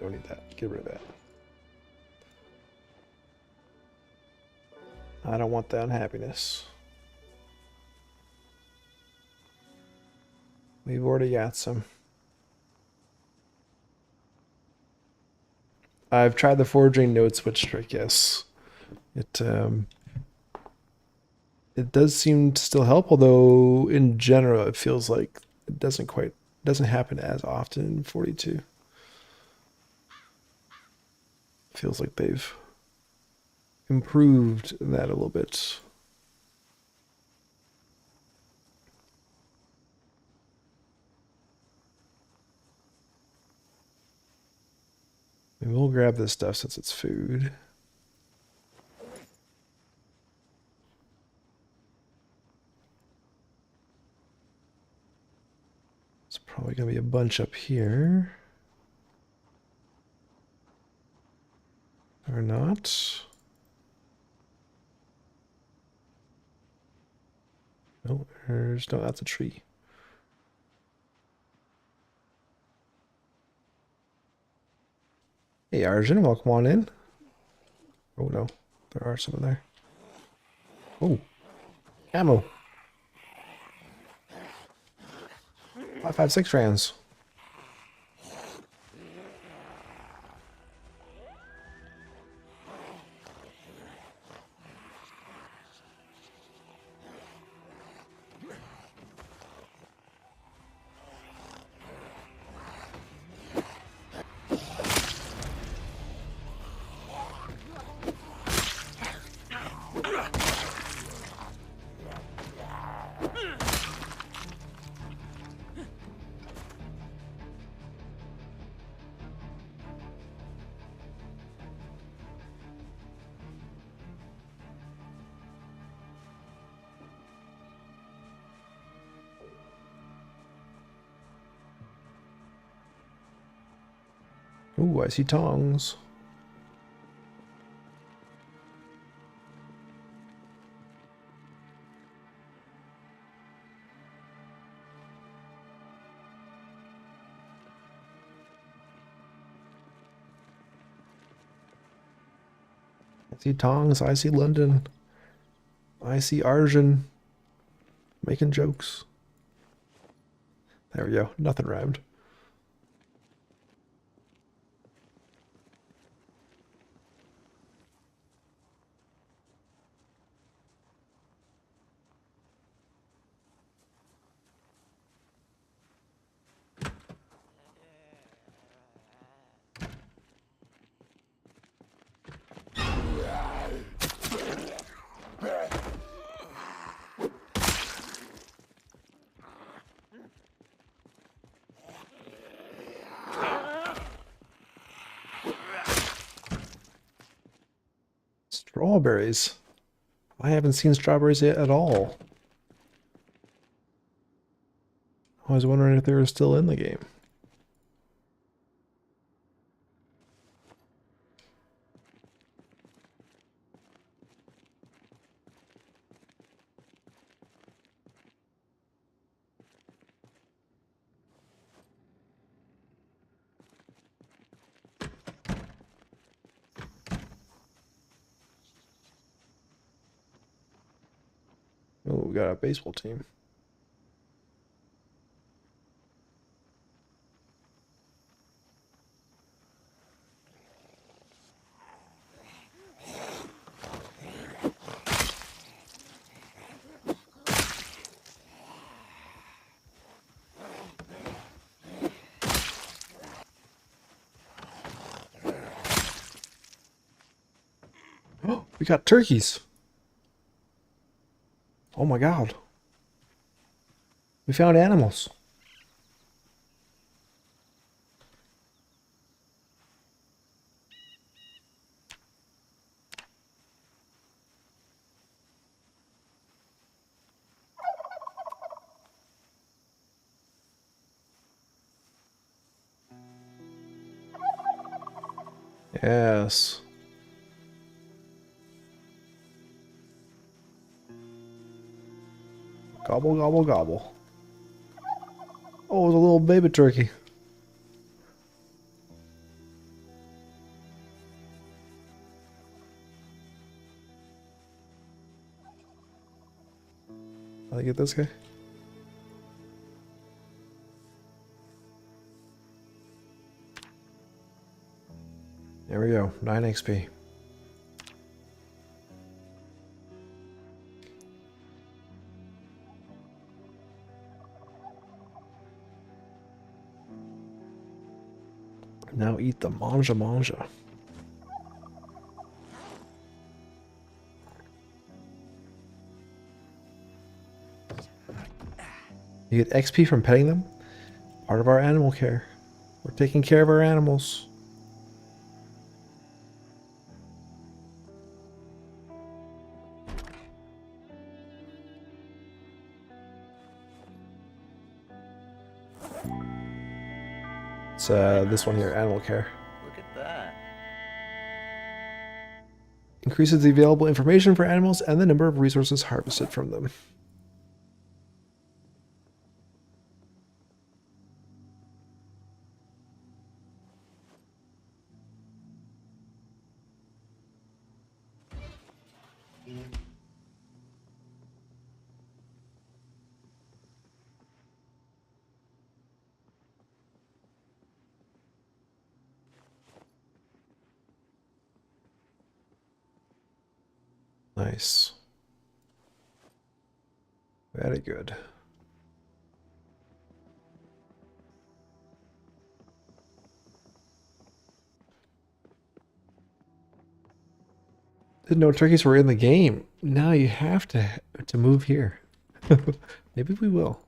Don't need that. Get rid of that. I don't want the unhappiness. We've already got some. I've tried the foraging node switch trick, yes. It does seem to still help, although in general it feels like it doesn't happen as often in 42. Feels like they've improved that a little bit. Maybe we'll grab this stuff since it's food. It's probably gonna be a bunch up here. Or not. No, that's a tree. Hey Arjun, welcome on in. Oh no, there are some in there. Oh, ammo. 5.56 rounds. Ooh, I see tongs. I see tongs, I see London. I see Arjun making jokes. There we go, nothing rhymed. Strawberries. I haven't seen strawberries yet at all. I was wondering if they were still in the game. Oh, we got a baseball team. Oh, we got turkeys. Oh my god. We found animals. Yes. Gobble, gobble, gobble. Oh, it was a little baby turkey. I get this guy. There we go. 9 XP. Now eat the manja. You get XP from petting them? Part of our animal care. We're taking care of our animals. It's this one here, animal care. Look at that. Increases the available information for animals and the number of resources harvested from them. Nice. Very good. Didn't know turkeys were in the game. Now you have to move here. Maybe we will.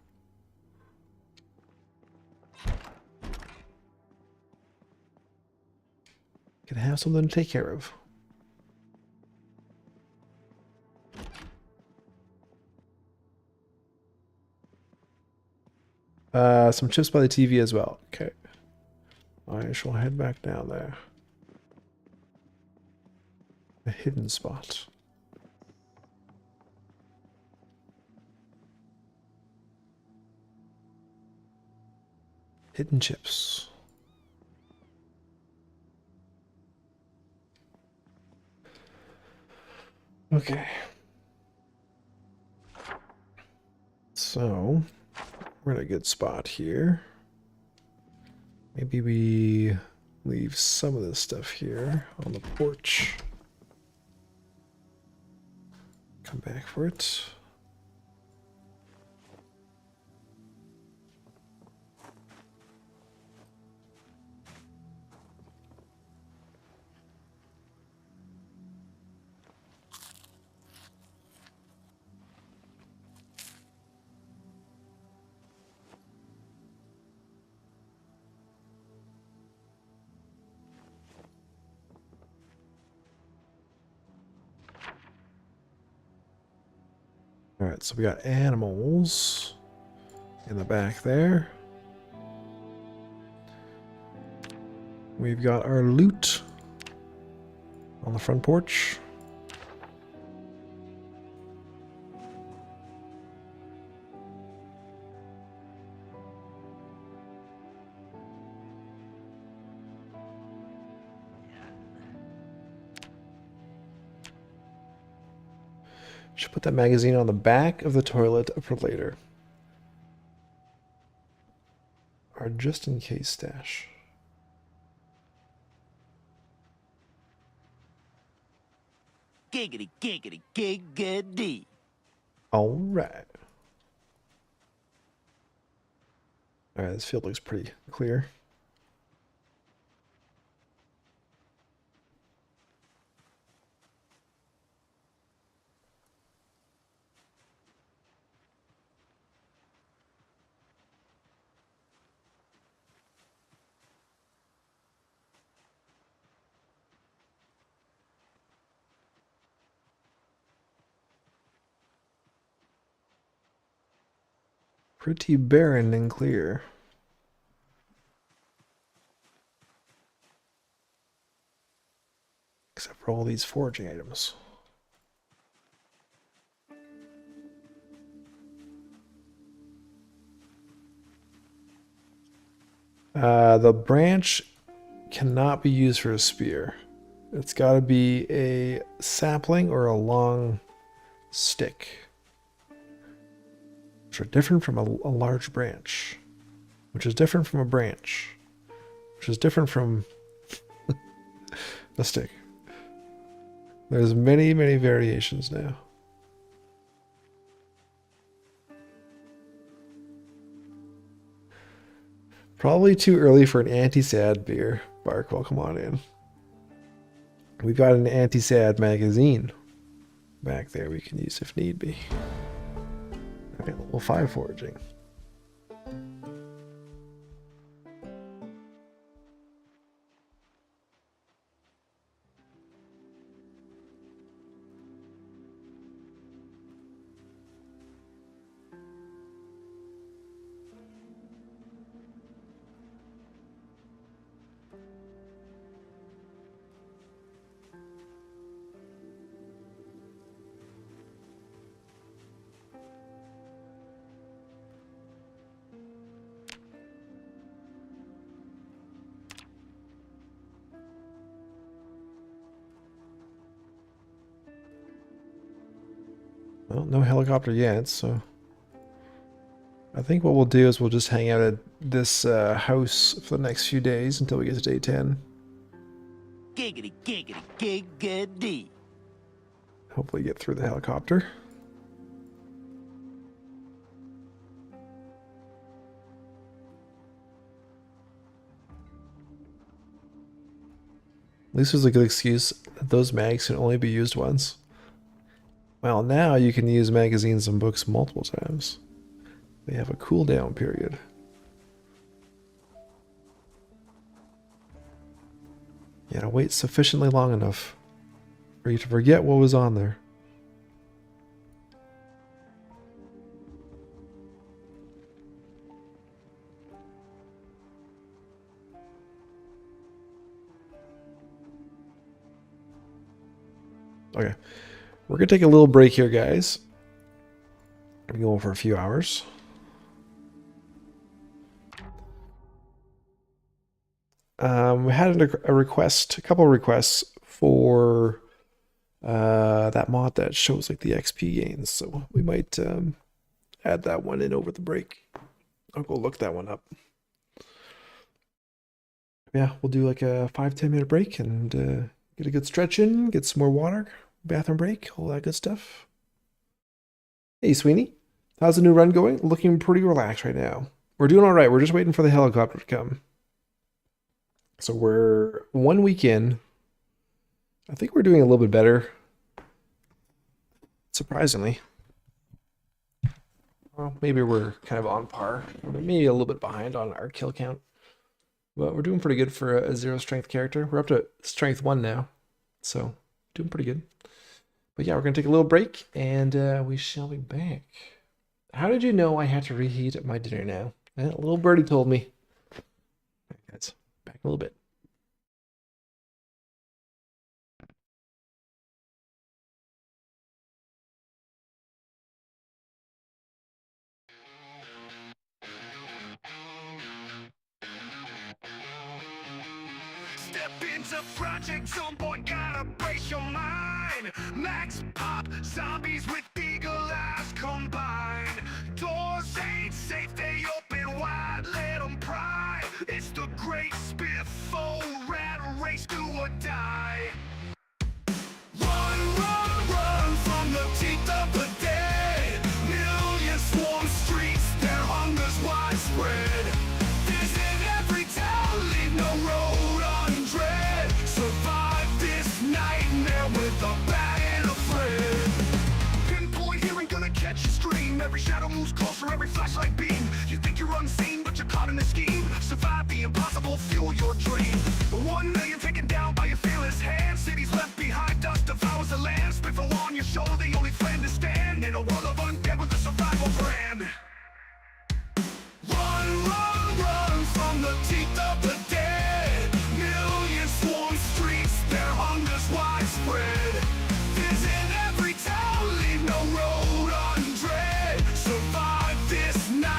Can have something to take care of. Some chips by the TV as well. Okay. I shall head back down there. A hidden spot. Hidden chips. Okay. So, we're in a good spot here. Maybe we leave some of this stuff here on the porch. Come back for it. All right, so we got animals in the back there. We've got our loot on the front porch. Should put that magazine on the back of the toilet for later. Our just in case stash. Giggity, giggity, giggity. All right. All right, this field looks pretty clear. Pretty barren and clear. Except for all these foraging items. The branch cannot be used for a spear. It's got to be a sapling or a long stick. which are different from a large branch, which is different from a branch, which is different from a stick. There's many, many variations now. Probably too early for an anti-sad beer. Bark, well, come on in. We've got an anti-sad magazine back there we can use if need be. Okay, level 5 foraging. Well, no helicopter yet, so I think what we'll do is we'll just hang out at this house for the next few days until we get to day 10. Giggity, giggity, giggity. Hopefully get through the helicopter. At least there's a good excuse that those mags can only be used once. Well, now you can use magazines and books multiple times. They have a cooldown period. You gotta wait sufficiently long enough for you to forget what was on there. Okay. We're going to take a little break here, guys. We're going for a few hours. We had a request, a couple of requests for that mod that shows like the XP gains. So we might add that one in over the break. I'll go look that one up. Yeah, we'll do like a 5-10 minute break and get a good stretch in, get some more water. Bathroom break, all that good stuff. Hey, Sweeney. How's the new run going? Looking pretty relaxed right now. We're doing all right. We're just waiting for the helicopter to come. So we're 1 week in. I think we're doing a little bit better. Surprisingly. Well, maybe we're kind of on par. Maybe a little bit behind on our kill count. But we're doing pretty good for a 0 strength character. We're up to strength 1 now. So, doing pretty good. But yeah, we're going to take a little break, and we shall be back. How did you know I had to reheat my dinner now? A little birdie told me. All right, guys, back in a little bit. Step into Project Zomboid, gotta brace your mind. Max pop, zombies with eagle eyes combined. Doors ain't safe, they open wide, let them pry. It's the great Spiffo, rat race, do or die. Run, run, run from the teeth of the dead. Millions swarm streets, their hunger's widespread. Visit every town, leave no road undread. Survive this nightmare with a bat and a friend. Pinpoint here ain't gonna catch your scream. Every shadow moves closer, every flashlight beam. You think you're unseen, but you're caught in the scheme. Survive the impossible, fuel your dream. 1 million taken down by your fearless hand. Cities left behind, dust devours the land. Spiffo on your shoulder, the only friend to stand in a world of undead with a survival brand. Run, run, run from the teeth of the dead. Millions swarm streets, their hunger's widespread. Visit every town, leave no road undread. Survive this night.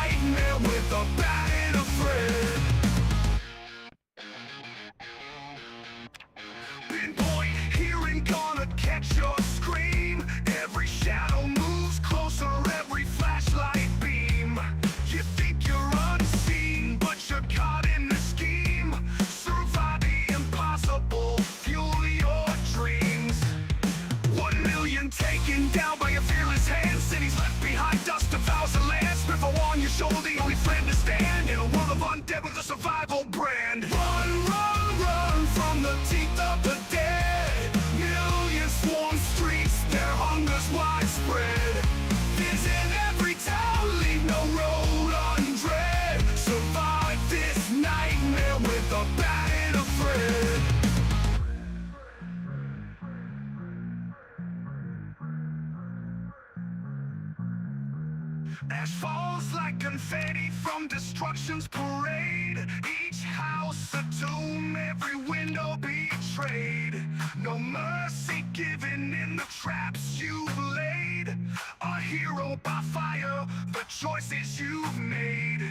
Ash falls like confetti from destruction's parade. Each house a tomb, every window betrayed. No mercy given in the traps you've laid. A hero by fire, the choices you've made.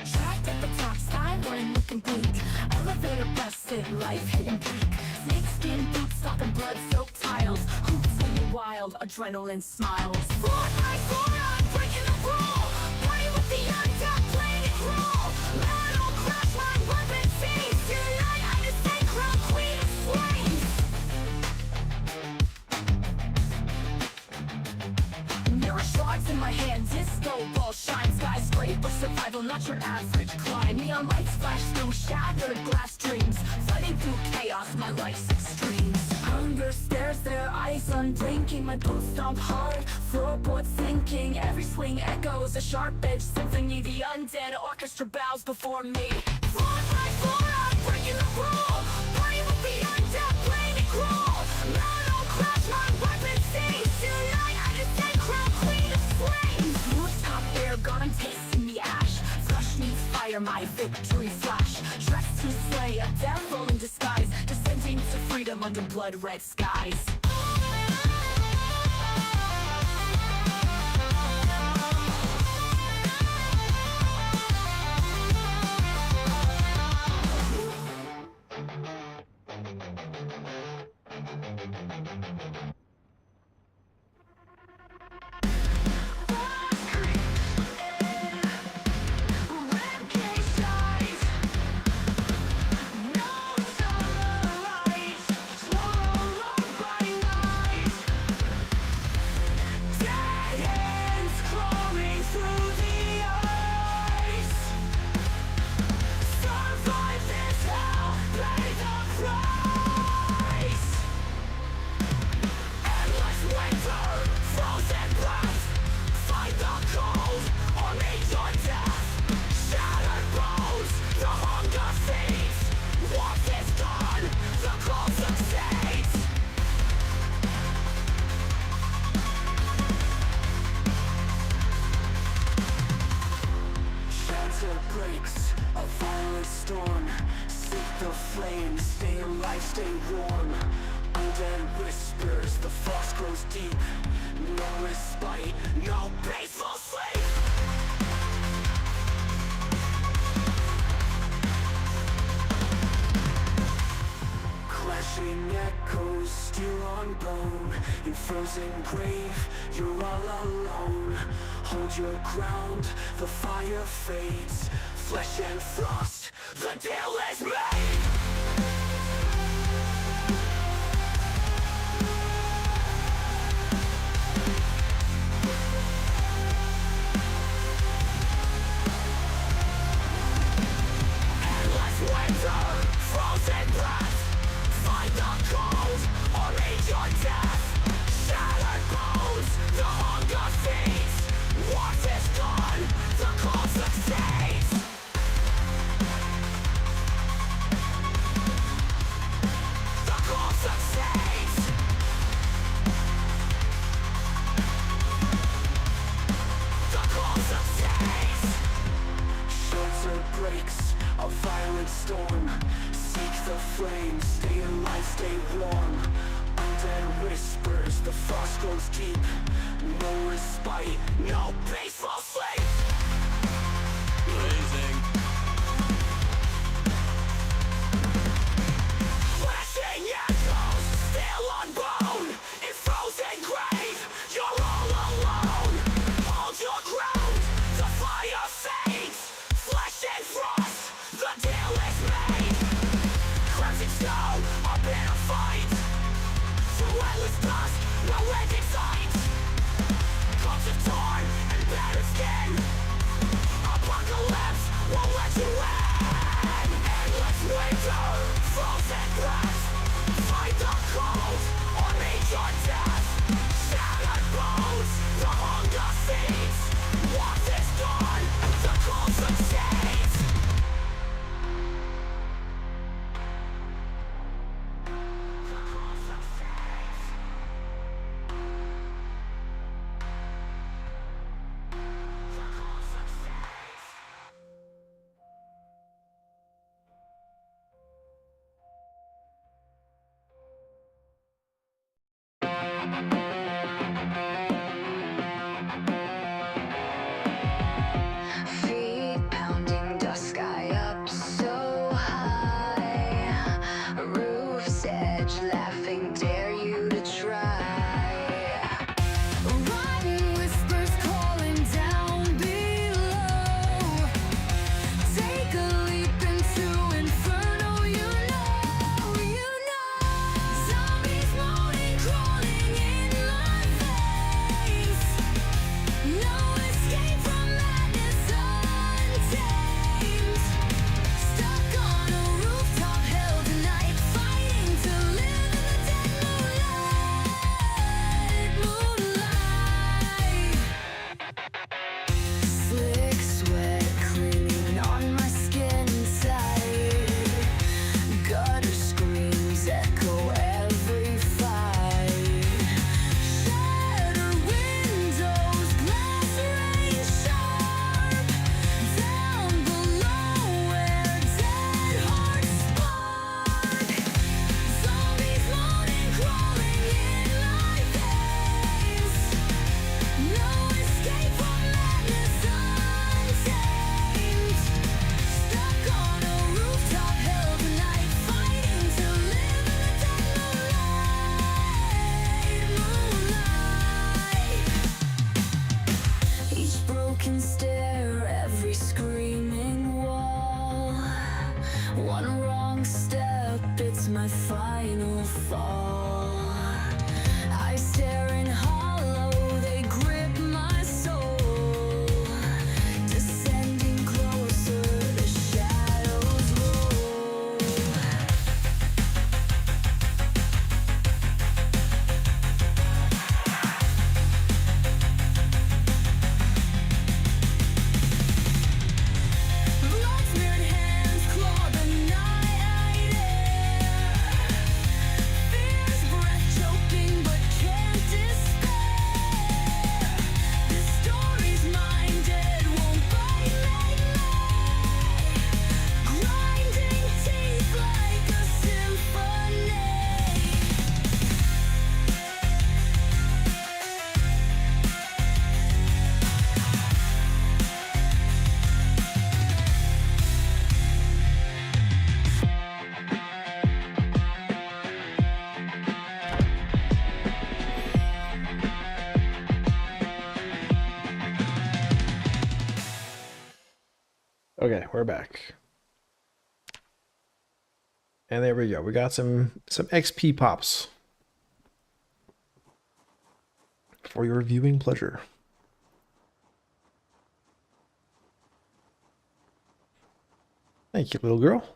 Trapped at the top, skyline looking bleak. Elevator busted, life hitting peak. Snakeskin boots, stopping blood-soaked tiles. Hoops when you wild, adrenaline smiles. 4x4, I'm breaking the rule. Party with the untapped, playing it cruel. Metal crash, my weapon sees. Tonight I just stay crown queen of flames. Mirror shards in my hand, disco ball shine. Skyscraper survival, not your average climb. Neon lights flash through shattered glass dreams. Fighting through chaos, my life's extremes. Hunger stares their eyes unblinking. My boots stomp hard, floorboards sinking. Every swing echoes a sharp-edged symphony. The undead orchestra bows before me. 4x4, I'm breaking the rule. Party with the undead, playing it cruel. Metal crash, my weapon sees. Tonight I just take crown queen of flames. Rooftop air gun, tasting the ash. Flush meets fire, my victory flash. Dressed to slay a devil in disguise. Descending to freedom under blood-red skies. frozen grave, you're all alone. Hold your ground, the fire fades. Flesh and frost, the deal is made. Endless winter, frozen breath. Find the cold, or meet your death. Shattered bones, the hunger feeds. What is gone, the call succeeds. The call succeeds. The call succeeds. Shelter breaks, a violent storm. Seek the flames, stay alive, stay warm. Undead whispers, the frost grows deep. No respite, no peaceful sleep. Blazing. Flashing echoes, still on bone. In frozen grave, you're all alone. Hold your ground, the fire fades. Flesh and frost, the deal is made. Crimson stone, up in a fight. Okay, we're back. And there we go. We got some XP pops for your viewing pleasure. Thank you, little girl.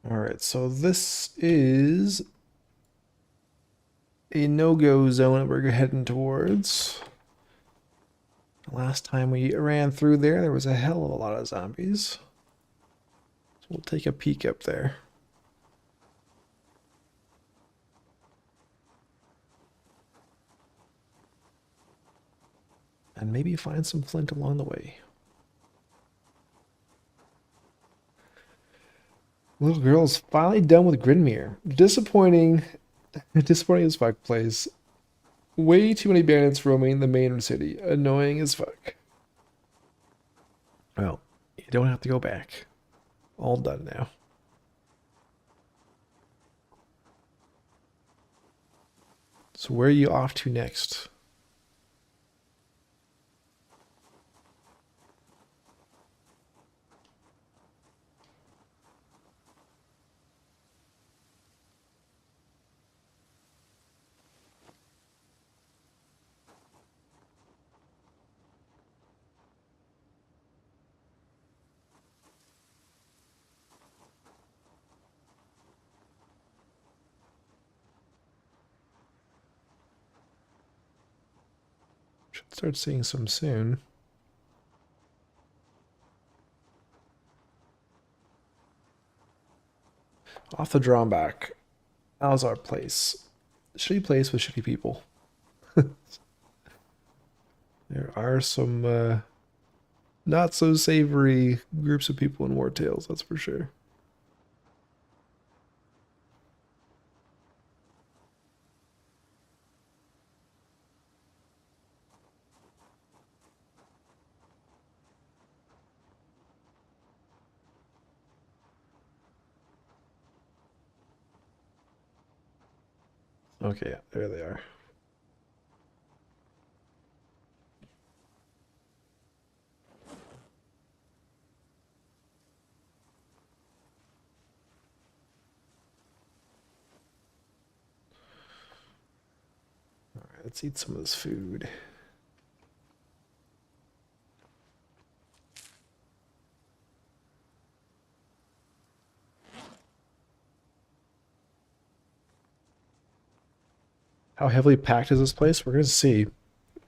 All right, so this is a no-go zone we're heading towards. Last time we ran through there, there was a hell of a lot of zombies. So we'll take a peek up there. And maybe find some flint along the way. Little girl's finally done with Grinmere. Disappointing. Disappointing as fuck place. Way too many bandits roaming the main city. Annoying as fuck. Well, you don't have to go back. All done now. So where are you off to next? Should start seeing some soon. Off the drawback. How's our place? Shitty place with shitty people. There are some not so savory groups of people in War Tales, that's for sure. Okay, yeah, there they are. All right, let's eat some of this food. How heavily packed is this place? We're going to see. It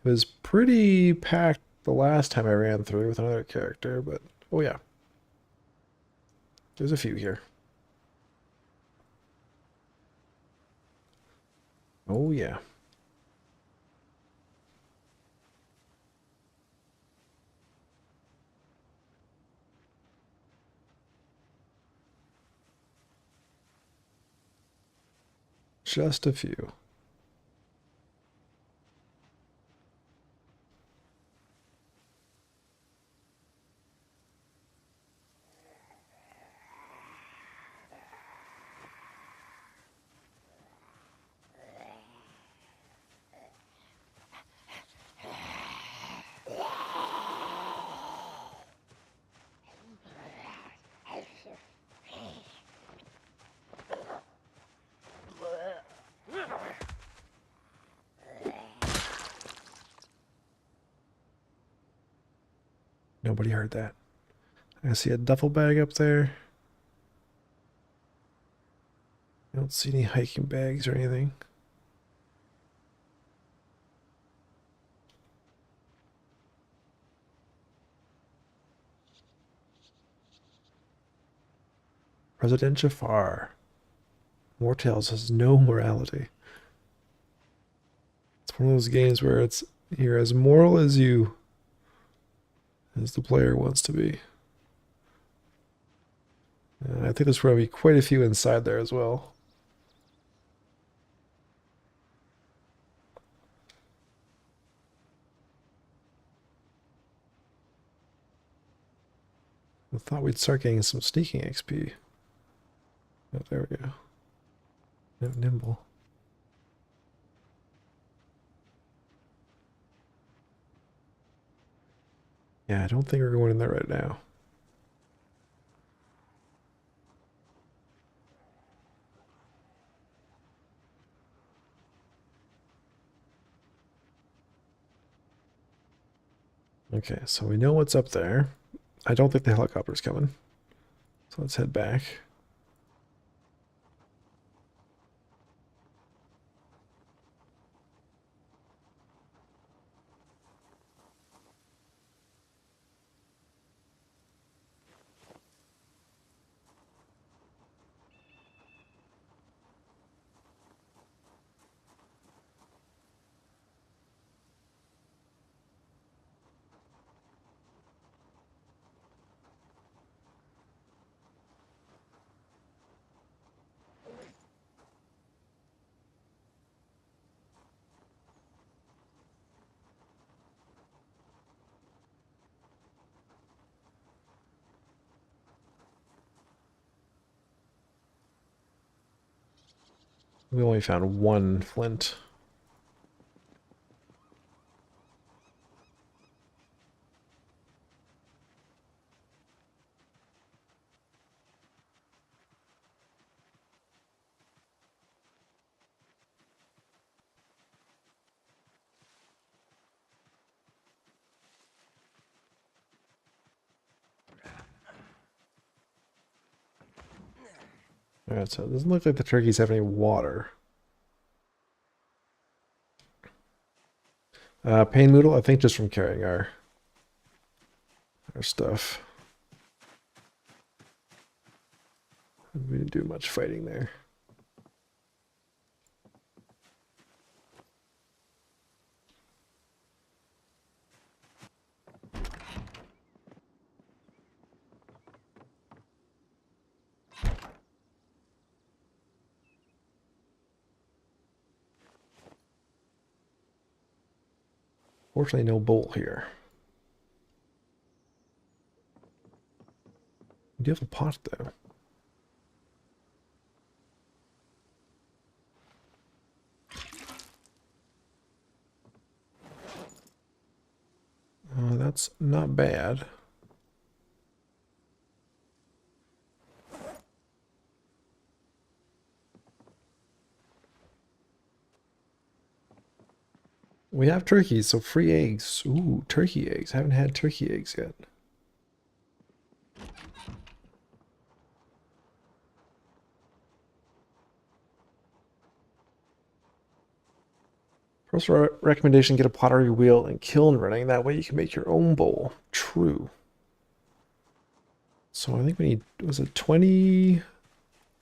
was pretty packed the last time I ran through with another character, but oh yeah. There's a few here. Oh yeah. Just a few. Nobody heard that. I see a duffel bag up there. I don't see any hiking bags or anything. President Jafar. War Tales has no morality. It's one of those games where you're as moral as the player wants to be. I think there's probably quite a few inside there as well. I thought we'd start getting some sneaking XP. Oh, there we go. No, nimble. Yeah, I don't think we're going in there right now. Okay, so we know what's up there. I don't think the helicopter's coming. So let's head back. We only found one flint. Alright, so it doesn't look like the turkeys have any water. Pain Moodle, I think just from carrying our stuff. We didn't do much fighting there. Fortunately, no bowl here. We do have a pot, though. That's not bad. We have turkeys, so free eggs. Ooh, turkey eggs. Haven't had turkey eggs yet. First recommendation, get a pottery wheel and kiln running. That way you can make your own bowl. True. So I think we need, was it 20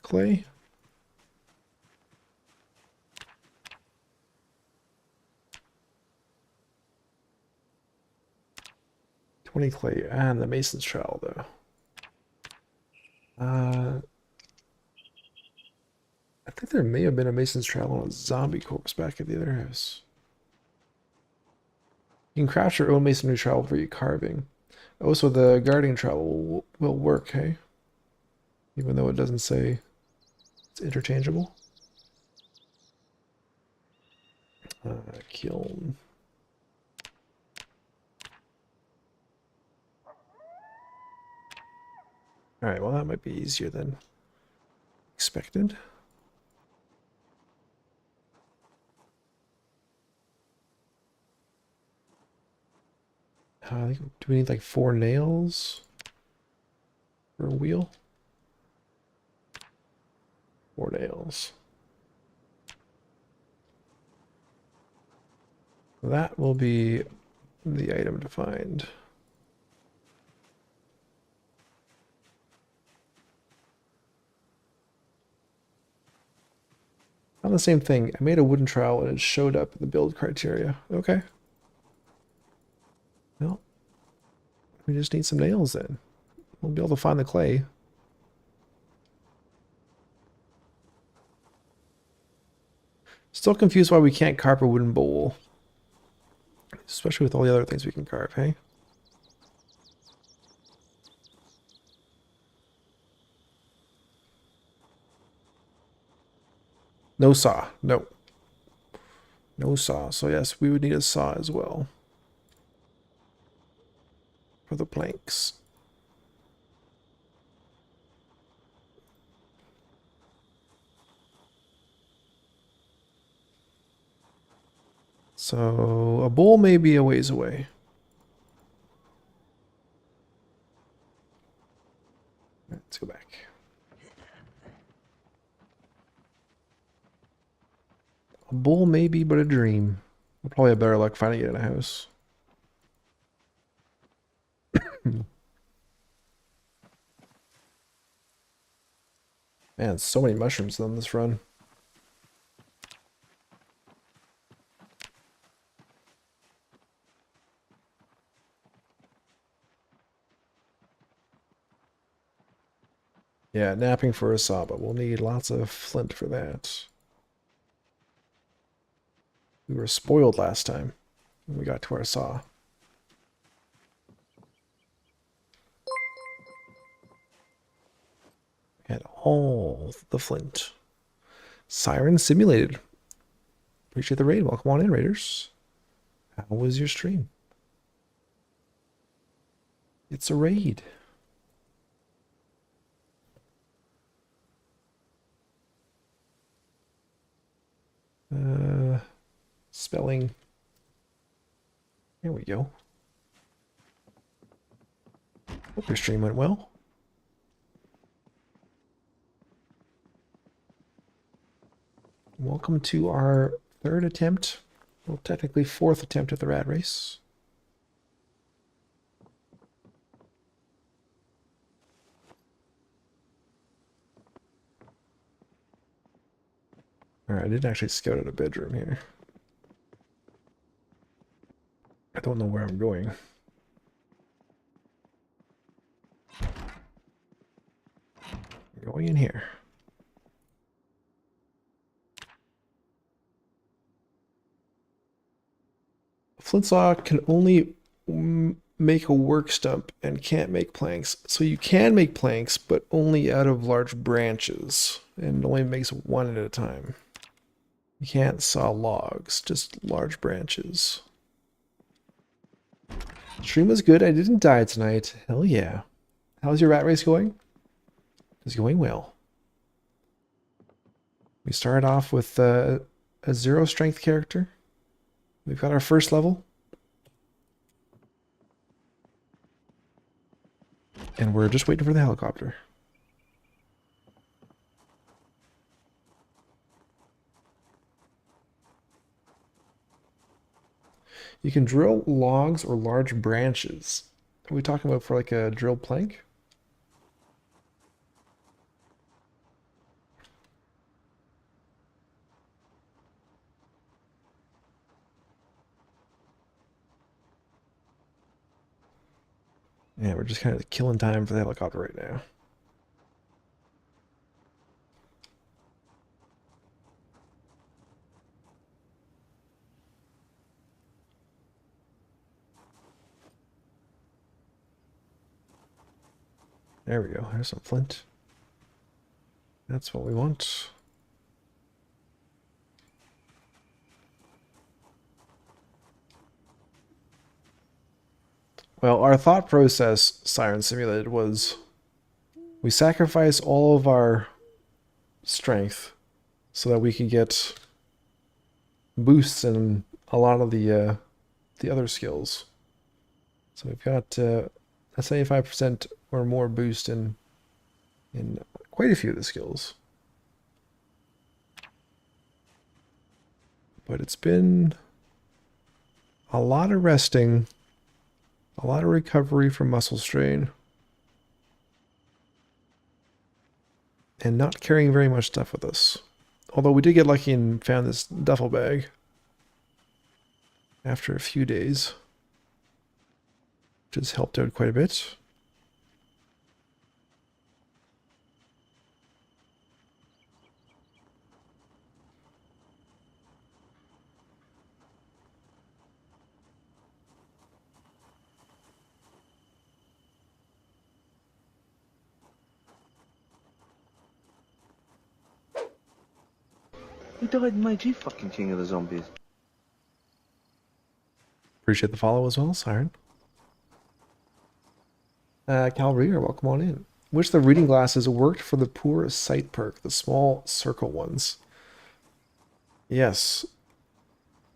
clay? Clay and the mason's trowel though. I think there may have been a mason's trowel and a zombie corpse back at the other house. You can craft your own masonry trowel for your carving. Oh, so the guarding trowel will work, hey? Even though it doesn't say it's interchangeable. Kiln. Alright, well that might be easier than expected. I think, do we need like 4 nails for a wheel? 4 nails. That will be the item to find. On the same thing, I made a wooden trowel and it showed up in the build criteria. Okay. Well, we just need some nails then. We'll be able to find the clay. Still confused why we can't carve a wooden bowl. Especially with all the other things we can carve, hey? No saw. No. No saw. So yes, we would need a saw as well. for the planks. So a bowl may be a ways away. Let's go back. A bowl may be but a dream. We'll probably have better luck finding it in a house. Man, so many mushrooms on this run. Yeah, napping for a saw, but we'll need lots of flint for that. We were spoiled last time when we got to our saw. And all the flint. Siren simulated. Appreciate the raid. Welcome on in, raiders. How was your stream? It's a raid. Spelling. There we go. Hope your stream went well. Welcome to our third attempt. Well, technically fourth attempt at the rat race. Alright, I didn't actually scout out a bedroom here. I don't know where I'm going. I'm going in here. A flint saw can only make a work stump and can't make planks. So you can make planks, but only out of large branches, and only makes one at a time. You can't saw logs, just large branches. Stream was good. I didn't die tonight. Hell yeah. How's your rat race going? It's going well. We started off with a 0 strength character. We've got our first level. And we're just waiting for the helicopter. You can drill logs or large branches. Are we talking about for like a drill plank? Yeah, we're just kind of killing time for the helicopter right now. There we go. There's some flint. That's what we want. Well, our thought process, Siren Simulated, was we sacrifice all of our strength so that we can get boosts in a lot of the other skills. So we've got a 75% or more boost in quite a few of the skills. But it's been a lot of resting, a lot of recovery from muscle strain, and not carrying very much stuff with us. Although we did get lucky and found this duffel bag after a few days, which has helped out quite a bit. Who died in my G fucking king of the zombies? Appreciate the follow as well, Siren. Calreer, welcome on in. Which of the reading glasses worked for the poor sight perk, the small circle ones? Yes.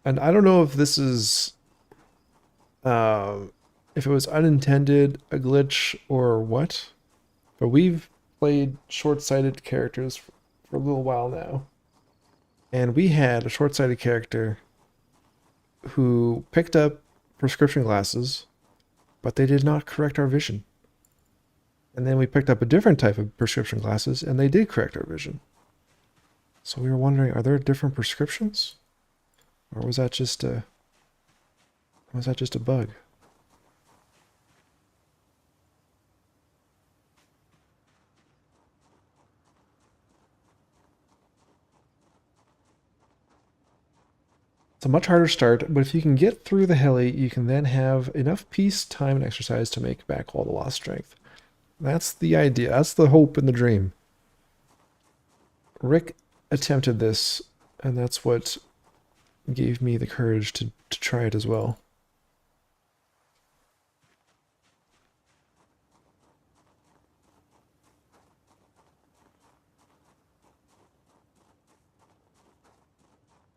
And I don't know if this is, if it was unintended, a glitch, or what. But we've played short-sighted characters for a little while now. And we had a short-sighted character who picked up prescription glasses, but they did not correct our vision. And then we picked up a different type of prescription glasses, and they did correct our vision. So we were wondering, are there different prescriptions? Or was that just a bug? It's a much harder start, but if you can get through the heli, you can then have enough peace, time, and exercise to make back all the lost strength. That's the idea. That's the hope and the dream. Rick attempted this, and that's what gave me the courage to try it as well.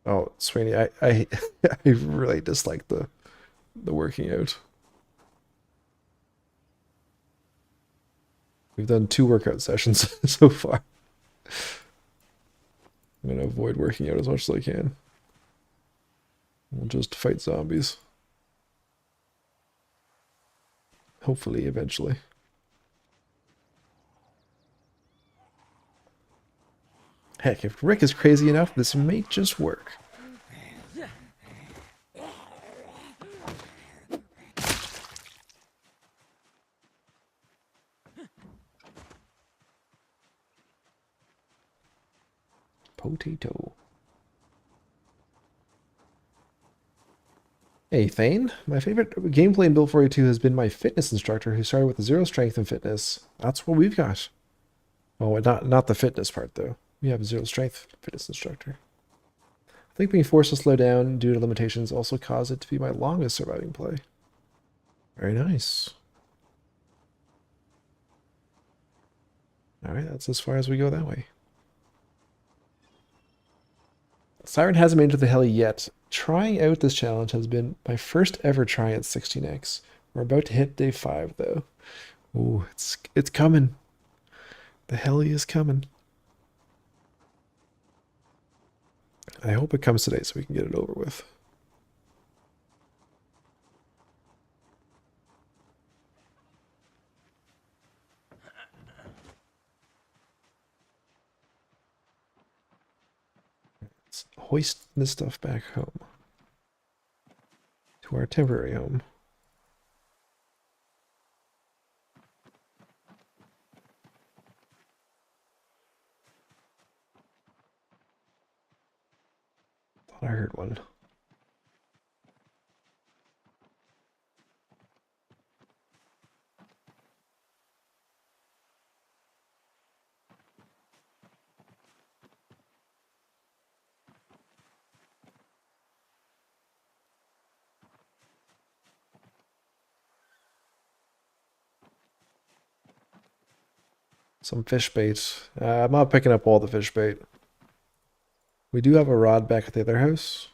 Oh, Sweeney, I I really dislike the working out. We've done 2 workout sessions so far. I'm gonna avoid working out as much as I can. We'll just fight zombies. Hopefully, eventually. Heck, if Rick is crazy enough, this may just work. Potato. Hey, Thane. My favorite gameplay in Build 42 has been my fitness instructor who started with 0 strength and fitness. That's what we've got. Oh, not the fitness part, though. We have 0 strength fitness instructor. I think being forced to slow down due to limitations also caused it to be my longest surviving play. Very nice. Alright, that's as far as we go that way. Siren hasn't made it to the heli yet. Trying out this challenge has been my first ever try at 16x. We're about to hit day 5 though. Ooh, it's coming. The heli is coming. I hope it comes today so we can get it over with. Let's hoist this stuff back home. To our temporary home. Thought I heard one. Some fish bait. I'm not picking up all the fish bait. We do have a rod back at the other house.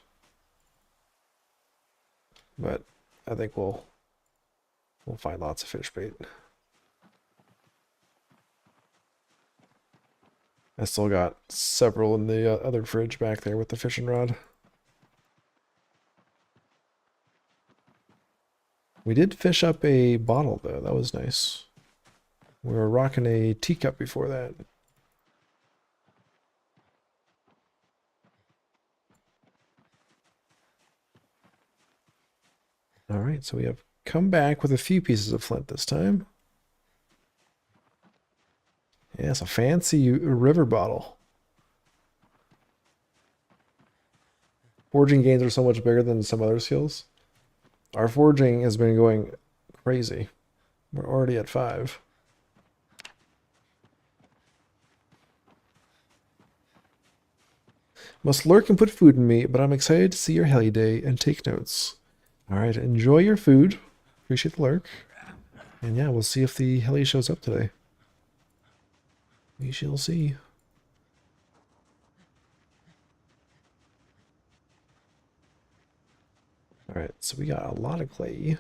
But I think we'll find lots of fish bait. I still got several in the other fridge back there with the fishing rod. We did fish up a bottle though. That was nice. We were rocking a teacup before that. All right, so we have come back with a few pieces of flint this time. Yeah, it's a fancy river bottle. Foraging gains are so much bigger than some other skills. Our foraging has been going crazy. We're already at 5. Must lurk and put food in me, but I'm excited to see your heli day and take notes. All right, enjoy your food. Appreciate the lurk. And yeah, we'll see if the heli shows up today. We shall see. Alright, so we got a lot of clay.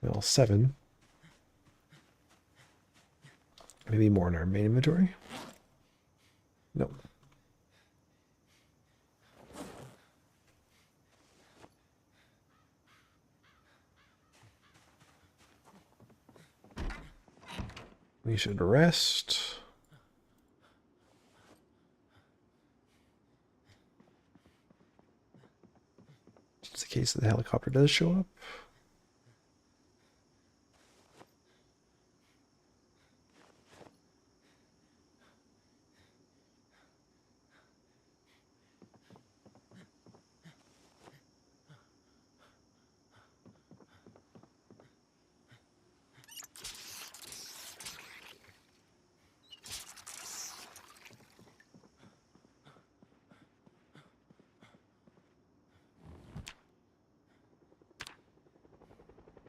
Well, 7. Maybe more in our main inventory? Nope. We should rest. Just in case the helicopter does show up.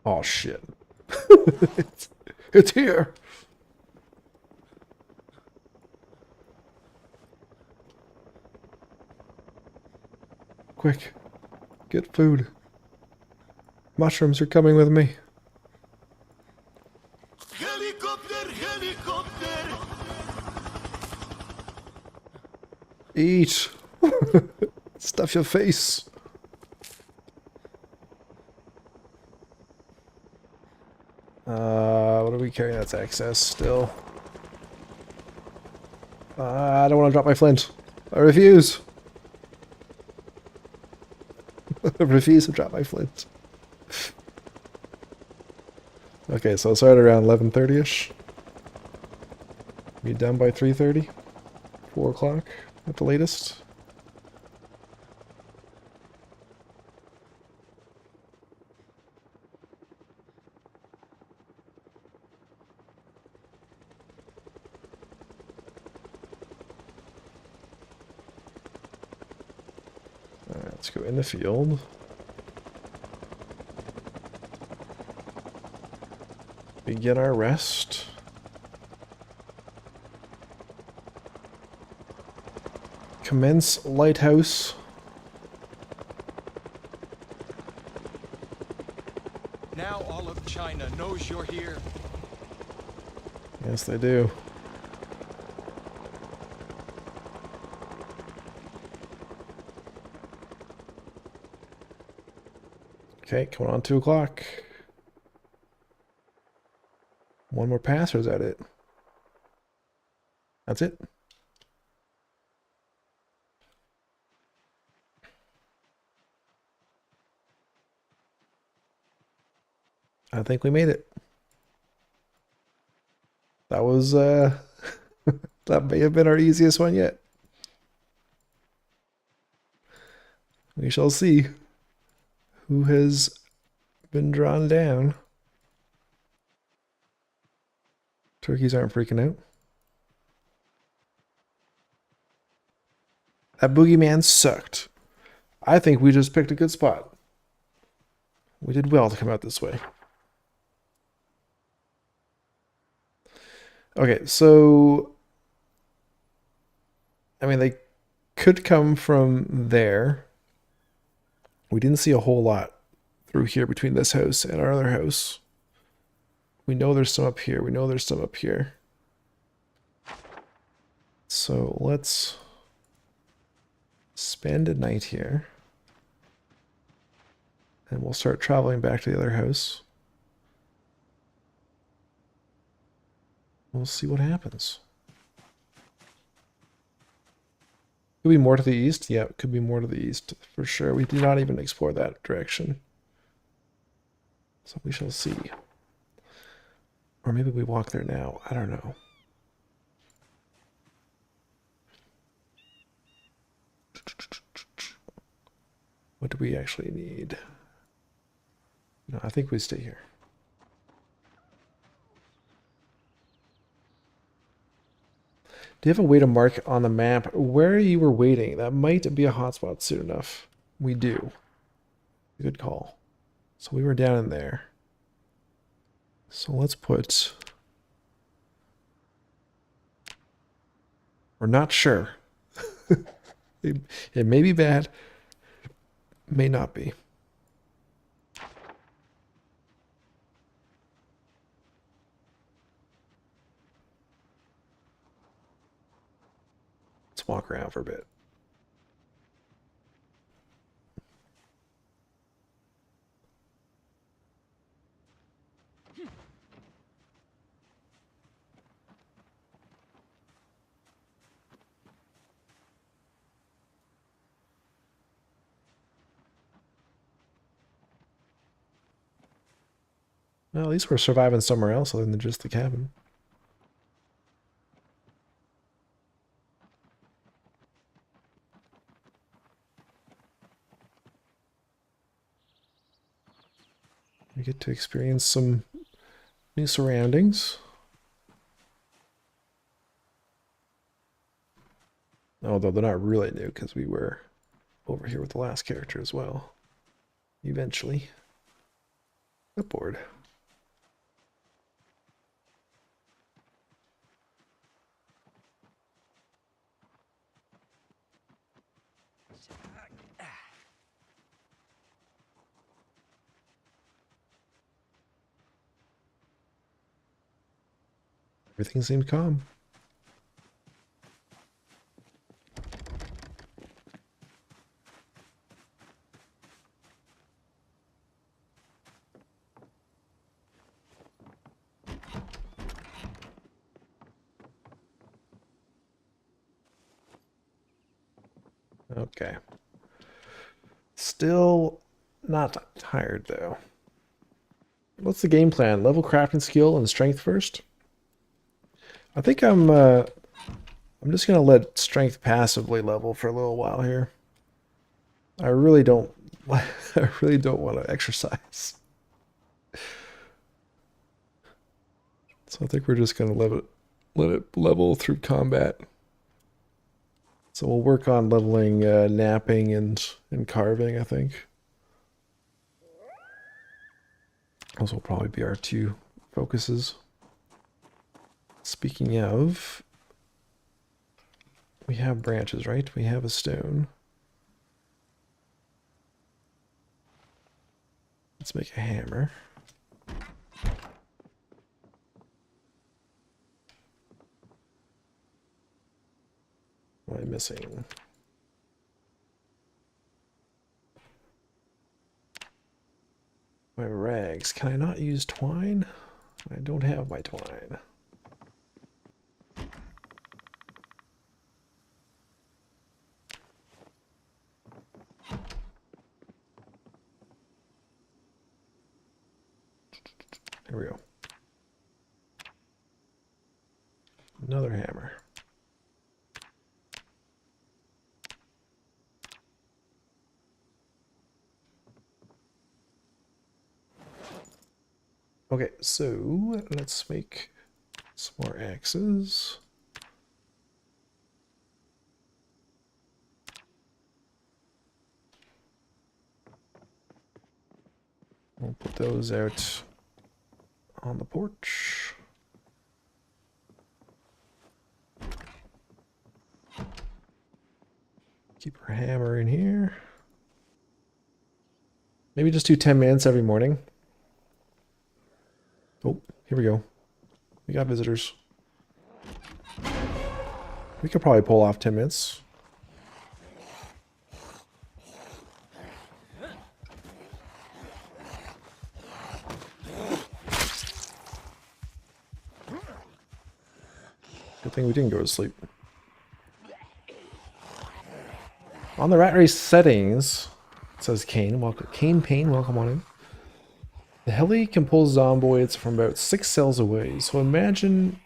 Oh shit. it's here. Quick. Get food. Mushrooms are coming with me. Helicopter, helicopter. Eat. Stuff your face. What are we carrying? That's excess still. I don't want to drop my flint. I refuse. I refuse to drop my flint. Okay, so I'll start around 11:30ish. Be done by 3:30. 4 o'clock at the latest. Alright, let's go in the field. Begin our rest. Commence lighthouse. Now all of China knows you're here. Yes, they do. Okay, coming on 2 o'clock. One more pass, or is that it? That's it. I think we made it. That was, that may have been our easiest one yet. We shall see who has been drawn down. Turkeys aren't freaking out. That boogeyman sucked. I think we just picked a good spot. We did well to come out this way. Okay, so I mean, they could come from there. We didn't see a whole lot through here between this house and our other house. We know there's some up here. We know there's some up here. So let's spend a night here. And we'll start traveling back to the other house. We'll see what happens. Could be more to the east. Yeah, it could be more to the east for sure. We did not even explore that direction. So we shall see. Or maybe we walk there now. I don't know. What do we actually need? No, I think we stay here. Do you have a way to mark on the map where you were waiting? That might be a hotspot soon enough. We do. Good call. So we were down in there. So let's put... We're not sure. It may be bad, may not be. Let's walk around for a bit. Well, at least we're surviving somewhere else other than just the cabin. We get to experience some new surroundings. Although they're not really new because we were over here with the last character as well. Eventually. Clipboard. Everything seemed calm. Okay. Still not tired though. What's the game plan? Level crafting skill and strength first? I think I'm just gonna let strength passively level for a little while here. I really don't I really don't want to exercise. So I think we're just gonna let it level through combat. So we'll work on leveling napping and carving, I think. Those will probably be our two focuses. Speaking of, we have branches, right? We have a stone. Let's make a hammer. What am I missing? My rags. Can I not use twine? I don't have my twine. Here we go. Another hammer. Okay, so let's make some more axes. We'll put those out on the porch. Keep our hammer in here. Maybe just do 10 minutes every morning. Oh, here we go. We got visitors. We could probably pull off 10 minutes. Good thing we didn't go to sleep. On the rat race settings, it says Kane. Welcome, Kane Payne. Welcome on in. The heli can pull zomboids from about 6 cells away. So imagine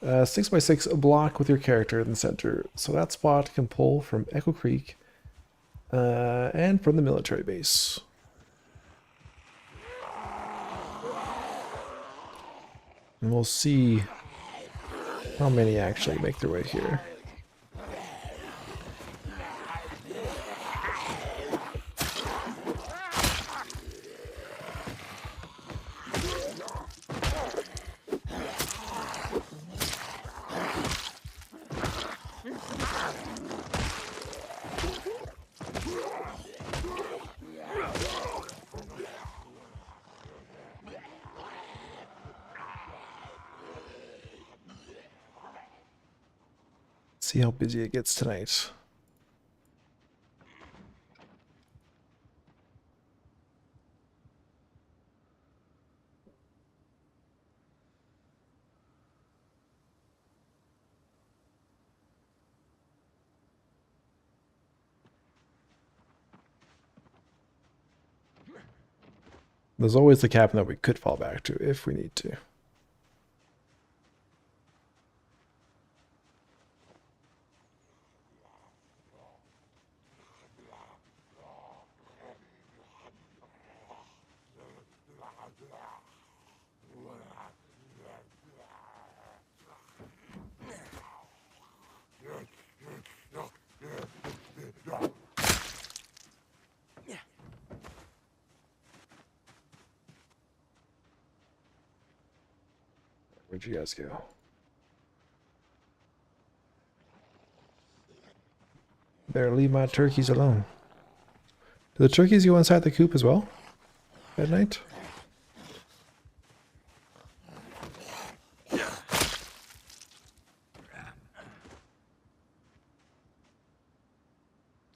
a 6x6 block with your character in the center. So that spot can pull from Echo Creek and from the military base. And we'll see how many actually make their way here. See how busy it gets tonight. There's always the cabin that we could fall back to if we need to. Where'd you guys go? Better leave my turkeys alone. Do the turkeys go inside the coop as well at night? It's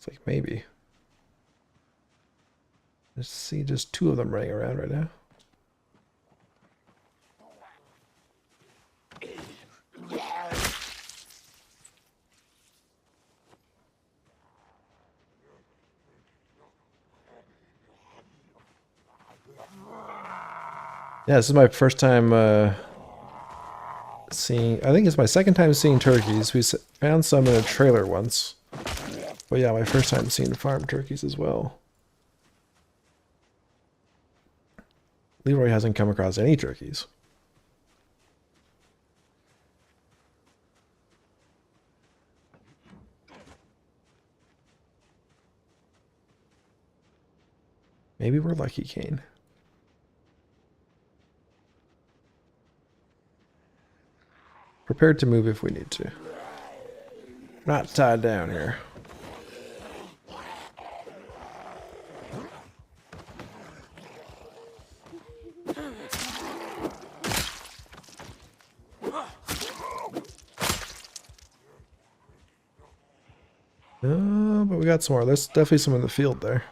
like maybe. Let's see just 2 of them running around right now. Yeah, this is my first time seeing, I think it's my second time seeing turkeys. We found some in a trailer once. But yeah, my first time seeing farm turkeys as well. Leroy hasn't come across any turkeys. Maybe we're lucky, Kane. Prepared to move if we need to. Not tied down here. But we got some more. There's definitely some in the field there.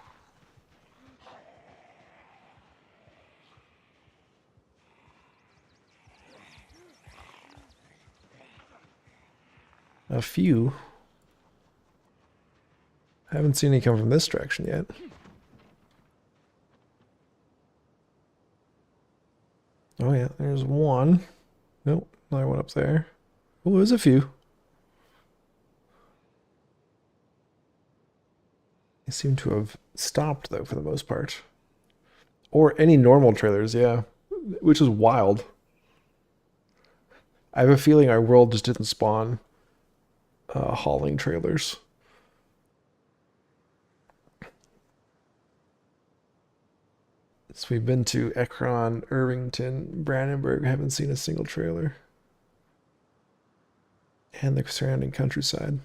A few. Haven't seen any come from this direction yet. Oh yeah, there's one. Nope, another one up there. Oh, there's a few. They seem to have stopped though for the most part. Or any normal trailers, yeah. Which is wild. I have a feeling our world just didn't spawn hauling trailers. So we've been to Ekron, Irvington, Brandenburg, haven't seen a single trailer. And the surrounding countryside.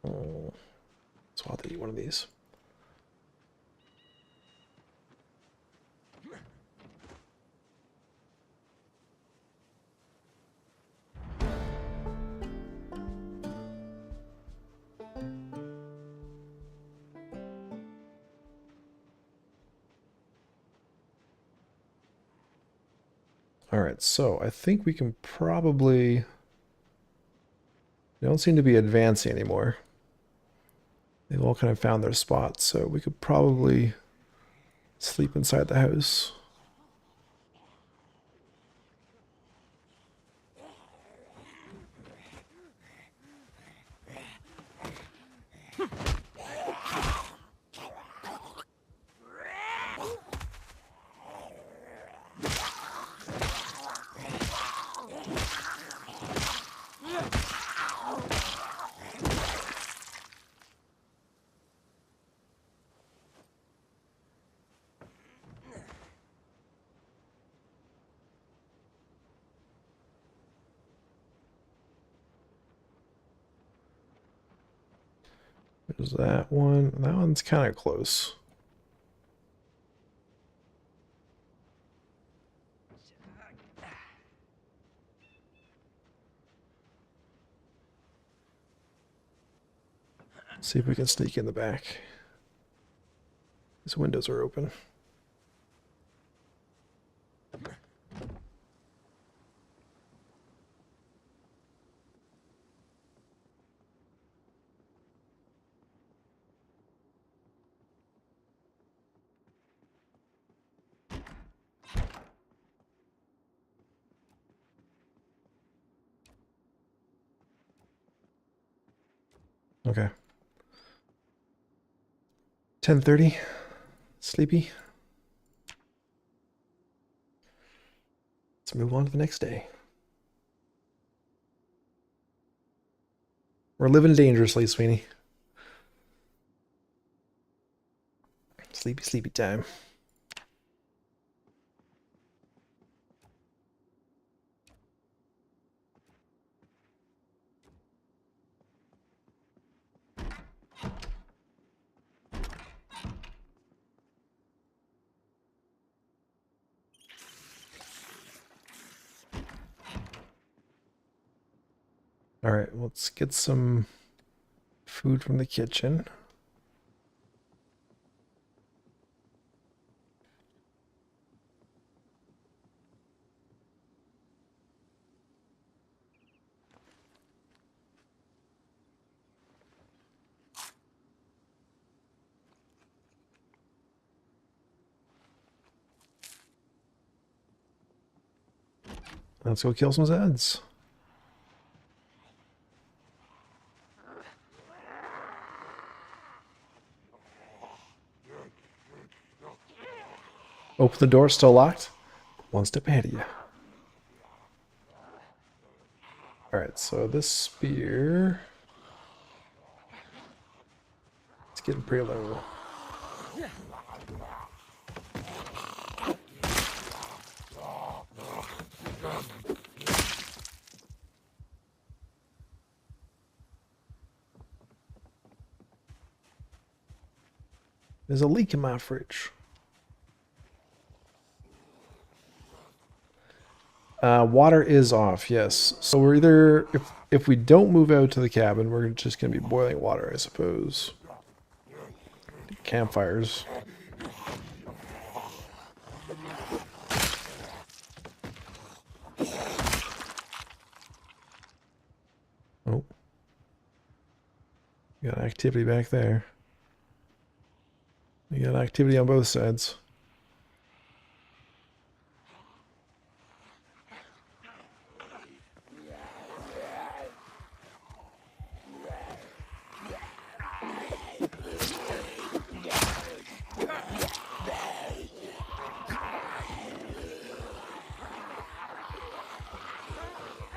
Oh, so I'll have to eat one of these. All right, so I think we can probably... They don't seem to be advancing anymore. They've all kind of found their spots, so we could probably sleep inside the house. There's that one. That one's kind of close. See if we can sneak in the back. These windows are open. Okay. 10:30. Sleepy. Let's move on to the next day. We're living dangerously, Sweeney. Sleepy, sleepy time. All right, let's get some food from the kitchen. Let's go kill some Zeds. Open the door, still locked. One step ahead of you. Alright, so this spear... It's getting pretty low. There's a leak in my fridge. Water is off, yes. So we're either, if we don't move out to the cabin, we're just going to be boiling water, I suppose. Campfires. Oh. We got activity back there. We got activity on both sides.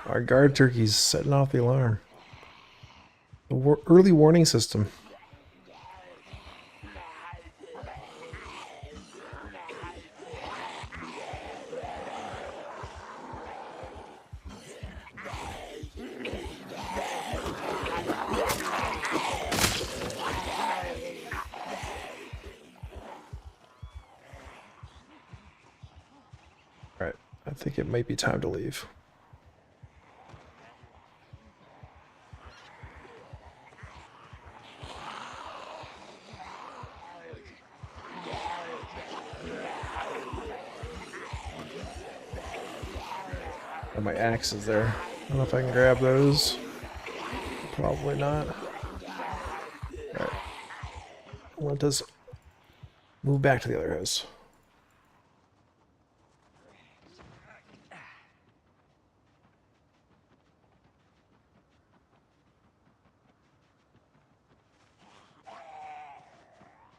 Our guard turkey's setting off the alarm. The early warning system. Alright, I think it might be time to leave. And my axe is there. I don't know if I can grab those. Probably not. Alright. Let us move back to the other house.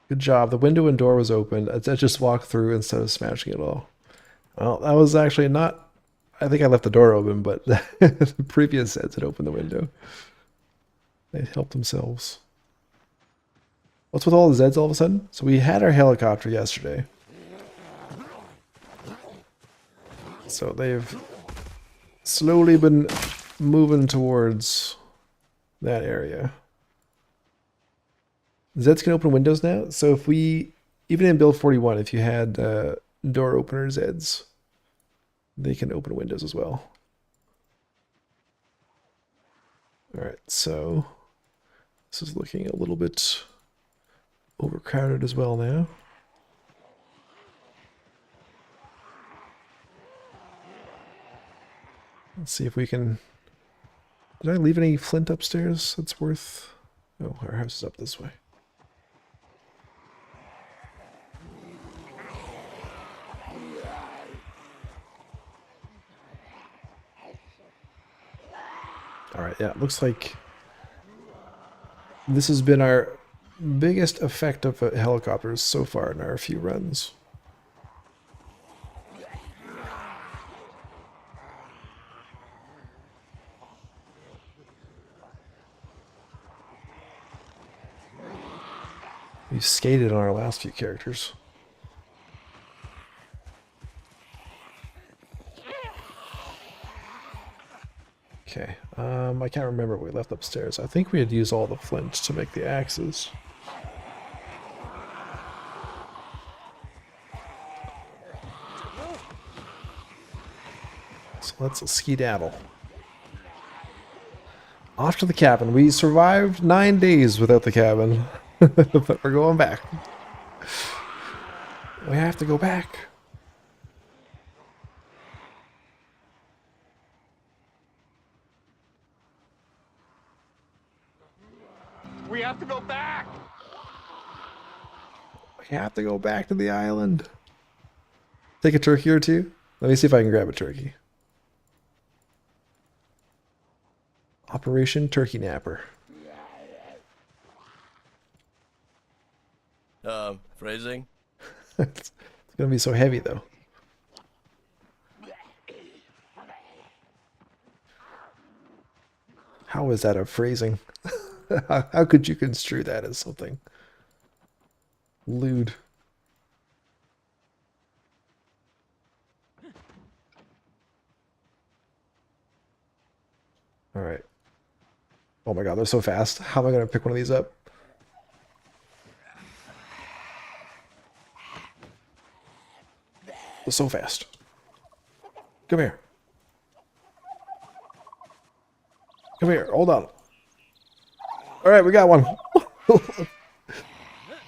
Good job. The window and door was open. I just walked through instead of smashing it all. Well, that was actually not... I think I left the door open, but the previous sets had opened the window. They helped themselves. What's with all the Zeds all of a sudden? So we had our helicopter yesterday. So they've slowly been moving towards that area. Zeds can open windows now. So if we, even in build 41, if you had door opener Zeds, they can open windows as well. All right, so this is looking a little bit overcrowded as well now. Let's see if we can... Did I leave any flint upstairs that's worth... Oh, our house is up this way. Alright, yeah, it looks like this has been our biggest effect of helicopters so far in our few runs. We skated on our last few characters. Okay, I can't remember what we left upstairs. I think we had used all the flint to make the axes. So let's skedaddle. Off to the cabin. We survived 9 days without the cabin. But we're going back. We have to go back. We have to go back! We have to go back to the island. Take a turkey or two. Let me see if I can grab a turkey. Operation Turkey Napper. Phrasing? It's gonna be so heavy though. How is that a phrasing? How could you construe that as something lewd? All right. Oh my god, they're so fast. How am I gonna pick one of these up? They're so fast. Come here. Come here. Hold on. All right, we got one.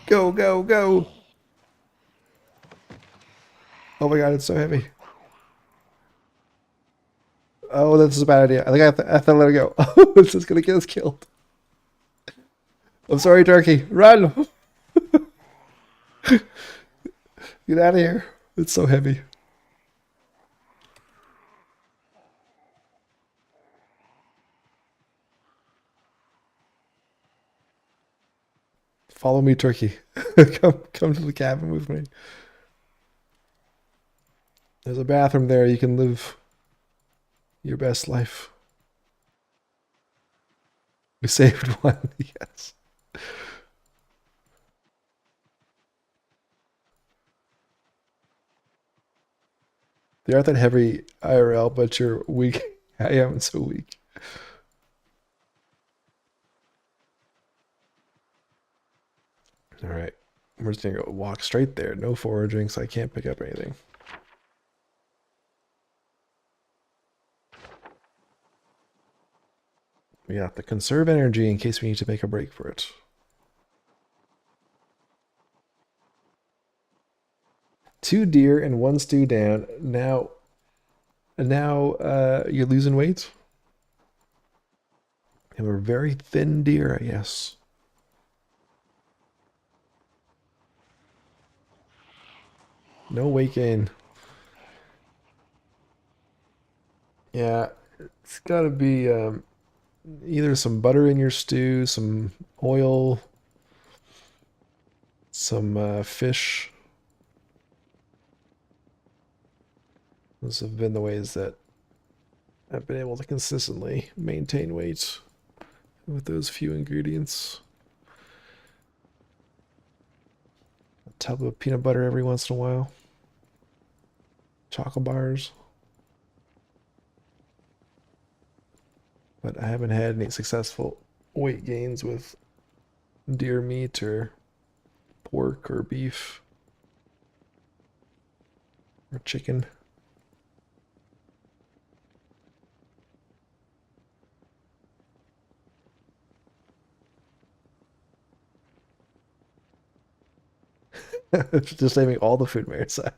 Go, go, go. Oh my god, it's so heavy. Oh, this is a bad idea. I think I have to let it go. This is going to get us killed. I'm sorry, turkey. Run! Get out of here. It's so heavy. Follow me, turkey. Come to the cabin with me. There's a bathroom there. You can live your best life. We saved one, yes. They aren't that heavy IRL, but you're weak. I am so weak. All right, we're just gonna go walk straight there. No foraging, so I can't pick up anything. We have to conserve energy in case we need to make a break for it. Two deer and one stew down. Now you're losing weight. And we're very thin deer, I guess. No weight gain. Yeah, it's got to be either some butter in your stew, some oil, some fish. Those have been the ways that I've been able to consistently maintain weight with those few ingredients. A tub of peanut butter every once in a while. Chocolate bars. But I haven't had any successful weight gains with deer meat or pork or beef or chicken. Just naming all the food Mayor said.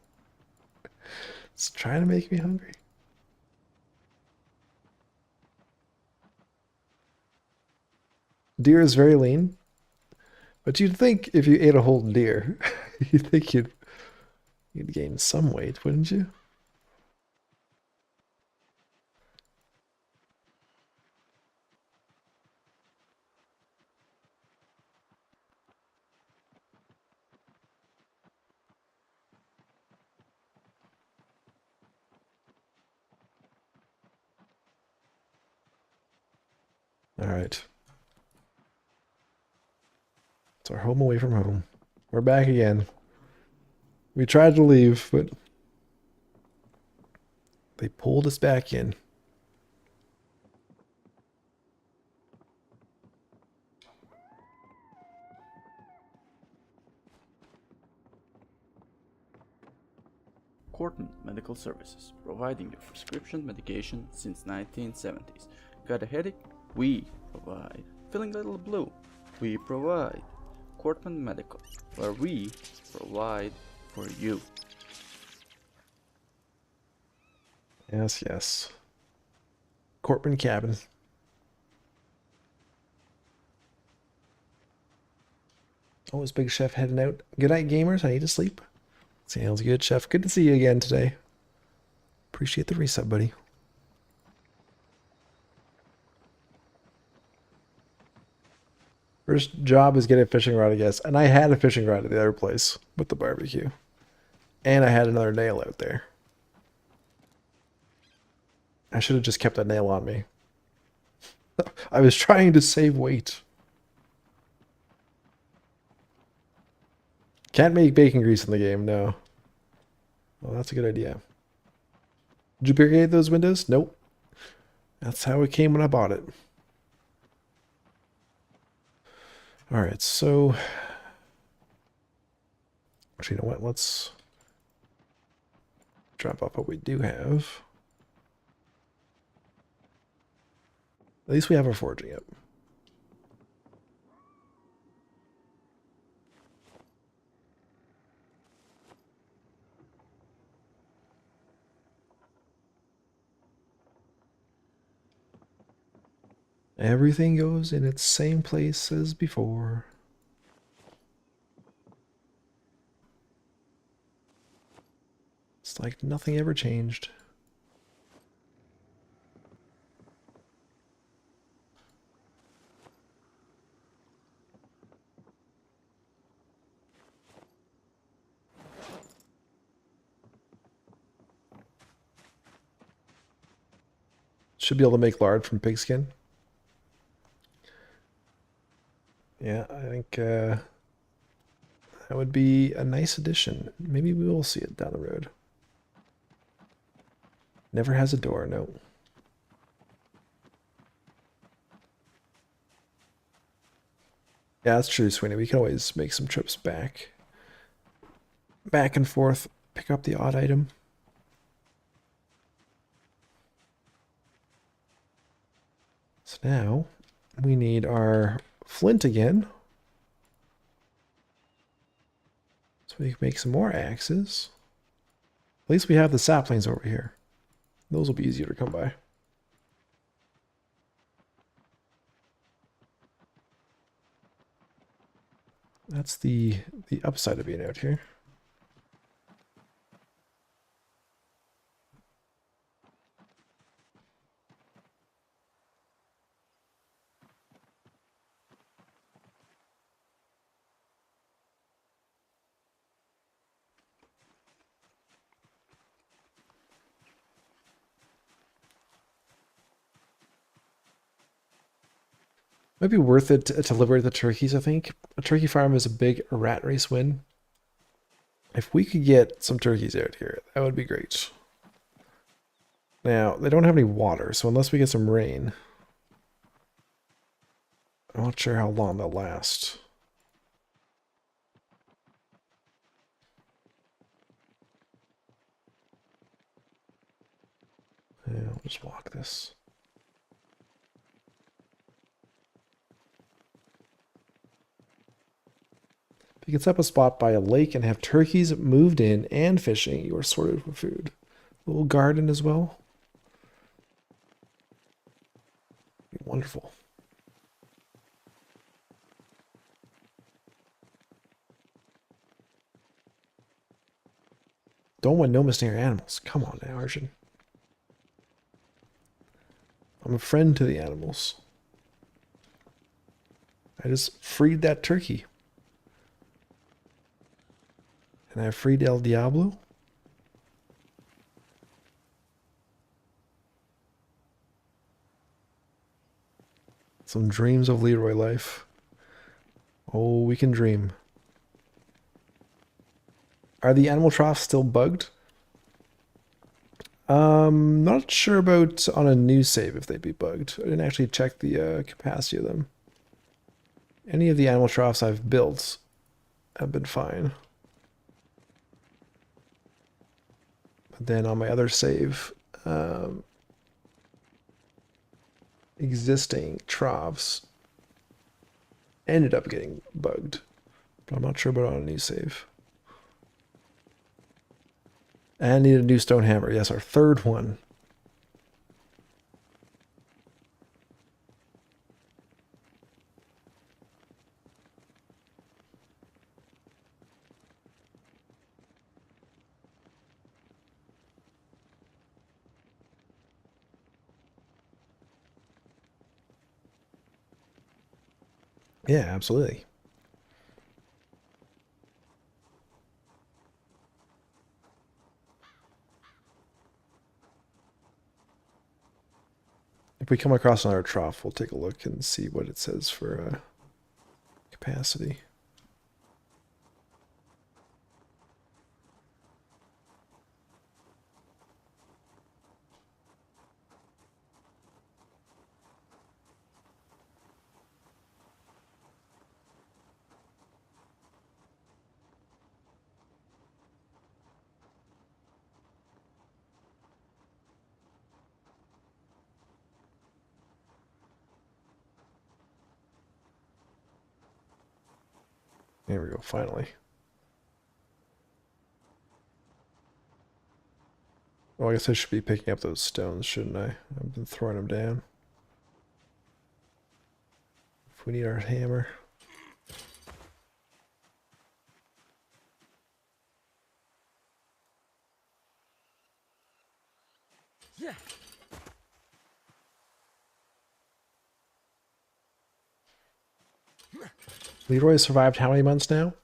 It's trying to make me hungry. Deer is very lean, but you'd think if you ate a whole deer, you'd think you'd gain some weight, wouldn't you? All right. It's our home away from home. We're back again. We tried to leave, but they pulled us back in. Horde Medical Services, providing your prescription medication since 1970s. Got a headache? We provide. Feeling a little blue? We provide. Cortman Medical, where we provide for you. Yes, yes. Cortman cabin. Oh, is Big Chef heading out? Good night, gamers. I need to sleep. Sounds good, Chef. Good to see you again today. Appreciate the resub, buddy. First job is getting a fishing rod, I guess. And I had a fishing rod at the other place with the barbecue. And I had another nail out there. I should have just kept that nail on me. I was trying to save weight. Can't make bacon grease in the game, no. Well, that's a good idea. Did you barricade those windows? Nope. That's how it came when I bought it. Alright, so... Actually, you know what? Let's drop off what we do have. At least we have our foraging up. Everything goes in its same place as before. It's like nothing ever changed. Should be able to make lard from pigskin. Yeah, I think that would be a nice addition. Maybe we will see it down the road. Never has a door, no. Yeah, that's true, Sweeney. We can always make some trips back and forth, pick up the odd item. So now we need our flint again. So we can make some more axes. At least we have the saplings over here. Those will be easier to come by. That's the upside of being out here. Might be worth it to liberate the turkeys, I think. A turkey farm is a big rat race win. If we could get some turkeys out here, that would be great. Now, they don't have any water, so unless we get some rain, I'm not sure how long they'll last. Yeah, I'll just walk this. If you can set up a spot by a lake and have turkeys moved in and fishing, you are sorted for food. A little garden as well. Be wonderful. Don't want no mistake animals. Come on now, Arjun. I'm a friend to the animals. I just freed that turkey. And I freed El Diablo. Some dreams of Leroy life. Oh, we can dream. Are the animal troughs still bugged? Not sure about on a new save if they'd be bugged. I didn't actually check the capacity of them. Any of the animal troughs I've built have been fine. But then on my other save, existing troughs ended up getting bugged. But I'm not sure about on a new save. And need a new stone hammer. Yes, our third one. Yeah, absolutely. If we come across another trough, we'll take a look and see what it says for capacity. There we go, finally. Well, I guess I should be picking up those stones, shouldn't I? I've been throwing them down. If we need our hammer. Yeah. Leroy survived how many months now?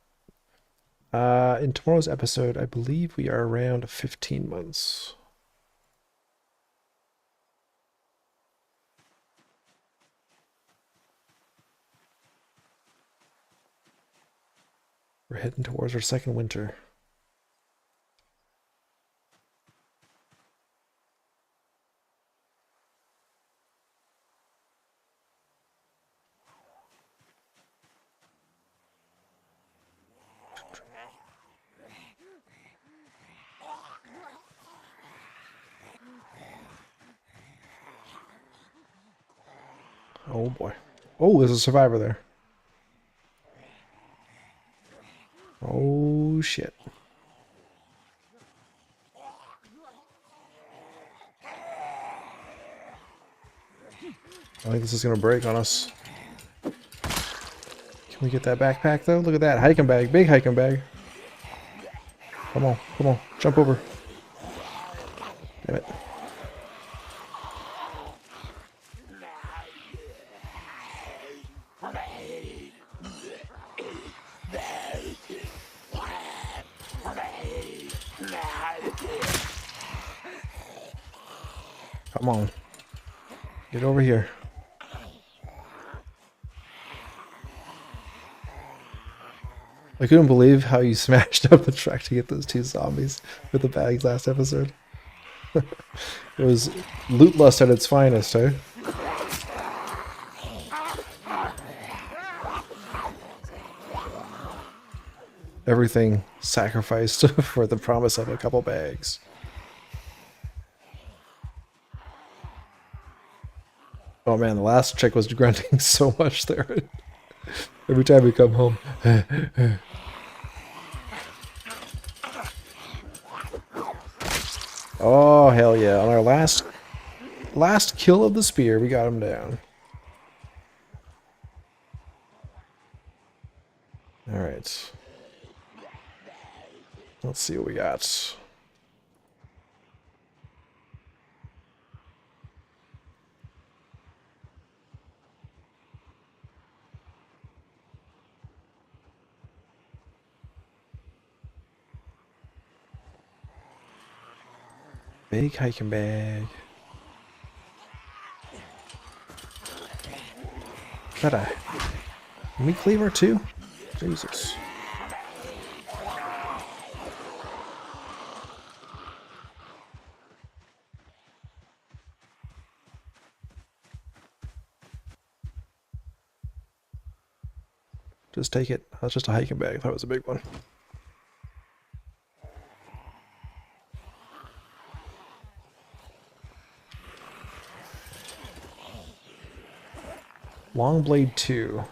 In tomorrow's episode, I believe we are around 15 months. We're heading towards our second winter. Oh boy. Oh, there's a survivor there. Oh shit. I think this is gonna break on us. Can we get that backpack though? Look at that hiking bag, big hiking bag. Come on, jump over. Damn it. Come on. Get over here. I couldn't believe how you smashed up the truck to get those two zombies with the bags last episode. It was loot lust at its finest, eh? Everything sacrificed for the promise of a couple bags. Oh man, the last chick was grunting so much there. Every time we come home. Oh hell yeah! On our last kill of the spear, we got him down. All right. Let's see what we got. Big hiking bag. Is that a meat cleaver too? Jesus. Just take it. That's just a hiking bag. I thought it was a big one. Long blade 2.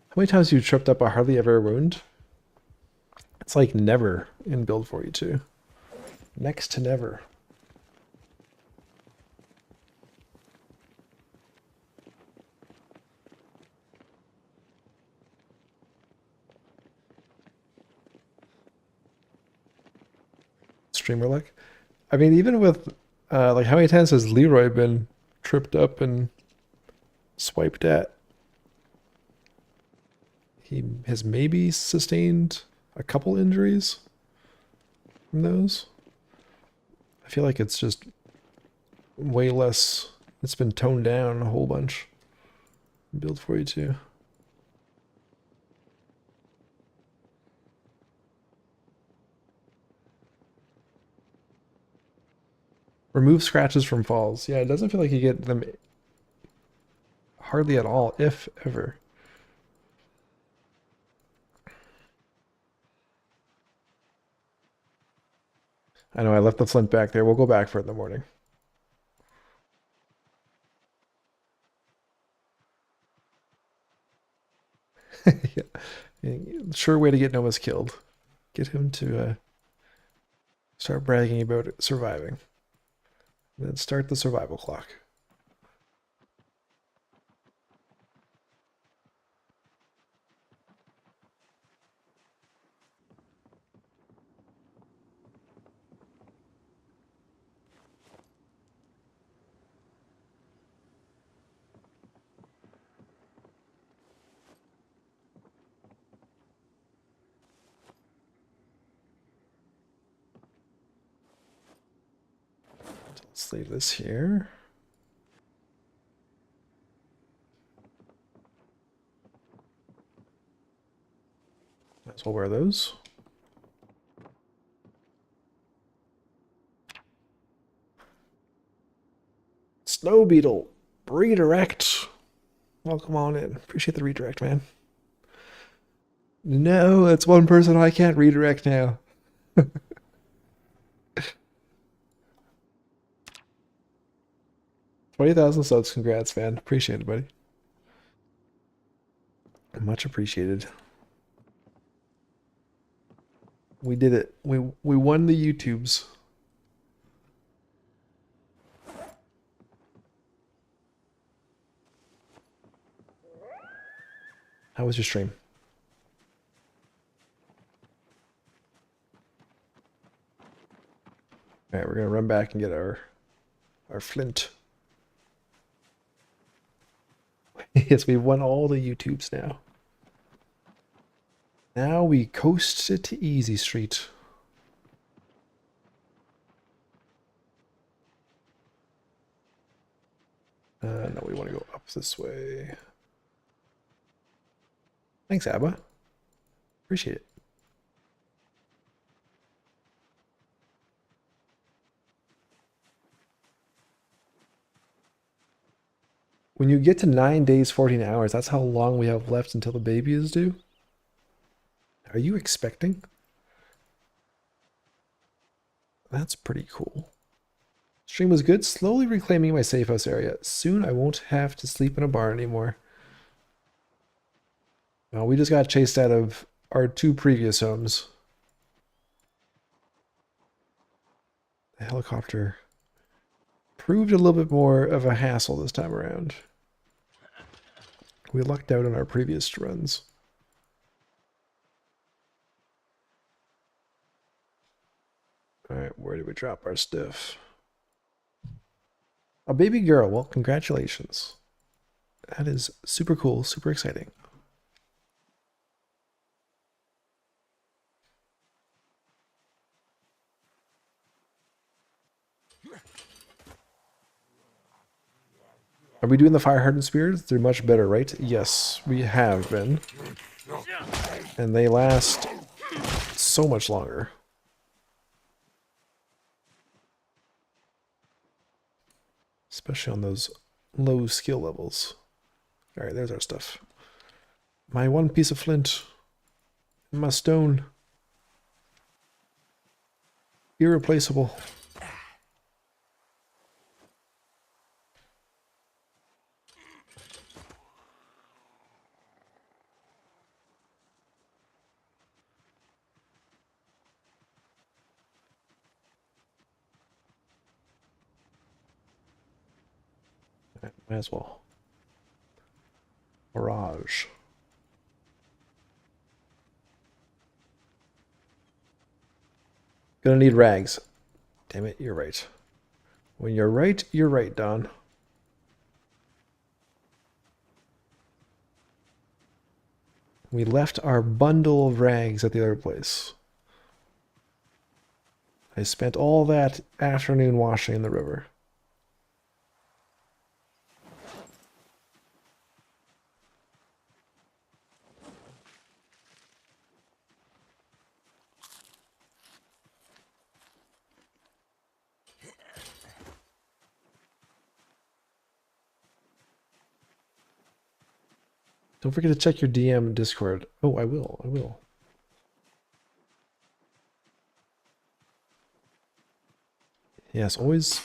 How many times have you tripped up a hardly ever wound? It's like never in build 42. Next to never. Streamer luck. I mean, even with like how many times has Leroy been tripped up and swiped at? He has maybe sustained a couple injuries from those. I feel like it's just way less. It's been toned down a whole bunch. Build 42. Remove scratches from falls. Yeah, it doesn't feel like you get them hardly at all, if ever. I know I left the flint back there. We'll go back for it in the morning. Yeah. Sure way to get Noma's killed. Get him to start bragging about it, surviving. Then start the survival clock. Let's leave this here. Might as well wear those. Snow Beetle. Redirect. Welcome on in. Appreciate the redirect, man. No, that's one person I can't redirect now. 20,000 subs, congrats, man. Appreciate it, buddy. Much appreciated. We did it. We won the YouTubes. How was your stream? All right, we're gonna run back and get our flint. Yes, we've won all the YouTubes now. Now we coast it to Easy Street. No, we want to go up this way. Thanks, Abba. Appreciate it. When you get to 9 days, 14 hours, that's how long we have left until the baby is due? Are you expecting? That's pretty cool. Stream was good, slowly reclaiming my safe house area. Soon I won't have to sleep in a barn anymore. Well, we just got chased out of our 2 previous homes. The helicopter proved a little bit more of a hassle this time around. We lucked out on our previous runs. Alright, where do we drop our stuff? A baby girl. Well, congratulations. That is super cool, super exciting. Are we doing the fire hardened spears? They're much better, right? Yes, we have been. And they last so much longer. Especially on those low skill levels. Alright, there's our stuff. My 1 piece of flint. My stone. Irreplaceable. Might as well. Mirage. Gonna need rags. Damn it, you're right. When you're right, Don. We left our bundle of rags at the other place. I spent all that afternoon washing in the river. Don't forget to check your DM Discord. Oh, I will. Yes, always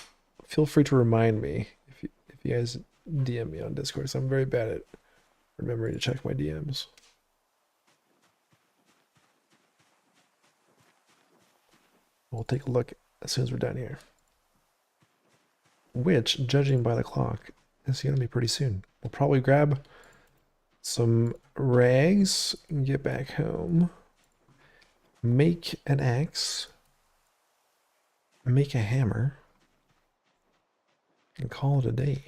feel free to remind me if you guys DM me on Discord, so I'm very bad at remembering to check my DMs. We'll take a look as soon as we're done here. Which, judging by the clock, is going to be pretty soon. We'll probably grab some rags and get back home. Make an axe. Make a hammer. And call it a day.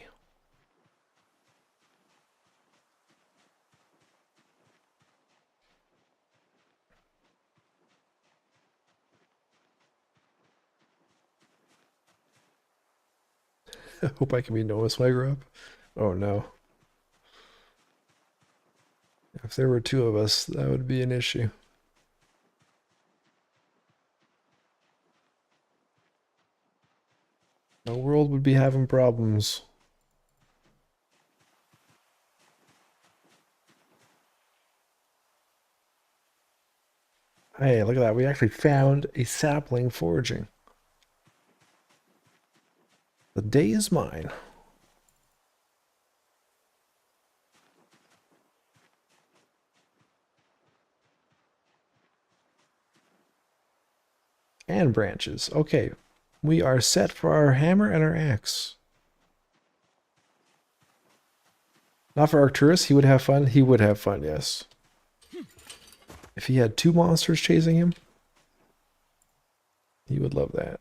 I hope I can be Noah's when I grow up. Oh no. If there were 2 of us, that would be an issue. The world would be having problems. Hey, look at that. We actually found a sapling foraging. The day is mine. And branches. Okay. We are set for our hammer and our axe. Not for Arcturus. He would have fun. He would have fun, yes. If he had 2 monsters chasing him, he would love that.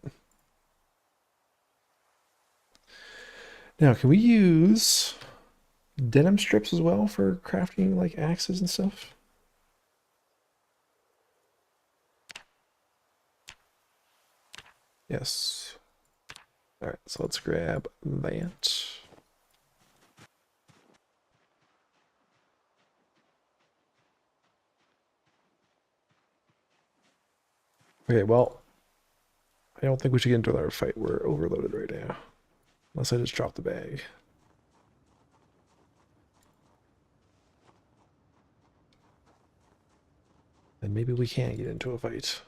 Now, can we use denim strips as well for crafting like axes and stuff? Yes. All right, so let's grab that. Okay, well, I don't think we should get into another fight. We're overloaded right now. Unless I just drop the bag. And maybe we can get into a fight.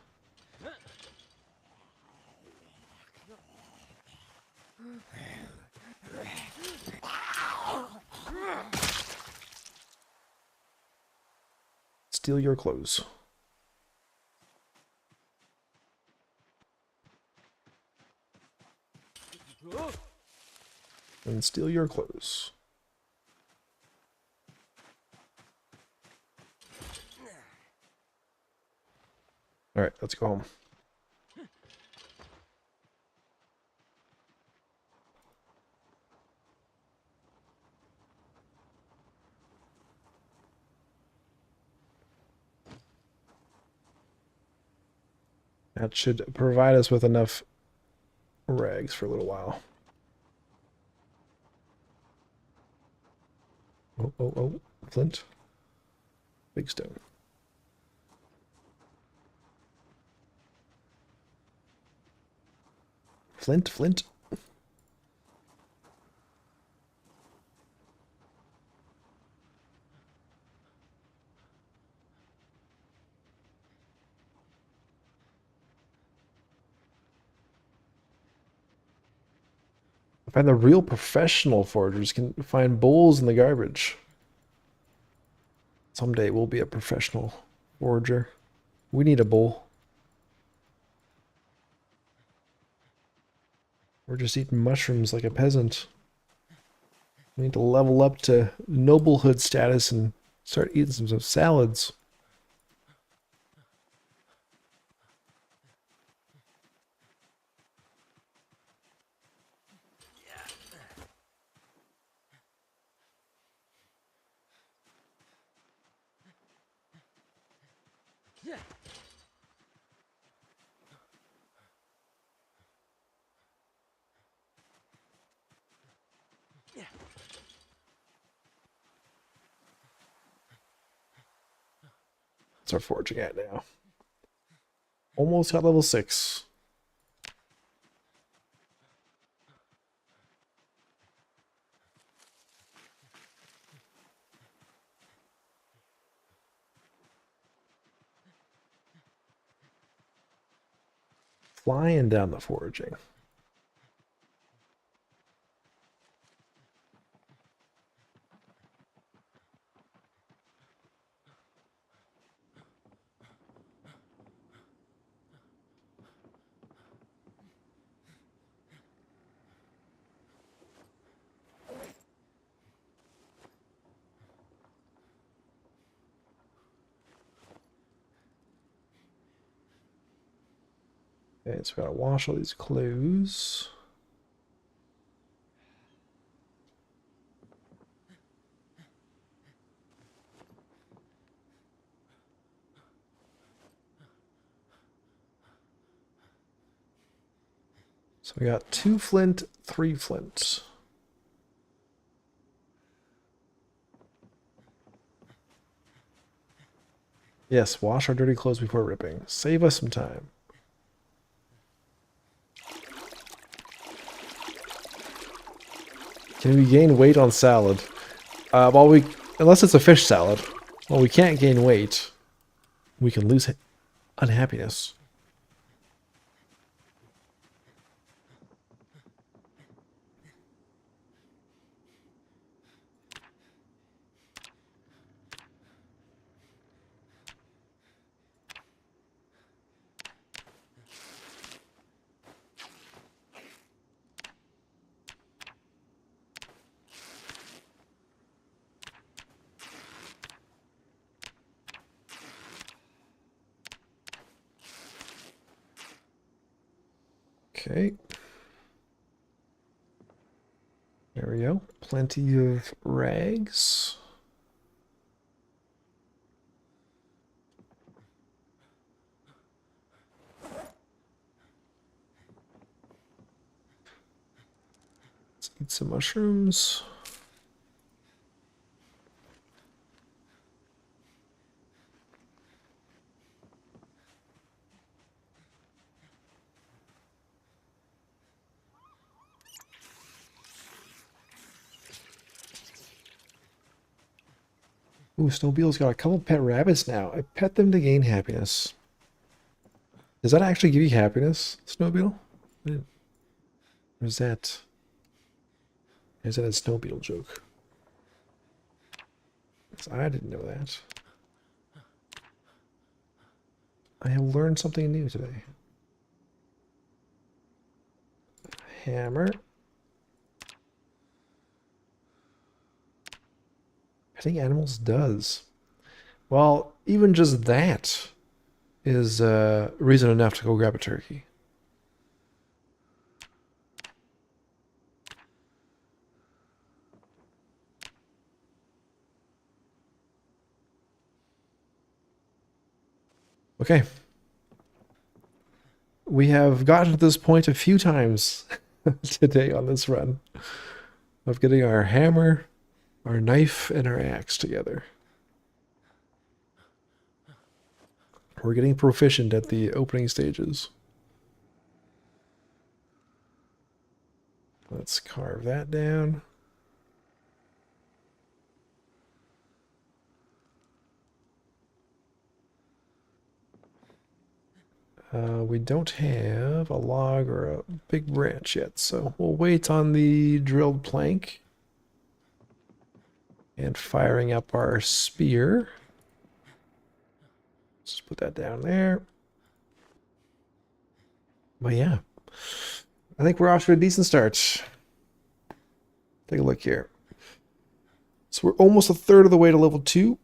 Steal your clothes. And steal your clothes. All right, let's go home. That should provide us with enough rags for a little while. Oh, oh, oh, flint. Big stone. Flint, flint. I find the real professional foragers can find bowls in the garbage. Someday we'll be a professional forager. We need a bowl. We're just eating mushrooms like a peasant. We need to level up to noblehood status and start eating some salads. What's our foraging at now? Almost got level 6. Flying down the foraging. Okay, so we gotta wash all these clothes. So we got 2 flint, 3 flint. Yes, wash our dirty clothes before ripping. Save us some time. Can we gain weight on salad? Unless it's a fish salad. Well, we can't gain weight. We can lose unhappiness. Okay. There we go. Plenty of rags. Let's eat some mushrooms. Ooh, Snowbeetle's got a couple pet rabbits now. I pet them to gain happiness. Does that actually give you happiness, Snowbeetle? Or is that a Snowbeetle joke? 'Cause I didn't know that. I have learned something new today. Hammer. Petting animals does. Well, even just that is reason enough to go grab a turkey. Okay. We have gotten to this point a few times today on this run of getting our hammer, our knife, and our axe together. We're getting proficient at the opening stages. Let's carve that down. We don't have a log or a big branch yet, so we'll wait on the drilled plank and firing up our spear. Just put that down there. But yeah, I think we're off to a decent start. Take a look here. So we're almost a third of the way to level 2.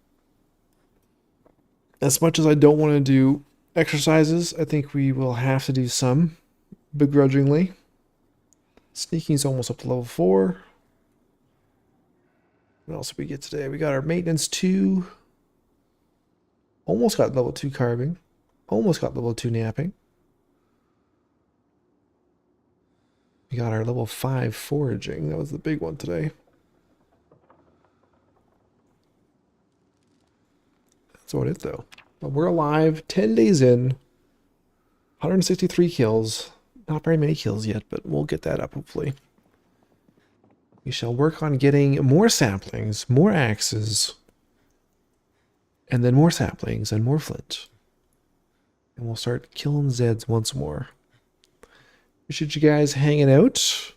As much as I don't want to do exercises, I think we will have to do some, begrudgingly. Sneaking is almost up to level 4. What else did we get today? We got our maintenance 2. Almost got level 2 carving. Almost got level 2 napping. We got our level 5 foraging. That was the big one today. That's about it though. But we're alive, 10 days in, 163 kills. Not very many kills yet, but we'll get that up hopefully. We shall work on getting more saplings, more axes, and then more saplings and more flint. And we'll start killing Zeds once more. Appreciate you guys hanging out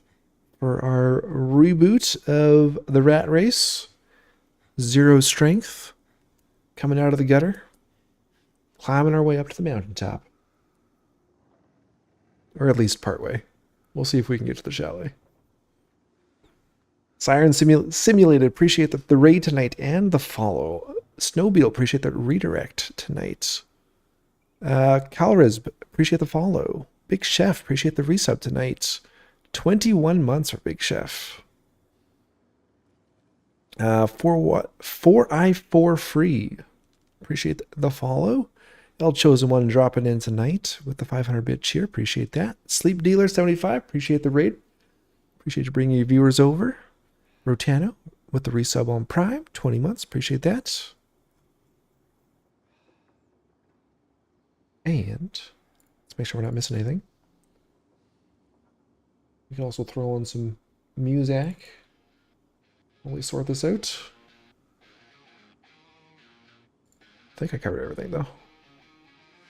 for our reboot of the rat race. 0 strength. Coming out of the gutter. Climbing our way up to the mountaintop. Or at least partway. We'll see if we can get to the chalet. Siren Simulated, appreciate the raid tonight and the follow. Snowbeal, appreciate the redirect tonight. Calriz, appreciate the follow. Big Chef, appreciate the resub tonight. 21 months for Big Chef. 4i4 free. Appreciate the follow. El Chosen One dropping in tonight with the 500-bit cheer. Appreciate that. Sleep Dealer 75. Appreciate the raid. Appreciate you bringing your viewers over. Rotano with the resub on Prime. 20 months. Appreciate that. And let's make sure we're not missing anything. We can also throw in some music while we sort this out. I think I covered everything though.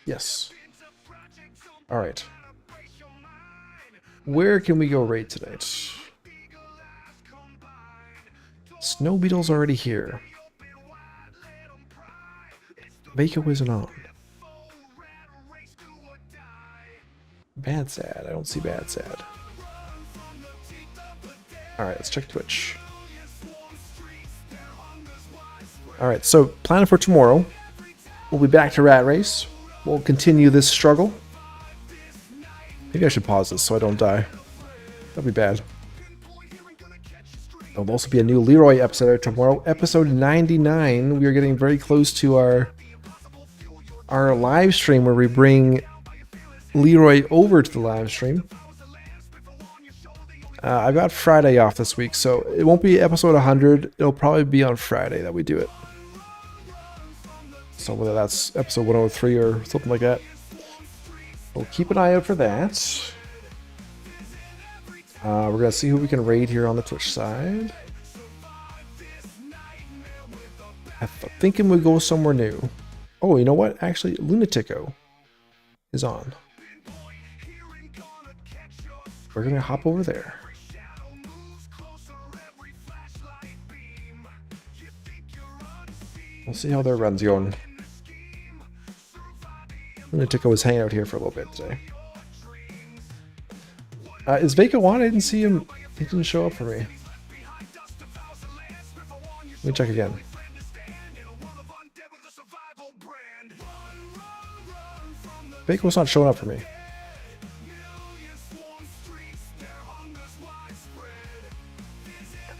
Yes. Alright. Where can we go raid tonight? Snowbeetle's already here. Mako isn't on. Bad sad. I don't see bad sad. Alright, let's check Twitch. Alright, so planning for tomorrow. We'll be back to Rat Race. We'll continue this struggle. Maybe I should pause this so I don't die. That'd be bad. There'll also be a new Leroy episode tomorrow. Episode 99. We are getting very close to our live stream where we bring Leroy over to the live stream. I've got Friday off this week, so it won't be episode 100. It'll probably be on Friday that we do it. So whether that's episode 103 or something like that. We'll keep an eye out for that. We're going to see who we can raid here on the Twitch side. I'm thinking we go somewhere new. Oh, you know what? Actually, Lunatico is on. We're gonna hop over there. We'll see how their run's going. Lunatico was hanging out here for a little bit today. Is Vaco on? I didn't see him. He didn't show up for me. Let me check again. Vaco's not showing up for me.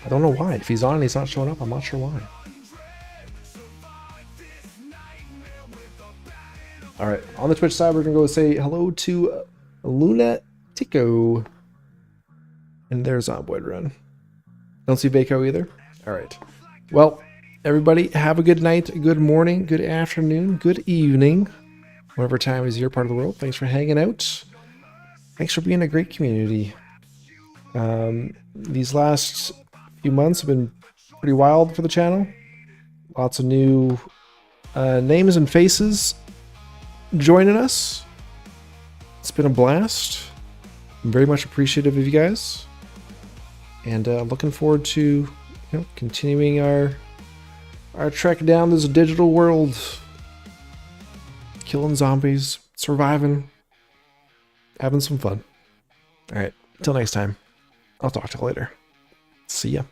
I don't know why. If he's on and he's not showing up, I'm not sure why. Alright, on the Twitch side, we're going to go say hello to Lunatico. And there's Zomboid run. Don't see Vaco either? Alright. Well, everybody, have a good night, good morning, good afternoon, good evening. Whatever time is your part of the world. Thanks for hanging out. Thanks for being a great community. These last few months have been pretty wild for the channel. Lots of new names and faces joining us. It's been a blast. I'm very much appreciative of you guys. And looking forward to continuing our trek down this digital world. Killing zombies, surviving, having some fun. Alright, until next time, I'll talk to you later. See ya.